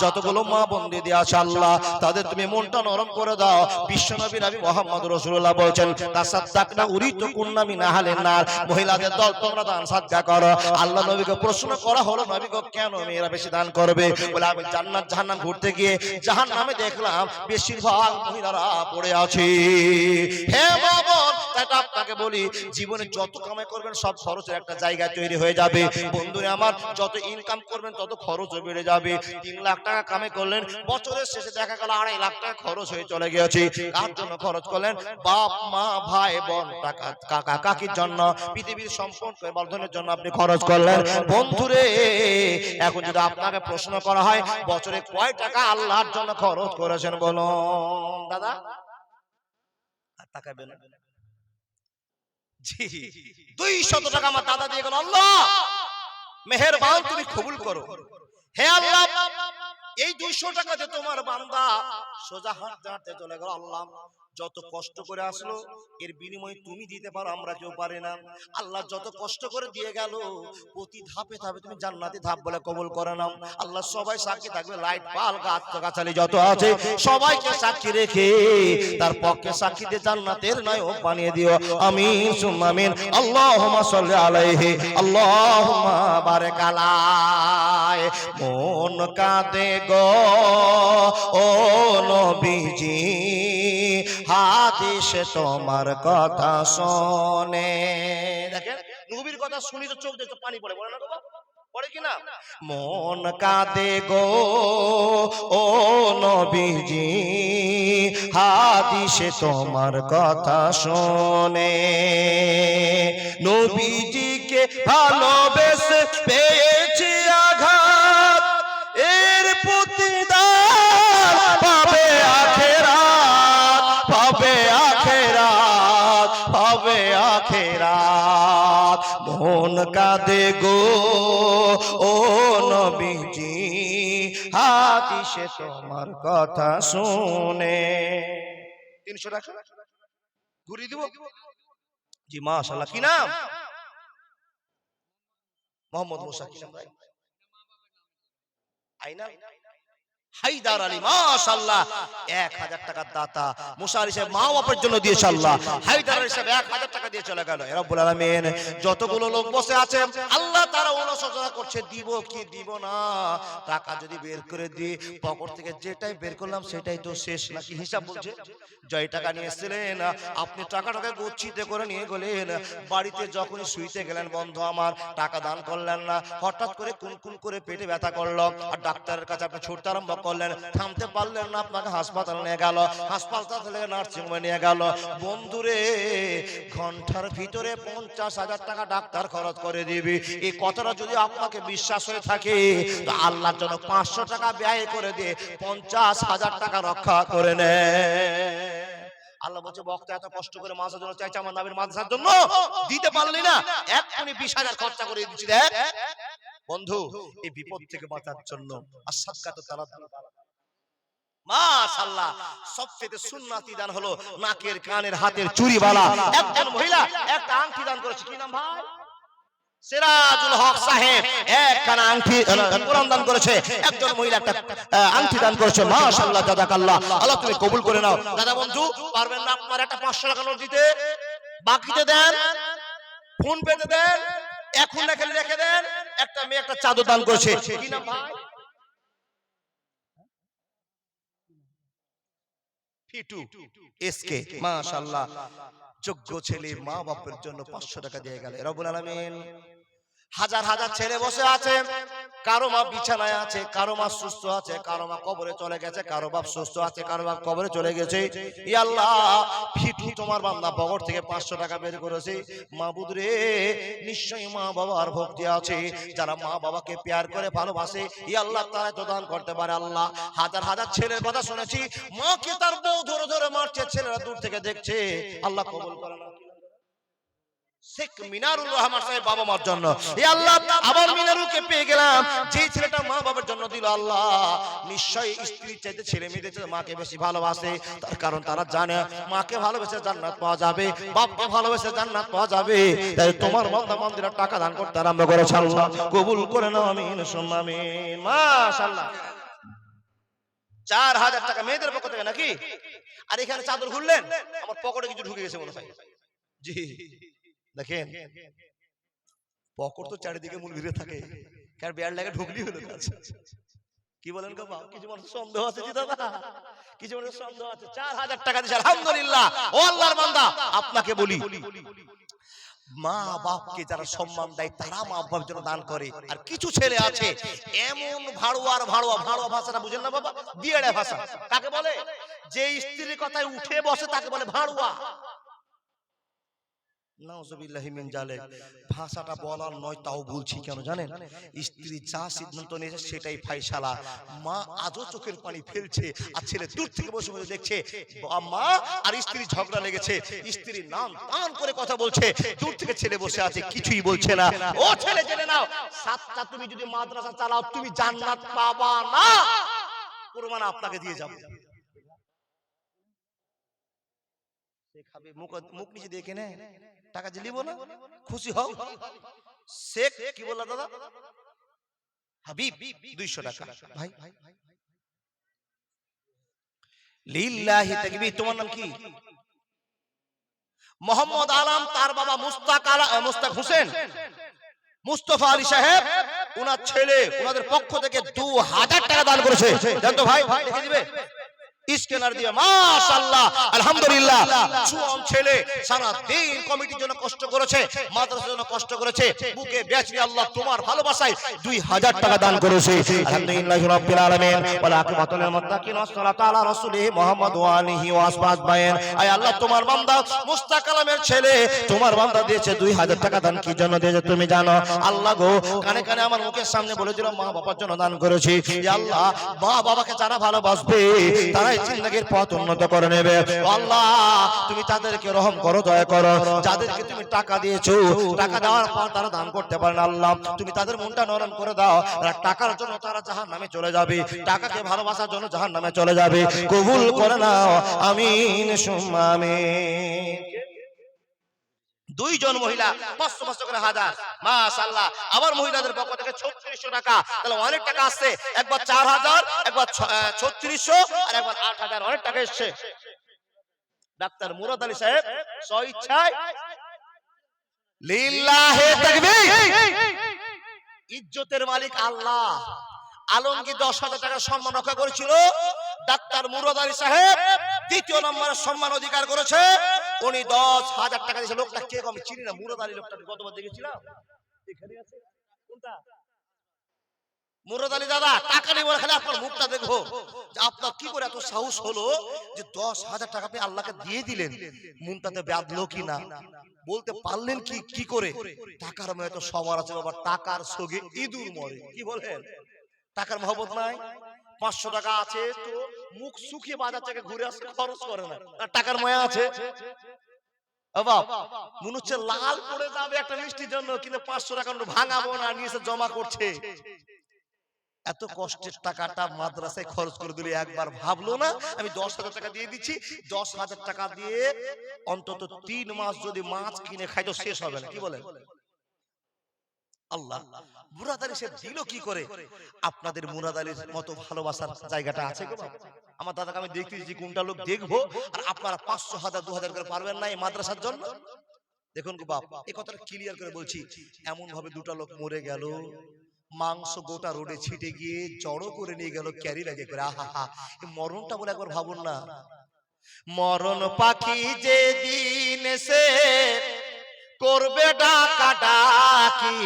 S1: যতগুলো মা বন্দি দিয়ে আছে আল্লাহ, তাদের তুমি মনটা নরম করে দাও। বিশ্বনবী নবী মুহাম্মদ রাসূলুল্লাহ বলছেন, তাসাদদাকনা উরিতু কুন্না মিন আহলিন নার, মহিলাদের দল তোমরা দান সাদকা করো। আল্লাহ নবীকে প্রশ্ন করা হলো, নবী গো কেন মেয়েরা বেশি দান করবে? বলে আমি জান্নাত জাহান্নাম ঘুরতে গিয়ে জাহান্নামে দেখলাম বেশিরভাগ মহিলারা পড়ে আছে। হে বাবা, তাই আপনাকে বলি, জীবনে যত কামাই করবেন সব খরচের একটা জায়গা তৈরি হয়ে যাবে। বন্ধুরা আমার, যত ইনকাম করবেন তত খরচও বেড়ে যাবে। 3 লাখ টাকা কামাই করলেন, বছরের শেষে দেখা গেল 2.5 লাখ টাকা খরচ হয়ে চলে গেছে। কার জন্য খরচ করলেন? বাপ মা ভাই বোন টাকা কাকা কাকির জন্য, পৃথিবীর সম্পর্ক বর্ধনের জন্য আপনি খরচ করলেন। বন্ধুরে, এখন যদি আপনাকে প্রশ্ন করা হয় বছরে কয় টাকা আল্লাহর জন্য খরচ করেছেন বলুন দাদা? আর তাকাবেন জি 200 টাকা আমার দাদা দিয়ে গেল। আল্লাহ মেহেরবান, তুমি কবুল করো। হে আল্লাহ, এই 200 টাকা দিয়ে তোমার বান্দা সোজা হাত দাঁড়াতে চলে গেল। আল্লাহ যত কষ্ট করে আসলো এর বিনিময়ে তুমি দিতে পারো, আমরা কেউ পারি না। আল্লাহ যত কষ্ট করে দিয়ে গেল প্রতি ধাপে ধাপে তুমি জান্নাতি ধাপ বলে কবুল করে নাও। আল্লাহ সবাই সাক্ষী থাকবে, লাইট পাল গাছ গাছালি যত আছে সবাইকে সাক্ষী রেখে তার পক্ষে সাক্ষী দিয়ে জান্নাতের নায়ক বানিয়ে দিও। আমিন সুম্মা আমিন। আল্লাহুম্মা সাল্লি আলাইহি, আল্লাহুম্মা বারিক আলাইহি। মন কাঁদে গো ও নবীজি, হাদিস তোমার কথা শোনে। দেখেন নবীর কথা শুনি তো চোখ দিয়ে পানি পড়ে, বলে না বাবা, পড়ে কিনা? মন কাঁদে গো ও নবীজি, হাদিস তোমার কথা শোনে। নবীজিকে ভালোবেসে পেয়েছি আঘাত, এর প্রতিদান পাবে আখেরাত, পাবে আখেরাত, পাবে আখেরাত। মন কাঁদে গো ও নবীজি, হাদিসে তোমার কথা শুনে। 300 টাকা ঘুরিয়ে দিব জি। মাশাআল্লাহ, কি নাম? মোহাম্মদ মুসা। কি নাম ভাই? আইনা হায়দার আলী। মাশাআল্লাহ, 1000 টাকার দাতা। মুসা আলী সাহেব মা বাবার জন্য দিয়েছে, আল্লাহ হায়দার আলী সাহেব 1000 টাকা দিয়ে চলে গেল। রব্বুল আলামিন যতগুলো লোক বসে আছে আল্লাহ তারা অনুশোচনা করছে, দিব কি দিব না। টাকা যদি বের করে দিই পকেট থেকে যেটাই বের করলাম সেটাই তো শেষ, নাকি হিসাব বলছে। জয় টাকা নিয়ে এসেছিলেন আপনি, টাকাটাকে গচ্ছিতে করে নিয়ে গেলেন বাড়িতে। যখনই শুইতে গেলেন বন্ধু আমার, টাকা দান করলেন না। হঠাৎ করে কুনকুন করে পেটে ব্যথা করলো, আর ডাক্তারের কাছে আপনি ছুটতে আরম্ভ করলেন, থামতে পারলেন না, আপনাকে হাসপাতাল নিয়ে গেল, হাসপাতাল থেকে নার্সিং হোমে নিয়ে গেল। বন্ধুরে, ঘন্টার ভিতরে 50,000 টাকা ডাক্তার খরচ করে দিবি। এই কথাটা যদি আপনাকে বিশ্বাস হয়ে থাকে তো আল্লাহর জন্য 500 টাকা ব্যয় করে দিয়ে 50,000 টাকা রক্ষা করে নে। আল্লাহ বলছে, বক্তা এত কষ্ট করে মাদ্রাসার জন্য চাইছে, আমার নবীর মাদ্রাসার জন্য দিতে পারলি না, এক্ষুনি 20,000 খরচা করে দিচ্ছি। দেখ বন্ধু, এই বিপদ থেকে বাঁচার জন্য আসাদকাত তালাতুল মাশাআল্লাহ সবচেয়ে সুন্নাতি দান হলো নাকের কানের হাতের চুড়িওয়ালা একজন মহিলা একটা আংটি দান করেছে। কি নাম ভাই? সিরাজুল হক সাহেব একখানা আংটি কোরআন দান করেছে। একজন মহিলা একটা আংটি দান করেছে। মাশাআল্লাহ, জাযাকাল্লাহ, আল্লাহ তুমি কবুল করে নাও। দাদা বন্ধু, পারবেন না আপনার একটা 500 টাকা নোট দিতে? বাকিতে দেন, ফোন পেতে দেন, এখন রেখে দেন। একটা মেয়ে একটা চাদর দান করেছে। কি নাম ভাই? ফিটু এসকে। মাশাআল্লাহ, যোগ্য ছেলে মা বাপের জন্য 500 টাকা দিয়ে গেল। রব্বুল আলামিন হাজার হাজার ছেলে বসে আছে, কারো মা বিছানায় আছে, কারো মা সুস্থ আছে, কারো মা কবরে চলে গেছে, কারো বাপ সুস্থ আছে, কারো বাপ কবরে চলে গেছে। ইয়া আল্লাহ, ভিটু তোমার বান্দা পকেট থেকে 500 টাকা বের করেছে। মাবুদ রে, নিশ্চয়ই মা বাবার ভক্তি আছে, যারা মা বাবাকে প্যার করে ভালোবাসে, ইয়া আল্লাহ তারা তো দান করতে পারে। আল্লাহ, হাজার হাজার ছেলের কথা শুনেছি, মাকে তার বউ ধরে ধরে মারছে, ছেলেরা দূর থেকে দেখছে। আল্লাহ কবুল করে না। শেখ মিনারুল রহমান সাহেব বাবা মার জন্য, ইয়া আল্লাহ আবার মিনারুলকে পেয়ে গেলাম, যে ছেলেটা মা বাবার জন্য দিল। আল্লাহ, নিশ্চয়ই স্ত্রীর চাইতে ছেলে মেয়েদের চাইতে মাকে বেশি ভালোবাসে, তার কারণ তারা জানে মাকে ভালোবেসে জান্নাত পাওয়া যাবে, বাপকে ভালোবেসে জান্নাত পাওয়া যাবে। তাই তোমার বান্দা বান্দীরা টাকা দান করতে আরম্ভ করেছে। আল্লাহ কবুল করে নাও, আমিন সুম্মা আমিন। মাশাআল্লাহ, 4000 টাকা মেয়েদের পক্ষ থেকে নাকি? আর এখানে চাদর খুললেন, আমার পকেটে কিছু ঢুকে গেছে মনে হয়। জি দেখেন, পকেট তো চারিদিকে মূল ঘিরে থাকে, কার বিয়ার লাগে ঢুকলি হলো কাজ। কি বলেন গো বাবা? কিছু মানুষ সন্দেহ আছে জি দাদা, কিছু মানুষ সন্দেহ আছে। 4000 টাকা দিয়েছে, আলহামদুলিল্লাহ। ও আল্লাহর বান্দা, আপনাকে বলি, মা বাপকে যারা সম্মান দেয় তারা মা বাবার জন্য দান করে। আর কিছু ছেলে আছে এমন ভাড়ুয়ার, ভাড়ুয়া ভাষাটা বুঝেন না বাবা, বিয়েড়া ভাষা কাকে বলে? যে স্ত্রীর কথায় উঠে বসে তাকে বলে ভাড়ুয়া। নাউজুবিল্লাহি মিন জালিক, ভাষাটা বলার নয়, তাও বলছি কেন জানেন? স্ত্রী যা সিদ্ধান্ত নিয়েছে সেটাই ফায়সালা। মা আজও চোখের পানি ফেলছে, আর ছেলে দূর থেকে বসে বসে দেখছে মা আর স্ত্রী ঝগড়া লেগেছে, স্ত্রী নাম টান করে কথা বলছে, দূর থেকে ছেলে বসে আছে, কিছুই বলছে না। ও ছেলে, জেনে নাও, 7টা তুমি যদি মাদ্রাসা চালাও তুমি জান্নাত পাবা না, প্রমাণ আপনাকে দিয়ে যাবো। খাবে মুখ নিচে দেখে নে, টাকা যে লিবো না, খুশি হও। শেখ কি বললা দাদা? হাবিব 200 টাকা। ভাই লিল্লাহি তাকবীর। তোমার নাম কি? মোহাম্মদ আলম, তার বাবা মুস্তাক হোসেন, মুস্তফা আলী সাহেব, ওনার ছেলে ওনাদের পক্ষ থেকে 2000 টাকা দান করেছে। জানতো ভাই, দেখে দিবে স্ক্যানার দিয়ে। মাশাআল্লাহ, আলহামদুলিল্লাহ। জুয়ান ছেলে সারা দিন কমিটির জন্য কষ্ট করেছে, মাদ্রাসার জন্য কষ্ট করেছে, বুকে বেচনি আল্লাহ তোমার ভালোবাসায় 2000 টাকা দান করেছে। আলহামদুলিল্লাহি রাব্বিল আলামিন, ওয়া আকিবাতুল মুত্তাকিন ওয়া সালাতু আলা রাসূলিহি মুহাম্মদ ওয়া আলিহি ওয়া আসহাবিহি। আয় আল্লাহ, তোমার বান্দা মুস্তাক আলমের ছেলে তোমার বান্দা দিয়েছে 2000 টাকা দান। কি জন্য দিয়েছে তুমি জানো? আল্লাহ গো, কানে কানে আমার মুখের সামনে বলে দিলাম মা বাবার জন্য দান করেছি। ইয়া আল্লাহ, মা বাবাকে যারা ভালোবাসবে তারা জিন্দেগীর পথ উন্নত করে নেবে। আল্লাহ, তুমি তাদেরকে রহম করো, দয়া করো। যাদেরকে তুমি টাকা দিয়েছো, টাকা দেওয়ার পর তারা দান করতে পারে না, আল্লাহ তুমি তাদের মনটা নরম করে দাও। টাকার জন্য তারা জাহান্নামে চলে যাবে, টাকাকে ভালোবাসার জন্য জাহান্নামে চলে যাবে। কবুল করে নাও, আমিন সুম্মা আমিন। 2 জন মহিলা 500 করে হাজার। মাশাআল্লাহ। আবার মহিলাদের পক্ষ থেকে 3600 টাকা। তাহলে অনেক টাকা আসছে। একবার 4000, একবার 3600, আর একবার 8000। অনেক টাকা এসেছে। ডাক্তার মুরাদ আলী সাহেব স্বইচ্ছায়, লিল্লাহি তাকবীর, ইজ্জতের মালিক আল্লাহ, আলমগীর 10,000 টাকা সম্মান রক্ষা করেছিল। ডাক্তার মুরাদ আলী সাহেব 2য় নম্বরের সম্মান অধিকার করেছে। উনি 10,000 টাকা দিয়েছে। লোকটা কে আমি চিনি না, মুরাদ আলী লোকটা গতবার দেখেছিলাম। এখানে আছে কোনটা? মুরাদ আলী দাদা, টাকা নিয়ে বলে খালি আপনার মুখটা দেখবো, যে আপনার কি করে এত সাহস হলো যে 10,000 টাকা আপনি আল্লাহকে দিয়ে দিলেন। মনটাতে বাঁধলো কি না, বলতে পারলেন কি করে? টাকার মধ্যে তো সবার আছে বাবা, টাকার সঙ্গে ইঁদুর মরে। কি বলেন? টাকার মহব্বত নাই? 500 টাকা আছে তো মুখ শুকিয়ে বাজার থেকে ঘুরে আসে, খরচ করে না। আর টাকার মায়া আছে, মনে হচ্ছে লাল পড়ে যাবে একটা মিষ্টির জন্য, কিন্তু 500 টাকা ভাঙাবো না, নিয়ে এসে জমা করছে। এত কষ্টের টাকাটা মাদ্রাসায় খরচ করে দিলে একবার ভাবলো না আমি 10,000 টাকা দিয়ে দিচ্ছি, 10,000 টাকা দিয়ে অন্তত 3 মাস যদি মাছ কিনে খাই তো শেষ হবে না। কি বলেন? আল্লাহ মুরাদ আলী সে দিল কি করে? আপনাদের মুরাদ আলীর মতো ভালোবাসার জায়গাটা আছে গো বাবা? আমার দাদাকে আমি দেখতেছি কোনটা লোক দেখবো, আর আপনারা 500, 1000, 2000 করে পারবেন না এই মাদ্রাসার জন্য? দেখুন গো বাপ, এই কথাটা ক্লিয়ার করে বলছি। এমন ভাবে 2টা লোক মরে গেল, মাংস গোটা রোডে ছিটে গিয়ে জড়ো করে নিয়ে গেল ক্যারি ব্যাগে করে। আহা, এই মরণটা বলে একবার ভাবুন না। মরণ পাখি যে দিন সে করবে ডাকাডাকি,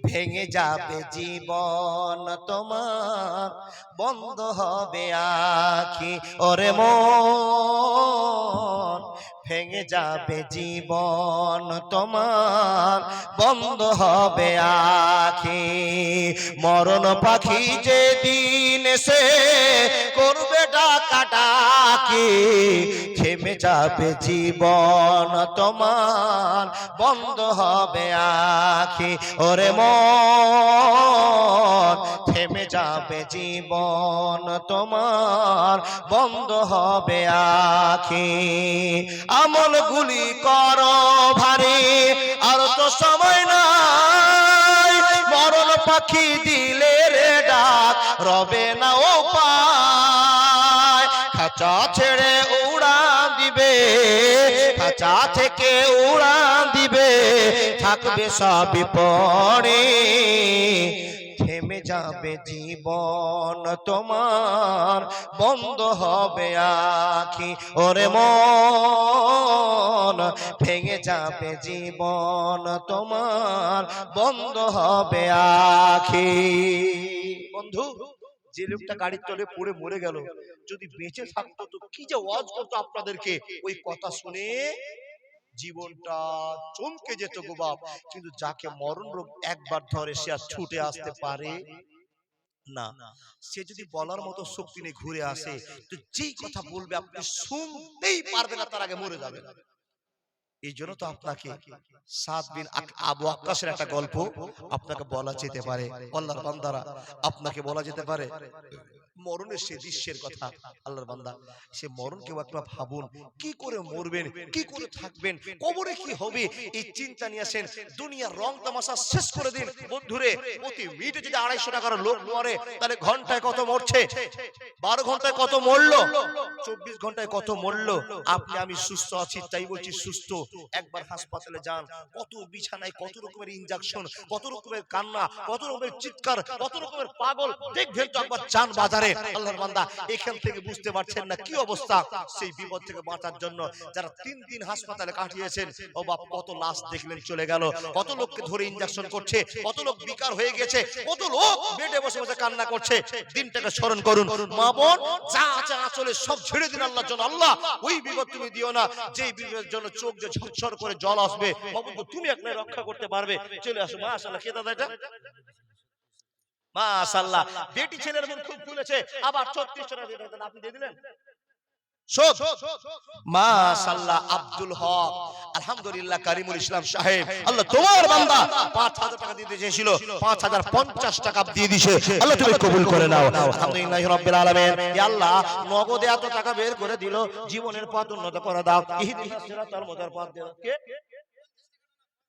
S1: ভেঙে যাবে জীবন তোমার, বন্ধ হবে আখি। ওরে মন, ভেঙে যাবে জীবন তোমার, বন্ধ হবে আখি। মরণ পাখি যেদিন এসে করবে ডাকাডাকি, থেমে যাবে জীবন তোমার, বন্ধ হবে আখি। ওরে মন, থেমে যাবে জীবন তোমার, বন্ধ হবে আখি। আমলগুলি করো ভারী, আর তো সময় নাই, মরণ পাখি দিলে রে ডাক, রবে না উপায়। খাঁচা ছেড়ে উড়ান দিবে, খাঁচা থেকে উড়ান দিবে, থাকবে সবই পড়ে, থেমে যাবে জীবন তোমার, বন্ধ হবে আখি। ওরে মন, ভেঙে যাবে জীবন তোমার, বন্ধ হবে আখি। বন্ধু, যে লোকটা গাড়ির তলে পড়ে মরে গেল, যদি বেঁচে থাকতো তো কি যে ওয়াজ করতো আপনাদেরকে, ওই কথা শুনে জীবনটা চমকে যেত গো বাপ। কিন্তু যাকে মরণ রোগ একবার ধরে সে আর ছুটে আসতে পারে না। সে যদি বলার মতো শক্তি নিয়ে ঘুরে আসে, তো যেই কথা বলবে আপনি শুনতেই পারবে না, তার আগে মরে যাবে। এই জন্য তো আপনাকে সাদ বিন আবু ওয়াক্কাসের একটা গল্প আপনাকে বলা যেতে পারে। আল্লাহর বান্দারা, আপনাকে বলা যেতে পারে মরণের সে দৃশ্যের কথা। আল্লাহর বান্দা, সে মরণকে একবার ভাবুন, কি করে মরবেন, কি করে থাকবেন, কবরে কি হবে, এই চিন্তা নিয়ে আসেন। দুনিয়ার রং তামাশা শেষ করে দিন বন্ধুরে। প্রতি মিনিটে যদি 250 টাকার লোক মরে, তাহলে ঘন্টায় কত মরছে? 12 ঘন্টায় কত মরলো? 24 ঘন্টায় কত মরলো? আপনি আমি সুস্থ আছি তাই বলছি সুস্থ। একবার হাসপাতালে যান, কত বিছানায় কত রকমের ইনজেকশন, কত রকমের কান্না, কত রকমের চিৎকার, কত রকমের পাগল, দেখবেন তো একবার যান বাজারে। আল্লাহর বান্দা, এখান থেকে বুঝতে পারছেন না কি অবস্থা। সেই বিপদ থেকে বাঁচার জন্য যারা 3 দিন হাসপাতালে কাটিয়েছেন, ও বাপ, কত লাশ দেখলেন চলে গেল, কত লোককে ধরে ইনজেকশন করছে, কত লোক বিকার হয়ে গেছে, কত লোক বেডে বসে বসে কান্না করছে। দিনটাকে স্মরণ করুন মা বোন, যা আছে আসলে সব ছেড়ে দিন আল্লাহর জন্য। আল্লাহ, ওই বিপদ তুমি দিও না যেই বিপদের জন্য চোখ যে ঝরঝর করে জল আসবে। বাবু, তুমি একলা রক্ষা করতে পারবে। চলে আসো। মাশাআল্লাহ, কে দাদা এটা? মাশাআল্লাহ, বেটি ছেলের মন খুব খুলেছে। আবার 36 টাকা দিয়ে দেন, আপনি দিয়ে দিলেন। শোক মাশাআল্লাহ, আব্দুল হক, আলহামদুলিল্লাহ, কারিমুল ইসলাম সাহেব, আল্লাহ তোমার বান্দা 5000 টাকা দিতে চেয়েছিল, 5050 টাকা দিয়ে দিয়েছে। আল্লাহ তুমি কবুল করে নাও। আলহামদুলিল্লাহি রাব্বিল আলামিন। ইয়া আল্লাহ, নগদে এত টাকা বের করে দিল, জীবনের পথ উন্নত করে দাও। ইহদিনাস সিরাতাল মুস্তাকিম পথ দাও। কে?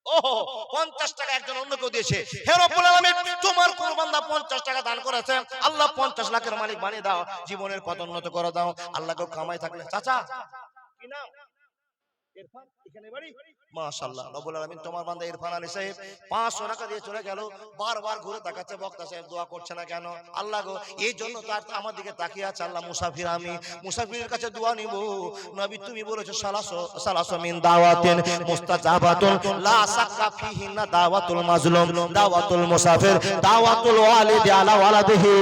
S1: ওহো, 50 টাকা একজন অন্য কেউ দিয়েছে। হে রব্বুল আলামিন, তোমার কোন বান্দা 50 টাকা দান করেছে, আল্লাহ 50 লাখের মালিক বানিয়ে দাও, জীবনের পথ উন্নত করে দাও। আল্লাহকে কামাই থাকলে। চাচা কি নাম? ইরফান, এখানে বাড়ি। মাশাআল্লাহ, রব্বুল আলামিন তোমার বান্দা ইরফান আলী সাহেব 500 টাকা দিয়ে চলে গেল। বারবার ঘুরে তাকাচ্ছে, বক্তা সাহেব দোয়া করছে না কেন? আল্লাহ গো, এই জন্য তার আমার দিকে তাকিয়ে আছে। আল্লাহ, মুসাফির আমি, মুসাফিরের কাছে দোয়া নিব। নবী তুমি বলেছো সালাসু মিন দাওয়াতিন মুস্তাজাবাতুন লা সাক্কা ফিহিন্না দাওয়াতুল মাজলুম, দাওয়াতুল মুসাফির, দাওয়াতুল ওয়ালিদি আলা ওয়ালাদিহি।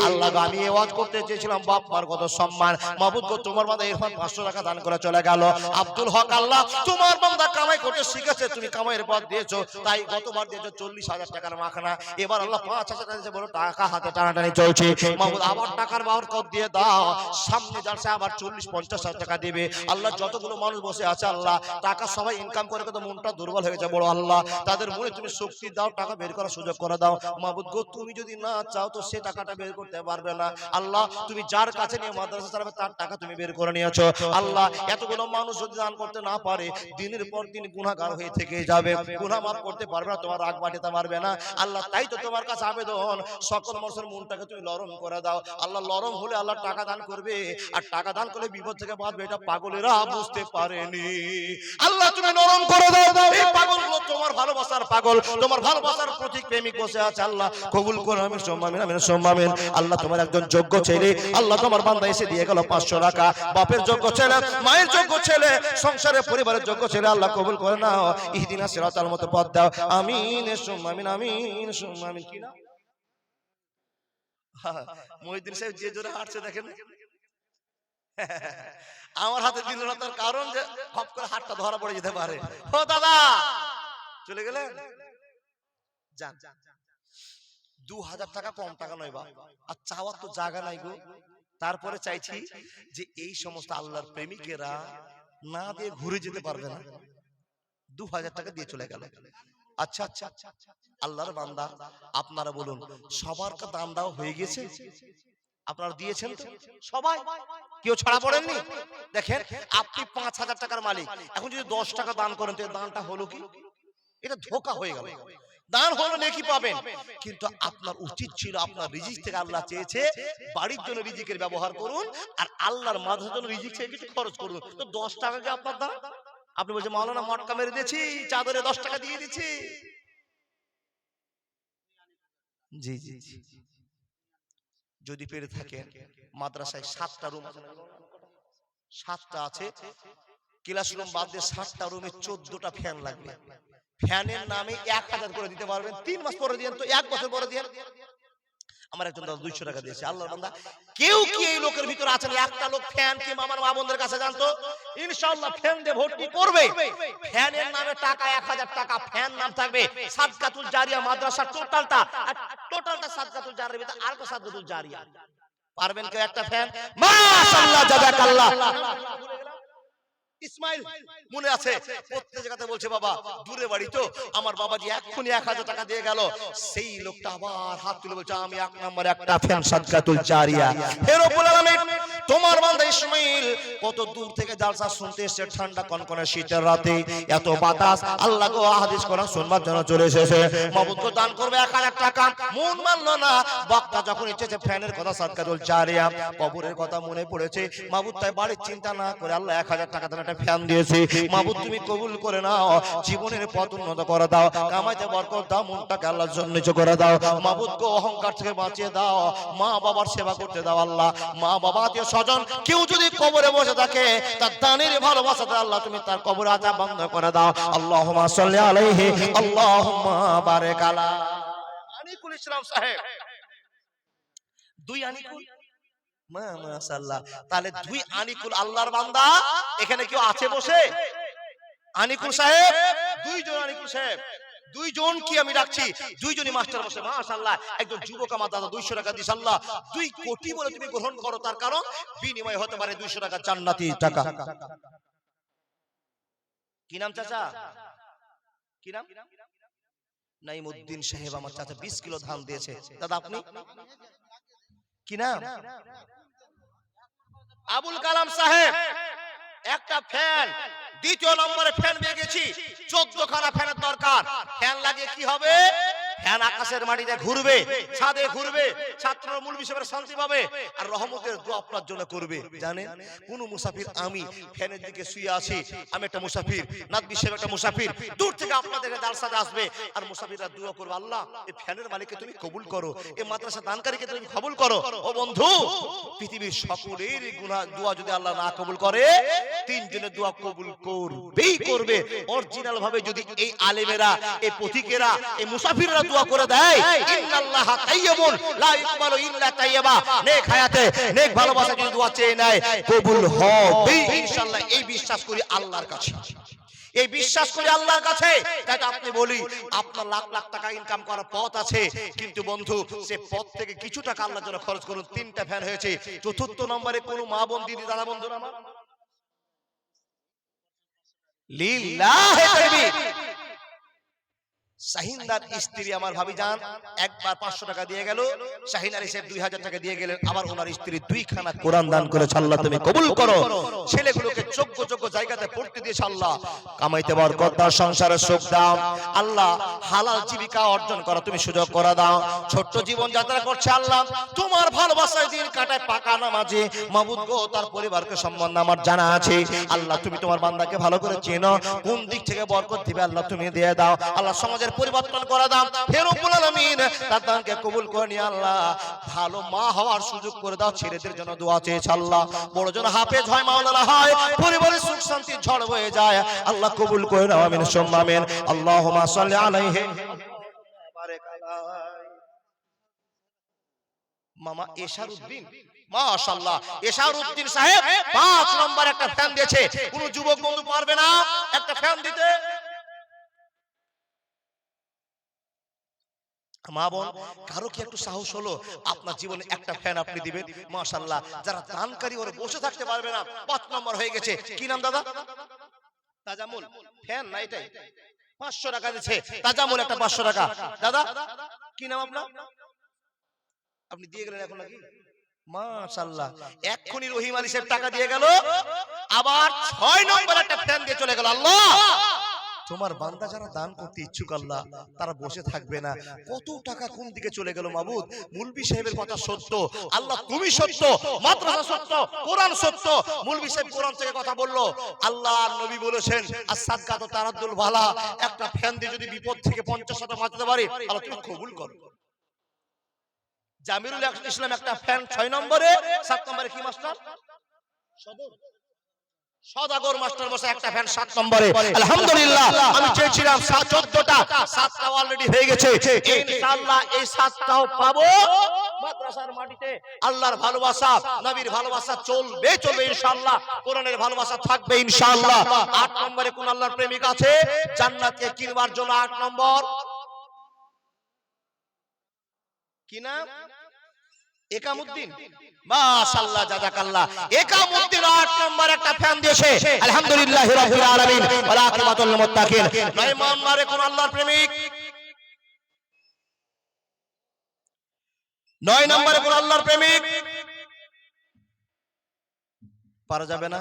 S1: আল্লাহ গো, আমি ওয়াজ করতে চেয়েছিলাম, বাপ মার কত সম্মান। মাবুদ গো, তোমার বান্দা ইরফান 500 টাকা দান করে চলে গেল। আব্দুল হক, আল্লাহ তোমার বান্দা কামাই করতে শিখেছে, তুমি কামাইয়ের পথ দিয়েছো, তাই গতবার দিয়েছো 40,000 টাকার মাখানা, এবার আল্লাহ 5,000 টাকা দিয়েছে, বলো টাকা হাতে টানাটানি চলছে। মাহমুদ, আবার টাকার বরকত দিয়ে দাও, সামনে যাচ্ছে আবার 40-50,000 টাকা দিবে। আল্লাহ, যতগুলো মানুষ বসে আছে আল্লাহ, টাকা সবাই ইনকাম করে কিন্তু মনটা দুর্বল হয়ে গেছে বড় আল্লাহ, তাদের মনে তুমি শক্তি দাও, টাকা বের করার সুযোগ করে দাও। মাহমুদ গো, তুমি যদি না চাও তো সে টাকাটা বের করতে পারবে না। আল্লাহ, তুমি যার কাছে নিয়ে মাদ্রাসা চালাবে তার টাকা তুমি বের করে নিয়েছো। আল্লাহ, এতগুলো মানুষ যদি দান করতে না পারে, দিনের পর দিন গুনাহগার হয়ে থেকে যাবে, গুনাহ মাফ করতে পারবে না, তোমার রাগ বাড়াতে পারবে না। আল্লাহ, তাই তো তোমার কাছে আবেদন, সকল মানুষের মনটাকে তুমি নরম করে দাও। আল্লাহ, নরম হলে আল্লাহ টাকা দান করবে, আর টাকা দান করলে বিপদ থেকে বাঁচবে, এটা পাগলেরা বুঝতে পারেনি। আল্লাহ, তুমি নরম করে দাও। এই পাগলগুলো তোমার ভালোবাসার পাগল, তোমার ভালোবাসার প্রতীক প্রেমিক বসে আছে। আল্লাহ, কবুল করো। আমিন, সুম্মা আমিন, আমিন, সুম্মা আমিন। আল্লাহ, তোমার একজন যোগ্য ছেলে, আল্লাহ তোমার বান্দা এসে দিয়ে গেল 500 টাকা। বাপের যোগ্য ছেলে, মায়ের যোগ্য ছেলে, সংসার সংসারের পরিবারের যোগ্য ছেলে আল্লাহ কবুল করে নাও। ইহদিনা সিরাতাল মতো পথ দাও। আমিন সুম্মা আমিন, আমিন সুম্মা আমিন। কি না মহিউদ্দিন সাহেব যে জোরে হাঁটছে দেখেন, আমার হাতে দিল না তার কারণ যে হপ করে হাতটা ধরা পড়ে যেতে পারে। ও দাদা চলে গেলেন, যান। 2000 টাকা কম টাকা নয় বা, আর চাওয়ার তো জায়গা নাই গো। তারপরে চাইছি যে এই সমস্ত আল্লাহর প্রেমিকেরা না দিয়ে ঘুরে যেতে পারবে না, 2000 টাকা দিয়ে চলে গেল। আচ্ছা আচ্ছা, আল্লাহর বান্দা আপনারা বলুন, সবার কা দান দাও হয়ে গেছে? আপনারা দিয়েছেন তো সবাই, কেউ ছাড়া পড়েননি? দেখেন আপনি 5000 টাকার মালিক, এখন যদি 10 টাকা দান করেন তো দানটা হলো কি? এটা ধোঁকা হয়ে গেল। দান হলো নেকি পাবেন, কিন্তু আপনার উচিত ছিল আপনার রিজিক থেকে আল্লাহ চেয়েছে বাড়ির জন্য রিজিকের ব্যবহার করুন, আর আল্লাহর মাঝের জন্য রিজিক থেকে কিছু খরচ করুন। তো 10 টাকাকে আপনার দান, আপনি বলছেন মাওলানা মটকা মেরে দিয়েছি, চাদরে 10 টাকা দিয়ে দিচ্ছি। জি জি জি, যদি পেরে থাকেন মাদ্রাসায় 7টা রুম আছে, 7টা আছে, ক্লাসরুম বাদ দিয়ে 7টা রুমে 14টা ফ্যান লাগবে। ফ্যানের নামে 1000 করে দিতে পারবেন, 3 মাস পরে দিয়েন তো 1 বছর পরে দিয়েন। আমার একজন দাদা 200 টাকা দিয়েছে। আল্লাহর বান্দা কেউ কি এই লোকের ভিতরে আছেন একটা লোক ফ্যান কি আমার মা বোনদের কাছে জানতো? ইনশাআল্লাহ ফ্যান দিয়ে ভর্তি করবে। ফ্যানের নামে টাকা 1000 টাকা, ফ্যান নাম থাকবে সাদকাতুল জারিয়া মাদ্রাসা, টোটালটা সাদকাতুল জারিয়ার ভিতরে আর একটা সাদকাতুল জারিয়া। পারবেন কেউ একটা ফ্যান? মাশাআল্লাহ জাযাকাল্লাহ। ইসমাইল মনে আছে প্রত্যেক জায়গাতে বলছে বাবা দূরে বাড়ি তো আমার বাবাজি এক্ষুনি 1000 টাকা দিয়ে গেল। সেই লোকটা আবার হাত তুলে বলছে আমি 1 নম্বরে একটা ফ্যান সাদকাতুল জারিয়া। হে রব্বুল আলামিন, তোমার বান্দা ইসমাইল কত দূর থেকে জালসা শুনতে এসেছে, ঠান্ডা কনকনে শীতের রাতে, এত বাতাস, আল্লাহ গো হাদিস কোরআন শুনবার জন্য চলে এসেছে। মাবুদ গো দান করবে 1000 টাকা, মন মানলো না। বক্তা যখন ইচ্ছেছে ফ্যানের কথা সাদকাতুল জারিয়া, কবরের কথা মনে পড়েছে। মাবুদ তাই বাড়ির চিন্তা না করে আল্লাহ 1000 টাকা দেন একটা ফ্যান দিয়েছে। মাবুদ তুমি কবুল করে নাও, জীবনের পথ উন্নত করে দাও, কামাইতে বরকত দাও, মনটাকে আল্লাহর জন্য নিচু করে দাও। মাবুদ গো অহংকার থেকে বাঁচিয়ে দাও, মা বাবার সেবা করতে দাও আল্লাহ। মা বাবা আত্মীয় স্বজন কেউ যদি কবরে বসে থাকে, তার দানের ভালোবাসাতে আল্লাহ তুমি তার কবর আযাব বন্ধ করে দাও। আল্লাহুম্মা সাল্লি আলাইহি আল্লাহুম্মা বারিক আলা। আনিকুল ইসলাম সাহেব 2 আনিকুল, মাশাআল্লাহ। তাহলে 2 আনিকুল আল্লাহর বান্দা এখানে কেউ আছে বসে? আনিকুল সাহেব 2 জন আনিকুল সাহেব, 2 জন কি আমি রাখছি, 2 জনই মাস্টার বসে। মাশাআল্লাহ, একজন যুবক আমার দাদা 200 টাকা দিয়েছে। আল্লাহ 2 কোটি বলে তুমি গ্রহণ করো, তার কারণ বিনিময় হতে পারে 200 টাকা জান্নাতি টাকা। কি নাম চাচা? কি নাম? নাইমউদ্দিন সাহেব আমার চাচা 20 কিলো ধান দিয়েছে। দাদা আপনি কি নাম? আবুল কালাম সাহেব একটা ফ্যান, 2য় নম্বরে ফ্যান পেয়ে গেছি। 14 খানা ফ্যানের দরকার। ফ্যান লাগিয়ে কি হবে? ফ্যান আকাশের মাটিতে ঘুরবে, ছাদে ঘুরবে, ছাত্র মূল বিষয়ের শান্তি পাবে, আর রহমতের দোয়া আপনার জন্য করবে। জানেন কোন মুসাফির, আমি ফ্যানের দিকে শুয়ে আছি, আমি একটা মুসাফির, নাদবি সাহেব একটা মুসাফির, দূর থেকে আপনাদের জালসাতে আসবে, আর মুসাফিররা দোয়া করবে আল্লাহ এই ফ্যানের মালিককে তুমি কবুল করো, এই মাদ্রাসা দানকারীকে তুমি কবুল করো। ও বন্ধু, পৃথিবীর সকলের গুনাহ দোয়া যদি আল্লাহ না কবুল করে, 3 জনের দোয়া কবুল করবেই করবে। অরিজিনাল ভাবে যদি এই আলেমেরা, এই পথিকেরা, এই মুসাফিররা দোয়া করে দেয়, ইন্নাল্লাহা তাইয়্যিবুন লা ইকবালু ইল্লা তাইয়্যিবা, নেক হায়াতে নেক ভালোবাসা যদি দোয়া চেয়ে নেয় কবুল হবে ইনশাআল্লাহ। এই বিশ্বাস করি আল্লাহর কাছে, এই বিশ্বাস করি আল্লাহর কাছে। তাই আপনি বলি আপনার লাখ লাখ টাকা ইনকাম করার পথ আছে, কিন্তু বন্ধু সে পথ থেকে কিছু টাকা আল্লাহর জন্য খরচ করুন। 3টা ফ্যান হয়েছে। 4র্থ নম্বরে কোন মা বোন দিদি দাদা বন্ধুরা আমার লিল্লাহি তাকবীর। শাহিনদার স্ত্রী আমার ভাবি যান একবার 500 টাকা দিয়ে গেল, শাহিন আলী সাহেব 2000 টাকা দিয়ে গেলেন, আবার ওনার স্ত্রী 2 খানা কোরআন দান করেছে। আল্লাহ তুমি কবুল করো। ছেলেগুলোকে যোগ্য যোগ্য জায়গাতে পড়তে দিয়েছে আল্লাহ, কামাইতে বরকত দাও, সংসারে সুখ দাও আল্লাহ, হালাল জীবিকা অর্জন করা তুমি সুযোগ করে দাও। ছোট্ট জীবন যাত্রা করছে আল্লাহ, তোমার ভালোবাসায় দিন কাটায় পাকা নামাজে। মাবুদ গো তার পরিবারকে সম্মান আমার জানা আছে আল্লাহ, তুমি তোমার বান্দাকে ভালো করে চেনো, কোন দিক থেকে বরকত দিবে আল্লাহ তুমি দিয়ে দাও আল্লাহ। সমাজের পরিবর্তন করে দাও হে রব্বুল আলামিন, তার দানকে কবুল করে নিয়ে আল্লাহ ভালো মা হওয়ার সুযোগ করে দাও। ছেলেদের জন্য দোয়া চেয়েছে আল্লাহ, বড় জন হাফেজ হয়, মাওলানা হয়, পরিবারের সুখ শান্তি ঝড় বয়ে যায়, আল্লাহ কবুল করে নাও, আমিন সুম্মা আমিন। আল্লাহুম্মা সাল্লি আলাইহি বারাক আলাইহি। মামা এশারউদ্দিন, মাশাআল্লাহ, এশারউদ্দিন সাহেব 5 নম্বর একটা ফ্যান দিয়েছে। কোন যুবক বন্ধু পারবে না একটা ফ্যান দিতে? মা বোন, কারো কি একটু সাহস হলো আপনার জীবনে একটা ফ্যান আপনি দিবেন? মাশাআল্লাহ, যারা দানকারী ওরা বসে থাকতে পারবে না। 5 নম্বর হয়ে গেছে। কি নাম দাদা? তাজামুল। ফ্যান না এটাই, 500 টাকা দিয়েছে তাজামুল, একটা 500 টাকা। দাদা কি নাম আপনার? আপনি দিয়ে গেলেন এখন নাকি? মাশাআল্লাহ, এক্ষুনি রহিম আলী সাহেব টাকা দিয়ে গেল, আবার 6 নম্বর একটা ফ্যান দিয়ে চলে গেল। আল্লাহ, তোমার বান্দা যারা দান করতে ইচ্ছুক আল্লাহ, তারা বসে থাকবে না। কত টাকা কোন দিকে চলে গেল মাবুদ। মুলবি সাহেবের কথা সত্য, আল্লাহ তুমি সত্য, মাদ্রাসা সত্য, কোরআন সত্য। মুলবি সাহেব কোরআন থেকে কথা বললো, আল্লাহ নবী বলেছেন as-সাদকাতু তারাদ্দুল বালা, একটা ফ্যান দিয়ে যদি বিপদ থেকে 50 বাঁচাতে পারি, আল্লাহ তুমি কবুল করো। জামিরুল ইসলাম একটা ফ্যান 6 নম্বরে, 7 নম্বরে কি মাস্টার? সদাগর মাস্টার বসে একটা ফ্যান 7 নম্বরে। আলহামদুলিল্লাহ, আমি চেয়েছিলাম 14টা, 7টা অলরেডি হয়ে গেছে। ইনশাআল্লাহ এই 7টাও পাবো মাদ্রাসার মাটিতে। আল্লাহর ভালোবাসা, নবীর ভালোবাসা চলবে ইনশাআল্লাহ, কোরআনের ভালোবাসা থাকবে ইনশাআল্লাহ। 8 নম্বরে কোন আল্লাহর প্রেমিক আছে জান্নাতকে কিনবার জন্য? 8 নম্বর কি নাম? একামউদ্দিন। মাশাআল্লাহ, জাযাকাল্লাহ। একামউদ্দিন 8 নম্বর একটা ফ্যান দিয়েছে। আলহামদুলিল্লাহি রাব্বিল আলামিন ওয়া আকিবাতুল লিল মুত্তাকিন। 9 নম্বরে কোন আল্লাহর প্রেমিক? 9 নম্বরে কোন আল্লাহর প্রেমিক? পারা যাবে না,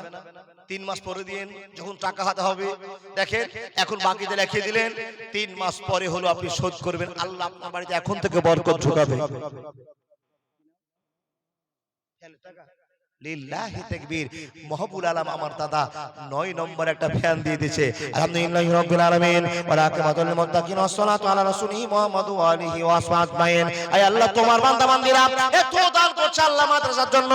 S1: 3 মাস পরে দিন, যখন টাকা হাতে হবে। দেখেন এখন বাকিতে লিখে দিলেন, 3 মাস পরে হলো আপনি শোধ করবেন। আল্লাহ আপনার বাড়িতে এখন থেকে বরকত ঢুকাবে। লিল্লাহি তাকবীর। মাহবুল আলম আমার দাদা 9 নম্বর একটা ফ্যান দিয়ে দিয়েছে। আলহামদুলিল্লাহি রাব্বিল আলামিন ওয়া আকিবাতুল লিল মুত্তাকিন ওয়াস সালাতু আলা রাসূলিহি মুহাম্মদ ওয়া আলিহি ওয়া আসহাবিহি আজমাইন। আয় আল্লাহ, তোমার বান্দা বান্দীরা এত দান করছে আল্লাহ মাদ্রাসার জন্য।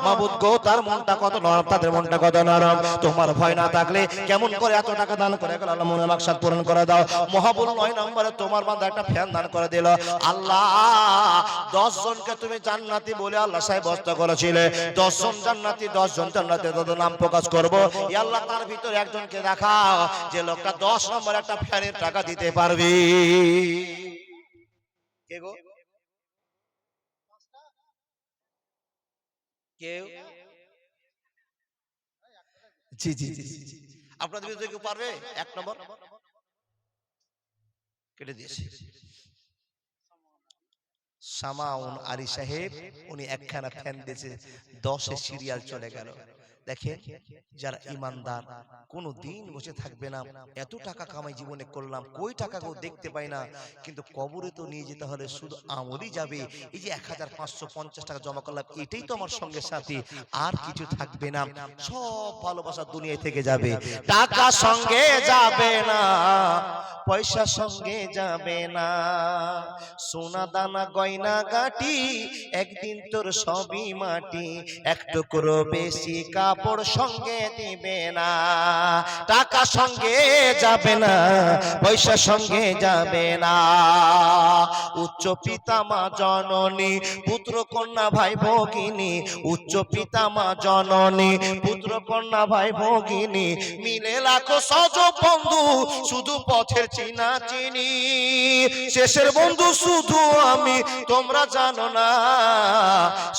S1: মাবুদ গো, তার মনটা কত নরম, তাদের মনটা কত নরম। তোমার ভয় না থাকলে কেমন করে এত টাকা দান করে গেল? আল্লাহ মনের মাকসাদ পূরণ করে দাও। মাহবুল 9 নম্বরে তোমার বান্দা একটা ফ্যান দান করে দিল। আল্লাহ 10 জনকে তুমি জান্নাতি বলে আল্লাহ সাব্যস্ত করেছিলে। 10 জন জান্নাতি, 10 জন জান্নাতে তাদের নাম প্রকাশ করব। ই আল্লাহ, তার ভিতরে একজনকে দেখাও যে লোকটা 10 নম্বর একটা ফ্যানের টাকা দিতে পারবে। কে গো? কেউ? জি জি জি জি, আপনাদের ভিতরে কেউ পারবে? 1 নম্বর কেটে দিয়েছে। সামাউন আলী সাহেব, উনি একখানা ফ্যান দিয়েছে, 10 সিরিয়াল চলে গেল। দেখেন, যারা ইমানদার কোনো দিন বসে থাকবে না। এত টাকা কামাই জীবনে করলাম, কই টাকা কেউ দেখতে পাই না, কিন্তু কবরে তো নিয়ে যেতে হলে শুধু আমলই যাবে। এই যে 1550 টাকা জমা করলাম, এটাই তো আমার সঙ্গে সাথী, আর কিছু থাকবে না। সব ভালোবাসা দুনিয়া থেকে যাবে। টাকা সঙ্গে যাবে না, পয়সা সঙ্গে যাবে না, সোনা দানা গয়না গাটি একদিন তোর সবই মাটি, এক টুকরো বেশি কাপড় সঙ্গে দিবে না। টাকা সঙ্গে যাবে না, পয়সা সঙ্গে যাবে না। উচ্চ পিতামা জননী, পুত্র কন্যা ভাই ভগিনী, উচ্চ পিতামা জননী, পুত্র কন্যা ভাই ভগিনী, মিলে লাখো সজ বন্ধু, শুধু পথের চিনা চিনি, শেষের বন্ধু শুধু আমি, তোমরা জানো না।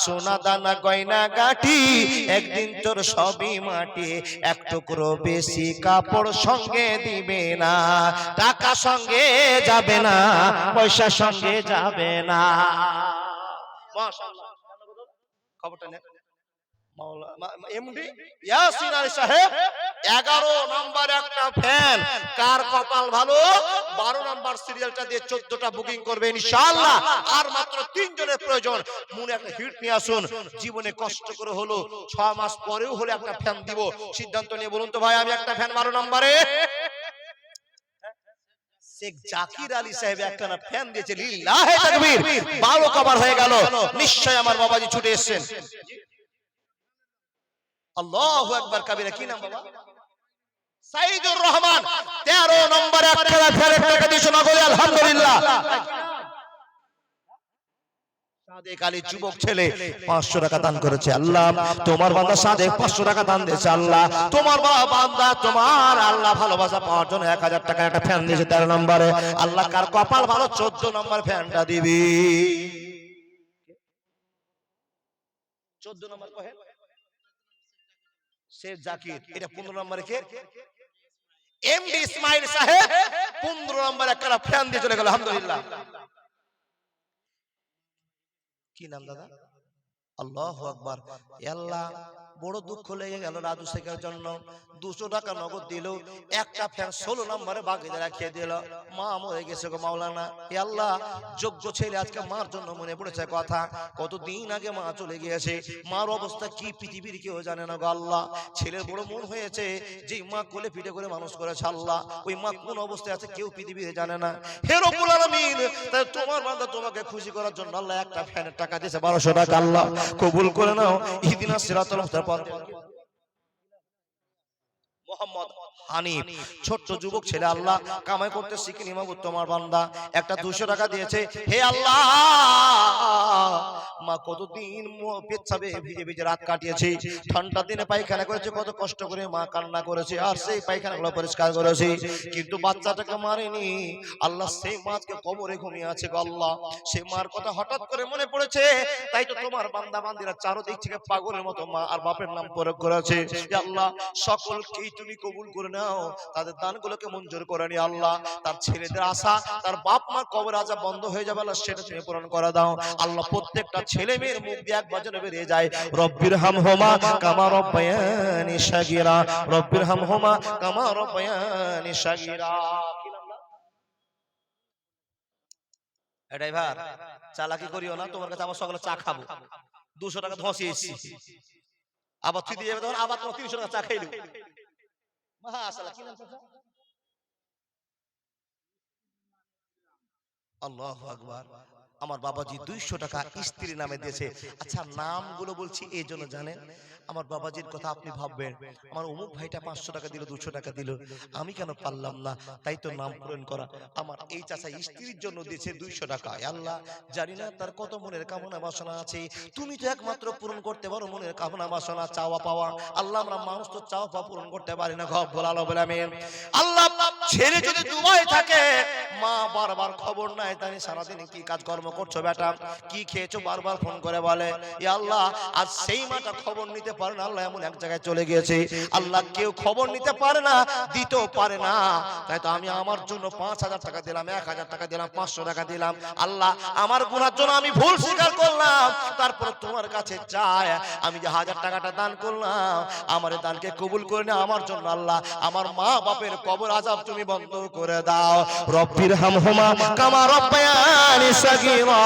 S1: সোনা দানা গয়না গাটি একদিন তোর সবই মাটি, এক টুকরো বেশি কাপড় সঙ্গে দিবে না। টাকা সঙ্গে যাবে না, পয়সা সঙ্গে যাবে না। মাশাআল্লাহ, খবরটা নেন। এমডি ইয়াসিন আলী সাহেব 11 নম্বর একটা ফ্যান। কার কপাল ভালো 12 নম্বর সিরিয়ালটা দিয়ে 14টা বুকিং করবে ইনশাআল্লাহ। আর মাত্র 3 জনের প্রয়োজন। মনে একটা হিট নিয়ে আসুন। জীবনে কষ্ট করে হলো 6 মাস পরেও হলে একটা ফ্যান দিব, সিদ্ধান্ত নিয়ে বলুন তো ভাই, আমি একটা ফ্যান 12 নম্বরে শেখ জাকির আলী সাহেব একটা না ফ্যান দিয়েছে, লিল্লাহে তাকবীর, 12 কভার হয়ে গেল। নিশ্চয় আমার বাবাজি ছুটে এসেছেন। আল্লাহু আকবার কাবীরা। কি নাম বাবা? সাইদুর রহমান। 13 নম্বরে একটা ফ্যানের টাকা দিয়েছে নগদে, আলহামদুলিল্লাহ। সাদেক আলী যুবক ছেলে 500 টাকা দান করেছে। আল্লাহ তোমার বান্দা সাদেক 500 টাকা দান দিয়েছে। আল্লাহ তোমার বান্দা তোমার আল্লাহ ভালোবাসা পাওয়ার জন্য 1000 টাকা একটা ফ্যান দিয়েছে 13 নম্বরে। আল্লাহ কার কপাল ভালো 14 নম্বর ফ্যানটা দিবি। 14 নম্বর কহে শেখ জাকির। এটা 15 নম্বরে কে? এমডি ইসমাইল সাহেব 15 নম্বরে একটা ফ্যান দিয়ে চলে গেল, আলহামদুলিল্লাহ। কি নাম দাদা? আল্লাহু আকবার। আল্লাহ বড় দুঃখ লেগে গেল রাজু শেখের জন্য। 200 টাকা নগদ দিল, একটা ফ্যান 16 নম্বরে বাকিতে রাখিয়ে দিল। মা মরে গেছে গো মাওলানা। এ আল্লাহ যোগ্য ছেলে, আজকে মার জন্য মনে পড়েছে কথা, কতদিন আগে মা চলে গিয়েছে। মার অবস্থা কি পৃথিবীর কেউ জানে না গো আল্লাহ। ছেলের বড় মন হয়েছে, যে মা কোলে পিঠে করে মানুষ করেছে আল্লাহ, ওই মা কোন অবস্থায় আছে কেউ পৃথিবীতে জানে না। হে রব্বুল আলামিন, তাই তোমার বান্দা তোমাকে খুশি করার জন্য আল্লাহ একটা ফ্যানের টাকা দিয়েছে 1200 টাকা। আল্লাহ কবুল করে নাও। ইহদিনাস সিরাতাল মুস্তাকিম। মোহাম্মদ হানিফ ছোট্ট যুবক ছেলে, আল্লাহ কামাই করতে শিখিনি মাগো, তোমার বান্দা একটা 200 টাকা দিয়েছে। হে আল্লাহ, মা কতদিন পেচ্ছাবে ভিজে ভিজে রাত কাটিয়েছে, ঠান্ডা দিনে পায়খানা করেছে, কত কষ্ট করে মা কান্না করেছে, আর সেই পায়খানাগুলো পরিষ্কার করেছে, কিন্তু বাচ্চাটাকে মারেনি। আল্লাহ সেই মাকে কবরে ঘুমিয়ে আছে গো আল্লাহ। সেই মার কথা হঠাৎ করে মনে পড়েছে, তাই তো তোমার বান্দা বান্দিরা চারদিক থেকে পাগলের মতো মা আর বাপের নাম প্রয়োগ করেছে। আল্লাহ সকলকেই তুমি কবুল করে নাও, তাদের দানগুলোকে মঞ্জুর করে নি আল্লাহ। তার ছেলেদের আশা, তার বাপ মার কবর আজা বন্ধ হয়ে যাবে আল্লাহ, সেটা তুমি পূরণ করে দাও আল্লাহ। প্রত্যেকটা ছেলে মেয়ের মুখ দিয়ে একবার যেন বেরিয়ে যায়, রব্বির হামহুমা কামা রব্বায়ানি সাগীরা, রব্বির হামহুমা কামা রব্বায়ানি সাগীরা। ড্রাইভার চালাকি করিও না, তোমার কাছে আবার সকালে চা খাবো, 200 টাকা ধসে এসেছি, আবার তুই দিয়ে যাবে তখন আবার তোমার 300 টাকা চা খাইলো। আল্লাহু আকবার। আমার বাবাজি 200 টাকা স্ত্রীর নামে দিয়েছে। আচ্ছা নামগুলো বলছি এই জন্য জানেন, আমার বাবাজির কথা আপনি ভাববেন, আমার অমুক ভাইটা 500 টাকা দিল, 200 টাকা দিল, আমি কেন পারলাম না, তাই তো নাম পূরণ করা। আমার এই চাচা স্ত্রীর জন্য দিয়েছে 200 টাকা। আল্লাহ জানি না তার কত মনের কামনা বাসনা আছে, তুমি তো একমাত্র পূরণ করতে পারো মনের কামনা বাসনা চাওয়া পাওয়া। আল্লাহ আমরা মানুষ তো চাওয়া পাওয়া পূরণ করতে পারি না, ঘর বলালো বলে আমি। আল্লাহ ছেলে যদি দুবাই থাকে, মা বারবার খবর নাই, তাই সারাদিন কি কাজকর্ম করছো বেটা, কি খেয়েছো, বারবার ফোন করে বলে। ইয়া আল্লাহ আজ সেই মাটা খবর নিতে পারে না, আল্লাহ এমন এক জায়গায় চলে গিয়েছে, আল্লাহ কেউ খবর নিতে পারে না, দিতেও পারে না। তাই তো আমি আমার জন্য 5000 টাকা দিলাম, 1000 টাকা দিলাম, 500 টাকা দিলাম। আল্লাহ আমার গুনার জন্য আমি ভুল স্বীকার করলাম, তারপর তোমার কাছে চাই আমি যে 1000 টাকাটা দান করলাম, আমার দানকে কবুল করে নাও আমার জন্য। আল্লাহ আমার মা বাপের কবর আযাব তুমি বন্ধ করে দাও। রব্বির হামহুমা কামা রব্বায়ানি সাগীরা,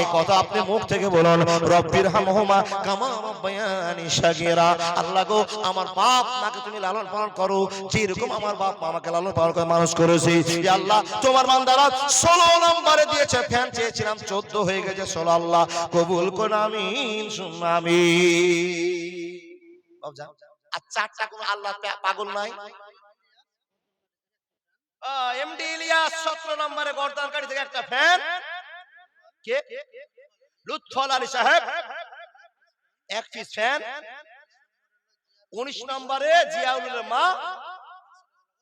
S1: এই কথা আপনি মুখ থেকে বলুন, রব্বির হামহুমা কামা রব্বায়ানি সাগীরা। আল্লাহ গো আমার বাপ মাকে তুমি লালন পালন করো যেরকম আমার বাপ মা আমাকে লালন পালন করে মানুষ করেছে। ইয়া আল্লাহ তোমার বান্দারা 16 নম্বরে দিয়েছে, ফ্যান চেয়েছিলাম 14 হয়ে গেছে 16। আল্লাহ কবুল করুন, আমিন সুম্মা আমিন। বাবা আর চারটা কোন আল্লাহ পাগল নাই। এমডি ইলিয়াস 17 নম্বরে গর্দানকারী থেকে একটা ফ্যান, কে লুৎফর আলী সাহেব এক পিস ফ্যান। 19 নম্বরে জিয়াউলের মা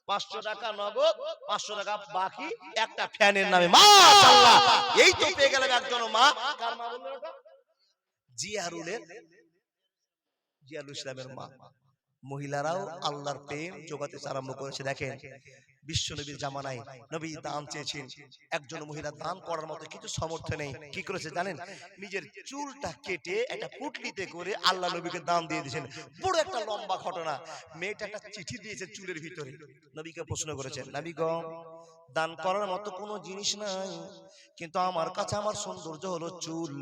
S1: 500 টাকা নগদ, 500 টাকা বাকি একটা ফ্যানের নামে। মাশাআল্লাহ এই তো পেয়ে গেলাম একজন মা। কার মা বললেন ওটা? জিয়াউল ইসলামের মা। মহিলারাও আল্লাহর প্রেম জোগাতে আরম্ভ করেছে। দেখেন বিশ্ব নবীর জামানায় নবী দান চেয়েছেন, একজন মহিলা দান করার মতো কিছু সামর্থ্য নেই, কি করেছে জানেন? নিজের চুলটা কেটে একটা পুটলিতে করে আল্লাহ নবীকে দান দিয়ে দিয়েছেন। বড় একটা লম্বা ঘটনা। মেয়েটা একটা চিঠি দিয়েছে চুলের ভিতরে, নবীকে প্রশ্ন করেছেন, নবী গো দান করার মতো কোনো জিনিস নাই, কিন্তু আমার কাছে আমার সৌন্দর্য হলো চুল,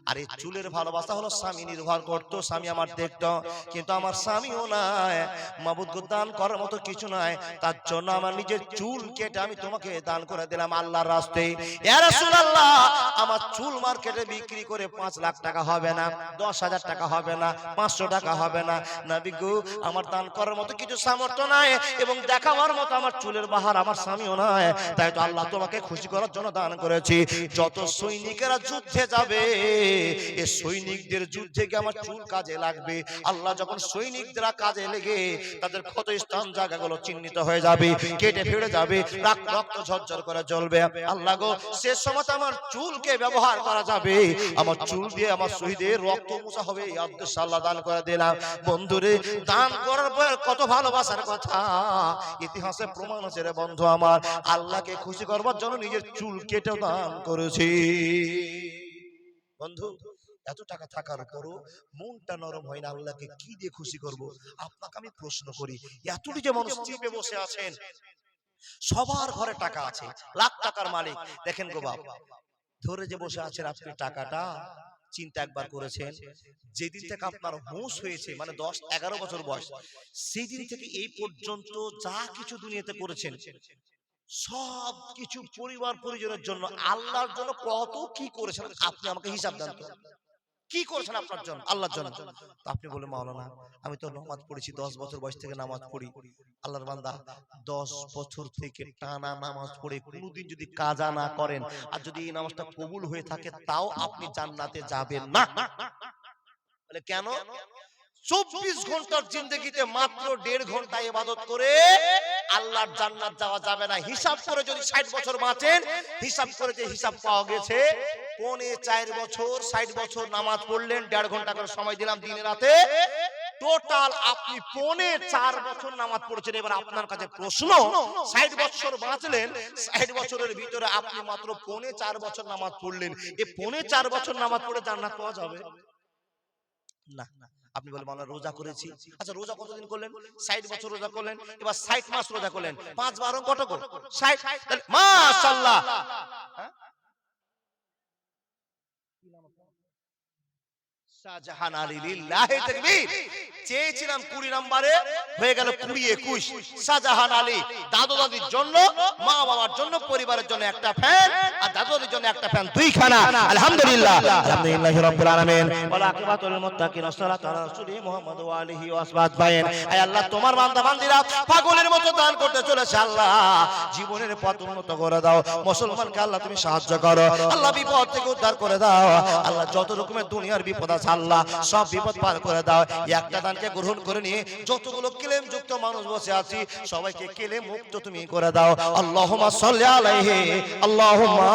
S1: আর এই চুলের ভালোবাসা হলো স্বামী নির্ভর করতো, স্বামী আমার দেখতো, কিন্তু আমার স্বামীও নাই, মাবুদ গো দান করার মতো কিছু নাই, তার জন্য আমার নিজের নিজের চুল কেটে আমি তোমাকে দান করে দিলাম আল্লাহর রাস্তায়। ইয়া রাসূলুল্লাহ, আমার চুল মার্কেটে বিক্রি করে 5 লাখ টাকা হবে না, 10,000 টাকা হবে না, 500 টাকা হবে না। নবী গো, আমার দান করার মতো কিছু সামর্থ্য নাই এবং দেখাবার মতো আমার চুলের বাহার আমার স্বামীও নাই, তাই তো আল্লাহ তোমাকে খুশি করার জন্য দান করেছি। যত সৈনিকেরা যুদ্ধে যাবে, এই সৈনিকদের যুদ্ধে গিয়ে আমার চুল কাজে লাগবে। আল্লাহ যখন সৈনিকরা কাজে লেগে তাদের ক্ষত স্থান জায়গাগুলো চিহ্নিত হয়ে যাবে, কেটে ফেড়ে যাবে, রক্ত ঝরঝর করে জ্বলবে, আল্লাহ গো শেষ সময় আমার চুলকে ব্যবহার করা যাবে, আমার চুল দিয়ে আমার শহীদের রক্ত মোছা হবে, এই উদ্দেশ্যে আল্লাহ দান করে দিলাম। বন্ধুরে, দান করার পর কত ভালোবাসার কথা ইতিহাসে প্রমাণ আছে রে বন্ধু আমার। আল্লাহকে খুশি করবার জন্য নিজের চুল কেটেও দান করেছি। বন্ধু, এত টাকা থাকার পরও মনটা নরম হয় না, আল্লাহকে কি দিয়ে খুশি করব? আপনাকে আমি প্রশ্ন করি, এতটি যে মানুষ চিপে বসে আছেন, সবার ঘরে টাকা আছে, লাখ টাকার মালিক, দেখেন গো বাপ, ধরে যে বসে আছেন আপনি টাকাটা, চিন্তা একবার করেছেন যেদিন থেকে আপনার হুঁশ হয়েছে, মানে 10-11 বছর বয়স, সেই দিন থেকে এই পর্যন্ত যা কিছু দুনিয়াতে করেছেন, সব কিছু পরিবার পরিজনের জন্য, আল্লাহর জন্য কত কি করেছেন আপনি আমাকে হিসাব দেন তো। কি করেছেন আপনার জন্য, আল্লাহর জন্য? তো আপনি বলে, মাওলানা আমি তো নামাজ পড়েছি, 10 বছর বয়স থেকে নামাজ পড়ি। আল্লাহর বান্দা, 10 বছর থেকে টানা নামাজ পড়ে কোনোদিন যদি কাজা না করেন, আর যদি এই নামাজটা কবুল হয়ে থাকে, তাও আপনি জান্নাতে যাবেন না। বলে কেন? 24 ঘন্টার জিন্দেগিতে মাত্র 1.5 ঘন্টা ইবাদত করে আল্লাহর জান্নাত যাওয়া যাবে না। হিসাব করে যদি 60 বছর বাঁচেন, হিসাব করে যে হিসাব পাওয়া গেছে, 4.5 বছর 60 বছর নামাজ পড়লেন, 1.5 ঘন্টা করে সময় দিলাম দিনে রাতে, টোটাল আপনি 4.5 বছর নামাজ পড়েছেন। এবার আপনার কাছে প্রশ্ন, 60 বছর বাঁচলেন, 60 বছরের ভিতরে আপনি মাত্র 4.5 বছর নামাজ পড়লেন, এই 4.5 বছর নামাজ পড়ে জান্নাত পাওয়া যাবে না? আপনি বলেন আমরা রোজা করেছি, আচ্ছা রোজা কতদিন করলেন? 60 বছর রোজা করলেন, এবার 60 মাস রোজা করলেন, 5 12 কত গো? 60। মাশাআল্লাহ। শাহজাহান আলী, লিল্লাহি তাকবীর। চেয়েছিলাম 20 নম্বরে, হয়ে গেল 20-21। শাহজাহান আলী দাদু দাদির জন্য, মা বাবার জন্য, পরিবারের জন্য একটা ফ্যান, আর দাদু দাদির জন্য একটা ফ্যান, 2 খানা। আলহামদুলিল্লাহ, আলহামদুলিল্লাহি রাব্বিল আলামিন, ওয়া আকিবাতুল মুত্তাকিন, সালাতু আলা রাসূলি মুহাম্মদ ওয়া আলিহি ওয়া আসহাবিহি। আয় আল্লাহ, তোমার বান্দা বান্দীরা পাগলের মতো দান করতে চলেছে, আল্লাহ জীবনের পথ উন্নত করে দাও, মুসলমানকে আল্লাহ তুমি সাহায্য করো, আল্লাহ বিপদ থেকে উদ্ধার করে দাও, আল্লাহ যত রকমের দুনিয়ার বিপদ আছে আল্লাহ সব বিপদ পার করে দাও। একটা দানকে গ্রহণ করে নিয়ে যতগুলো কেলেম যুক্ত মানুষ বসে আছি, সবাইকে কেলেম মুক্ত তুমি করে দাও। আল্লাহুম্মা সাল্লি আলাইহি, আল্লাহুম্মা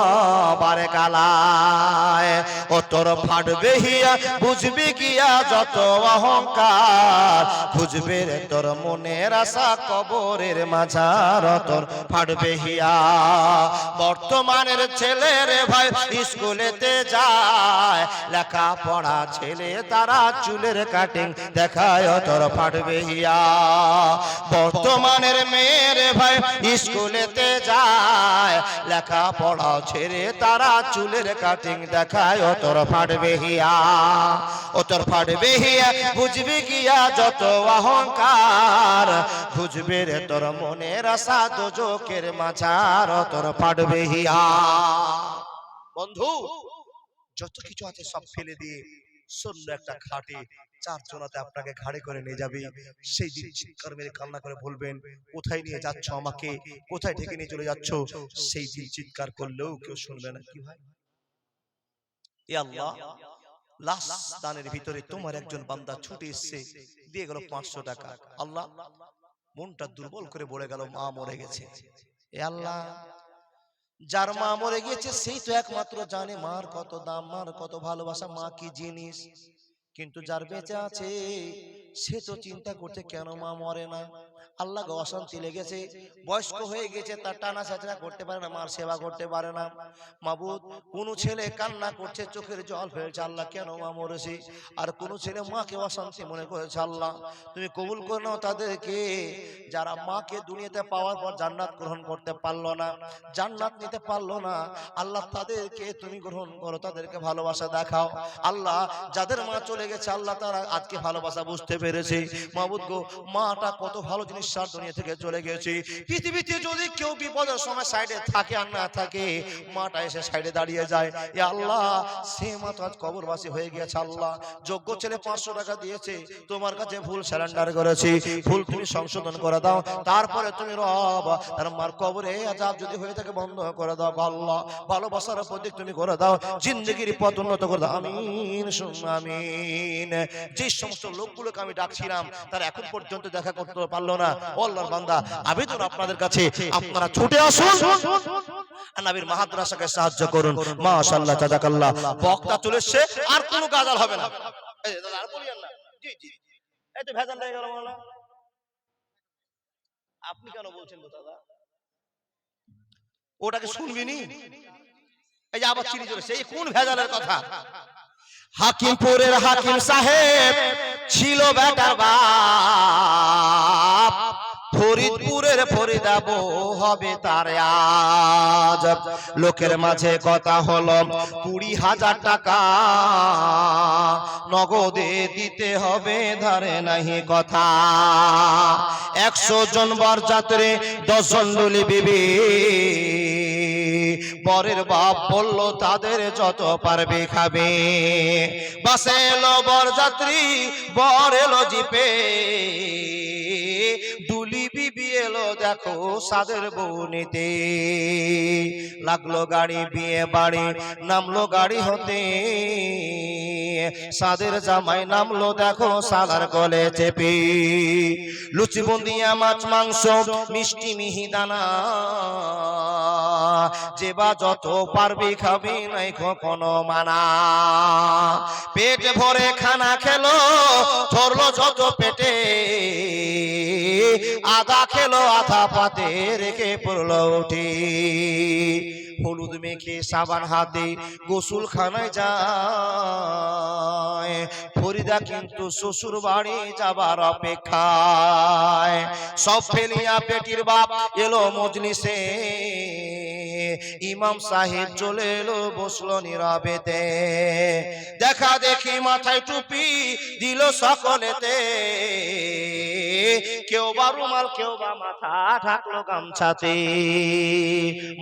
S1: বারিক আলাইহি। ও তোর ফাটবে হিয়া, বুঝবি গিয়া যত অহংকার, বুঝবে রে তোর মনের আশা, কবরের মাঝার তোর ফাটবে হিয়া। বর্তমানের ছেলে রে ভাই স্কুলেতে যায়, লেখা পড়া ছেলে তারা চুলের কাটিং দেখায়, তোর ফাটবে হিয়া। বর্তমানের মেয়ের ভাই স্কুলেতে যায়, লেখা পড়া ছেড়ে তারা চুলের কাটিং দেখায়, তোর ফাটবে হিয়া, ও তোর ফাটবে হিয়া। বুঝবি গিয়া যত অহংকার, বুঝবে রে তোর মনের আশা, দোজখের মাঝার তোর ফাটবে হিয়া। বন্ধু, যত কিছু আছে সব ফেলে দিয়ে শূন্য একটা খাটে 4 জনাতে আপনাকে ঘাড়ে করে নিয়ে যাবে। সেই দিন চিৎকার মেরে কান্না করে বলবেন, কোথায় নিয়ে যাচ্ছ আমাকে, কোথায় ঢেকে নিয়ে চলে যাচ্ছ? সেই দিন চিৎকার করলেও কেউ শুনবে না। কি ভাই, এ আল্লাহ, লাশ দানের ভিতরে তোমার একজন বান্দা ছুটে এসেছে, দিয়ে গেল 500 টাকা। আল্লাহ, মনটা দুর্বল করে বলে গেল, মা মরে গেছে। এ আল্লাহ, যার মা মরে গিয়েছে সেই তো একমাত্র জানে মার কত দাম, মার কত ভালোবাসা, মা কি জিনিস। কিন্তু যার বেঁচে আছে সে তো চিন্তা করছে কেন মা মরে না। আল্লাহ গো, অশান্তি লেগেছে, বয়স্ক হয়ে গেছে, তার টানা ছাচড়া করতে পারে না, মার সেবা করতে পারে না। মাবুদ, কোন ছেলে কান্না করছে, চোখের জল ফেলছে, আল্লাহ কেন মা মরেছে। আর কোন ছেলে মাকে অশান্তি মনে করেছে, আল্লাহ তুমি কবুল করে নাও তাদেরকে। যারা মাকে দুনিয়াতে পাওয়ার পর জান্নাত গ্রহণ করতে পারলো না, জান্নাত নিতে পারলো না, আল্লাহ তাদেরকে তুমি গ্রহণ করো, তাদেরকে ভালোবাসা দেখাও। আল্লাহ, যাদের মা চলে গেছে আল্লাহ তারা আজকে ভালোবাসা বুঝতে পেরেছে। মাবুদ গো, মাটা কত ভালো জিনিস নিঃশ্বাস দুনিয়া থেকে চলে গেছে। পৃথিবীতে যদি কেউ বিপদের সময় সাইডে থাকে আর না থাকে, মাটা এসে সাইডে দাঁড়িয়ে যায়, এ আল্লাহ সে মা তো আজ কবরবাসী হয়ে গেছে। আল্লাহ যোগ্য ছেলে 500 টাকা দিয়েছে, তোমার কাছে ভুল স্যালেন্ডার করেছি, ভুল তুমি সংশোধন করে দাও, তারপরে তুমি রব তার মার কবরে আযাব যদি হয়ে থাকে বন্ধ করে দাও। আল্লাহ ভালোবাসার প্রতীক তুমি করে দাও, জিন্দেগির পথ উন্নত করে দাও। আমিন সুম্মা আমিন। যে সমস্ত লোকগুলোকে আমি ডাকছিলাম তারা এখন পর্যন্ত দেখা করতে পারলো না, ও আল্লাহর বান্দা আবেদন আপনাদের কাছে, আপনারা ছুটে আসুন আর নবীর মাদ্রাসাকে সাহায্য করুন। মাশাআল্লাহ জাযাকাল্লাহ। বক্তা চলে এসেছে, আর কোনো গাজাল হবে না। এই দাদা আর বলিয়েন না। জি জি, এই তো ভেজাল হয়ে গেল মাওলানা। আপনি কেন বলছেন গো দাদা? ওটাকে শুনবিনি? এই যে আবার চিনি চলেছে, এই কোন ভেজালের কথা? হাকিমপুরের হাকিম সাহেব ছিল বেটার বাপ, ফরিদপুরের ফরিদাবো হবে তার আজ। লোকের মাঝে কথা হলো 20,000 টাকা নগদে দিতে হবে, ধারে নাহি কথা। 100 জন বরযাত্রী 10 জন ডুলি বিবি, বরের বাপ বলল তাদের যত পারবে খাবে। বাসে এলো বরযাত্রী, বর এলো জিপে, দুলি বিবি এলো দেখো সাদের বউ নিতে। লাগলো গাড়ি বিয়ে বাড়ি, নামলো গাড়ি হতে, সাদের জামাই নামলো দেখো সালার গলে চেপে। লুচি বুন্দিয়া মাছ মাংস মিষ্টি মিহিদানা, যে বা যত পারবি খাবি নাই কখনো মানা। পেট ভরে খানা খেলো, ধরলো যত পেটে, আধা খেলো আধা পাতে রেখে পড়লো উঠে। হলুদ মেখে সাবান হাতে গোসল খানায় যায়, ফরিদা কিন্তু শ্বশুর বাড়ি যাবার অপেক্ষায়। সব ফেলিয়া পেটির বাপ এলো মজলিসে, ইমাম সাহেব চলে এলো বসলো নীরবেতে। দেখা দেখি মাথায় টুপি দিল সকলেতে, কেউ বা রুমাল কেউ বা মাথা ঢাকলো গামছাতে।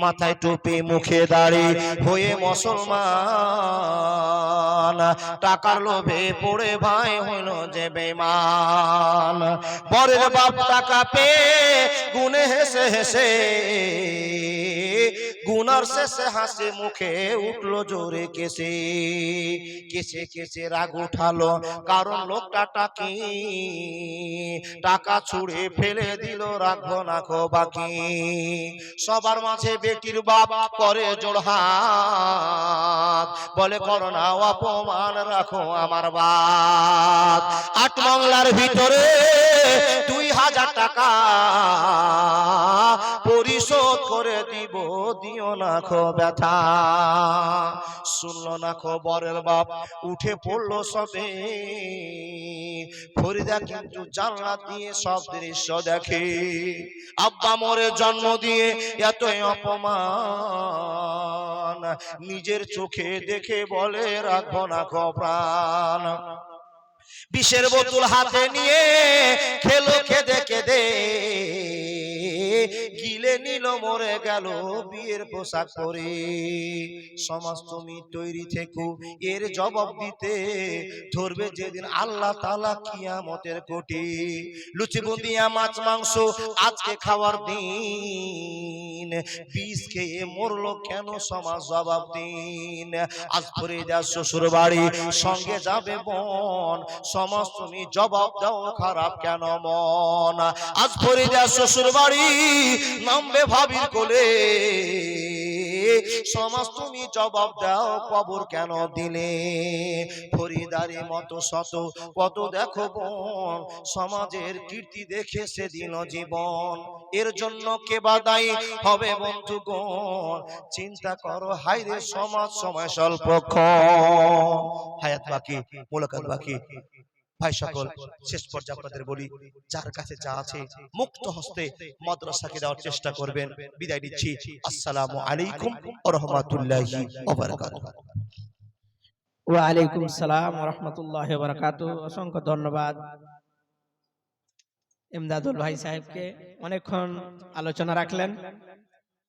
S1: মাথায় টুপি মুখে দাড়ি হয়ে মুসলমান, টাকার লোভে পড়ে ভাই হইল যে বেঈমান। বরের বাপ টাকা পেয়ে গুনে হেসে হেসে, গুনার শেষে হাসি মুখে উঠলো জোরে কেসে। কেসে কেসে রাগ উঠালো কারণ লোকটা টাকি, টাকা ছুঁড়ে ফেলে দিল রাখবো না খো বাকি। সবার মাঝে বেটির বাপ করে জোড়হাত, বলে করো না অপমান রাখো আমার বাপ। 8 বাংলার ভিতরে 2,000 টাকা পরিশোধ করে দিব, দিও না খো ব্যথা। শুনলো না খো বরের বাপ, উঠে পড়লো সবে। ফরিদা কিন্তু জানলা দিয়ে সব দৃশ্য দেখে। আব্বা মোরে জন্ম দিয়ে এতই অপমান, নিজের চোখে দেখে বলে রাখবো না খো প্রাণ। বিষের বোতল হাতে নিয়ে খেলো কেঁদে কেঁদে, গিলে নিল মরে গেল বিয়ের পোশাক পরে। সমাজ তুমি তৈরি থেকো এর জবাব দিতে, ধরবে যেদিন আল্লাহ তাআলা কিয়ামতের কোটি। লুচি বুন্দিয়া মাছ মাংস আজকে খাওয়ার দিন, বিষ খেয়ে মরলো কেন সমাজ জবাব দিন। আজ ফরিদা শ্বশুর বাড়ি সঙ্গে যাবে বোন, সমাজ তুমি জবাব দাও খারাপ কেন মন। আজ ফরিদা শ্বশুর বাড়ি নামবে ভাবির কোলে, সমাজ তুমি জবাব দাও কবর কেন দিলে। ফরিদারি মতো শত কত দেখো বোন, সমাজের কীর্তি দেখে সে দিল জীবন। এর জন্য কে বা দায়ী হবে বন্ধুগণ, চিন্তা করো হায়রে সমাজ সময় স্বল্পক্ষণ। হায়াত বাকি মোলাকাত বাকি। ভাই সকল, শেষ পর্যায়ে আপনাদের বলি, যার কাছে যা আছে মুক্ত হস্তে মাদ্রাসাকে দেওয়ার চেষ্টা করবেন। বিদায় নিচ্ছি। আসসালামু আলাইকুম ওয়া রাহমাতুল্লাহি ওয়া বারাকাতুহু।
S2: ওয়া আলাইকুম সালাম ওয়া রাহমাতুল্লাহি ওয়া বারাকাতুহু। অসংখ্য ধন্যবাদ। ইমদাদুল ভাই সাহেবকে অনেকক্ষণ আলোচনা রাখলেন।